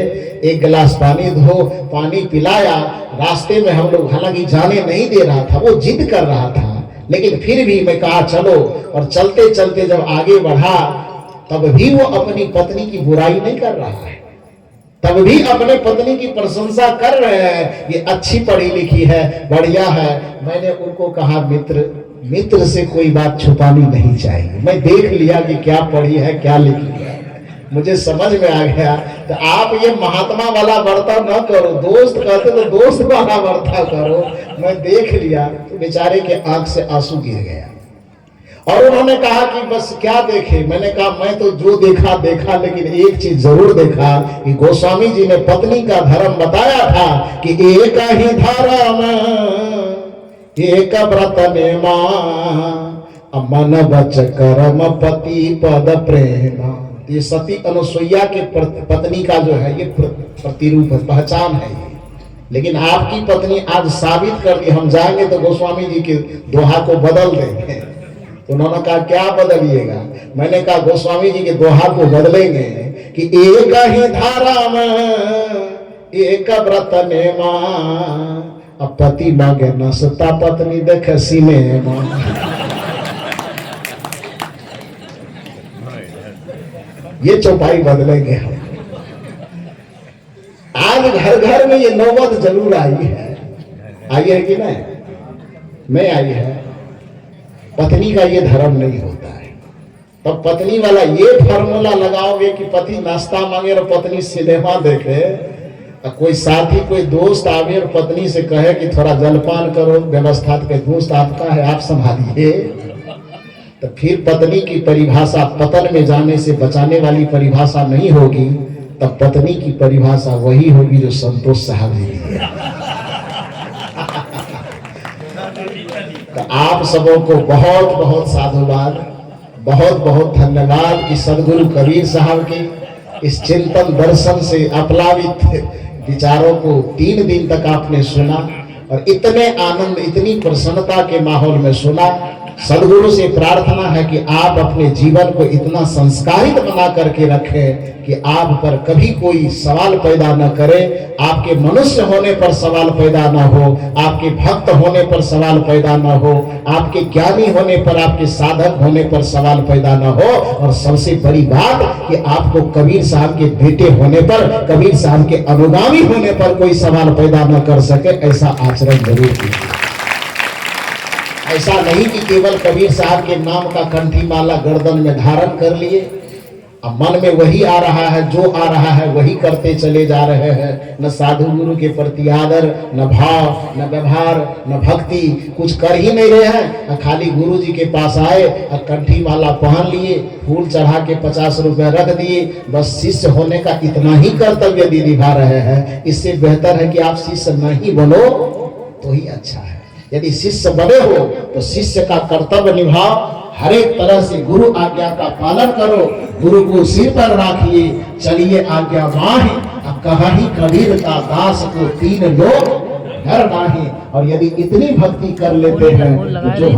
एक गिलास पानी दो, पानी पिलाया। रास्ते में हम लोग, हालांकि जाने नहीं दे रहा था, वो जिद कर रहा था, लेकिन फिर भी मैं कहा चलो। और चलते चलते जब आगे बढ़ा, तब भी वो अपनी पत्नी की बुराई नहीं कर रहा है, तब भी अपने पत्नी की प्रशंसा कर रहे हैं, ये अच्छी पढ़ी लिखी है, बढ़िया है। मैंने उनको कहा, मित्र से कोई बात छुपानी नहीं चाहिए। मैं देख लिया कि क्या पढ़ी है, क्या लिखी है, मुझे समझ में आ गया। तो आप ये महात्मा वाला बर्ताव न करो, दोस्त कहते तो दोस्त वाला बर्ताव करो। मैं देख लिया। तो बेचारे के आंख से आंसू गिर गया। और उन्होंने कहा कि बस क्या देखे? मैंने कहा मैं तो जो देखा देखा, लेकिन एक चीज जरूर देखा कि गोस्वामी जी ने पत्नी का धर्म बताया था कि एक ही धर्म एक व्रत नेमा, मन बच कर्म पति पद प्रेमा। ये सती अनुसुईया के पत्नी का जो है ये प्रतिरूप पहचान है ये। लेकिन आपकी पत्नी आज साबित कर दी। हम जाएंगे तो गोस्वामी जी के दोहा को बदल देंगे। उन्होंने कहा क्या बदलिएगा? मैंने कहा गोस्वामी जी के दोहा को बदलेंगे कि एक ही धारा में एक व्रत नेमा, अब पति मांगे नसता पत्नी देखे सिनेमा। ये चौपाई बदलेंगे हम। आज घर घर में ये नौबत जरूर आई है कि नहीं आई है। पत्नी का ये धर्म नहीं होता है। तब पत्नी वाला ये फार्मूला लगाओगे कि पति नाश्ता मांगे और पत्नी सिनेमा देखे, कोई साथी कोई दोस्त आवे और पत्नी से कहे कि थोड़ा जलपान करो, व्यवस्था के दोस्त आपका है, आप संभालिए, तो फिर पत्नी की परिभाषा पतन में जाने से बचाने वाली परिभाषा नहीं होगी। तब पत्नी की परिभाषा वही होगी जो संतोष साहब जी की। तो आप सबों को बहुत बहुत साधुवाद, बहुत बहुत धन्यवाद कि सदगुरु कबीर साहब की इस चिंतन दर्शन से अप्लावित विचारों को 3 दिन तक आपने सुना और इतने आनंद, इतनी प्रसन्नता के माहौल में सुना। सदगुरु से प्रार्थना है कि आप अपने जीवन को इतना संस्कारित बना करके रखें कि आप पर कभी कोई सवाल पैदा न करे, आपके मनुष्य होने पर सवाल पैदा न हो, आपके भक्त होने पर सवाल पैदा न हो, आपके ज्ञानी होने पर, आपके साधक होने पर सवाल पैदा न हो, और सबसे बड़ी बात कि आपको कबीर साहब के बेटे होने पर, कबीर साहब के अनुगामी होने पर कोई सवाल पैदा न कर सके, ऐसा आचरण जरूर कीजिए। ऐसा नहीं कि केवल कबीर साहब के नाम का कंठी माला गर्दन में धारण कर लिए, अब मन में वही आ रहा है, जो आ रहा है वही करते चले जा रहे हैं। न साधु गुरु के प्रति आदर, न भाव, न व्यवहार, न भक्ति, कुछ कर ही नहीं रहे हैं। खाली गुरु जी के पास आए और कंठी माला पहन लिए, फूल चढ़ा के 50 रुपए रख दिए, बस शिष्य होने का इतना ही कर्तव्य यदि निभा रहे हैं। इससे बेहतर है कि आप शिष्य नहीं बनो तो ही अच्छा है। यदि शिष्य बने हो तो शिष्य का कर्तव्य निभाओ, हर एक तरह से गुरु आज्ञा का पालन करो, गुरु को सिर पर राखिए, चलिए आज्ञा माही। अब कहा ही कबीर का दास को तीन लोग घर नाही। और यदि इतनी भक्ति कर लेते हैं तो जो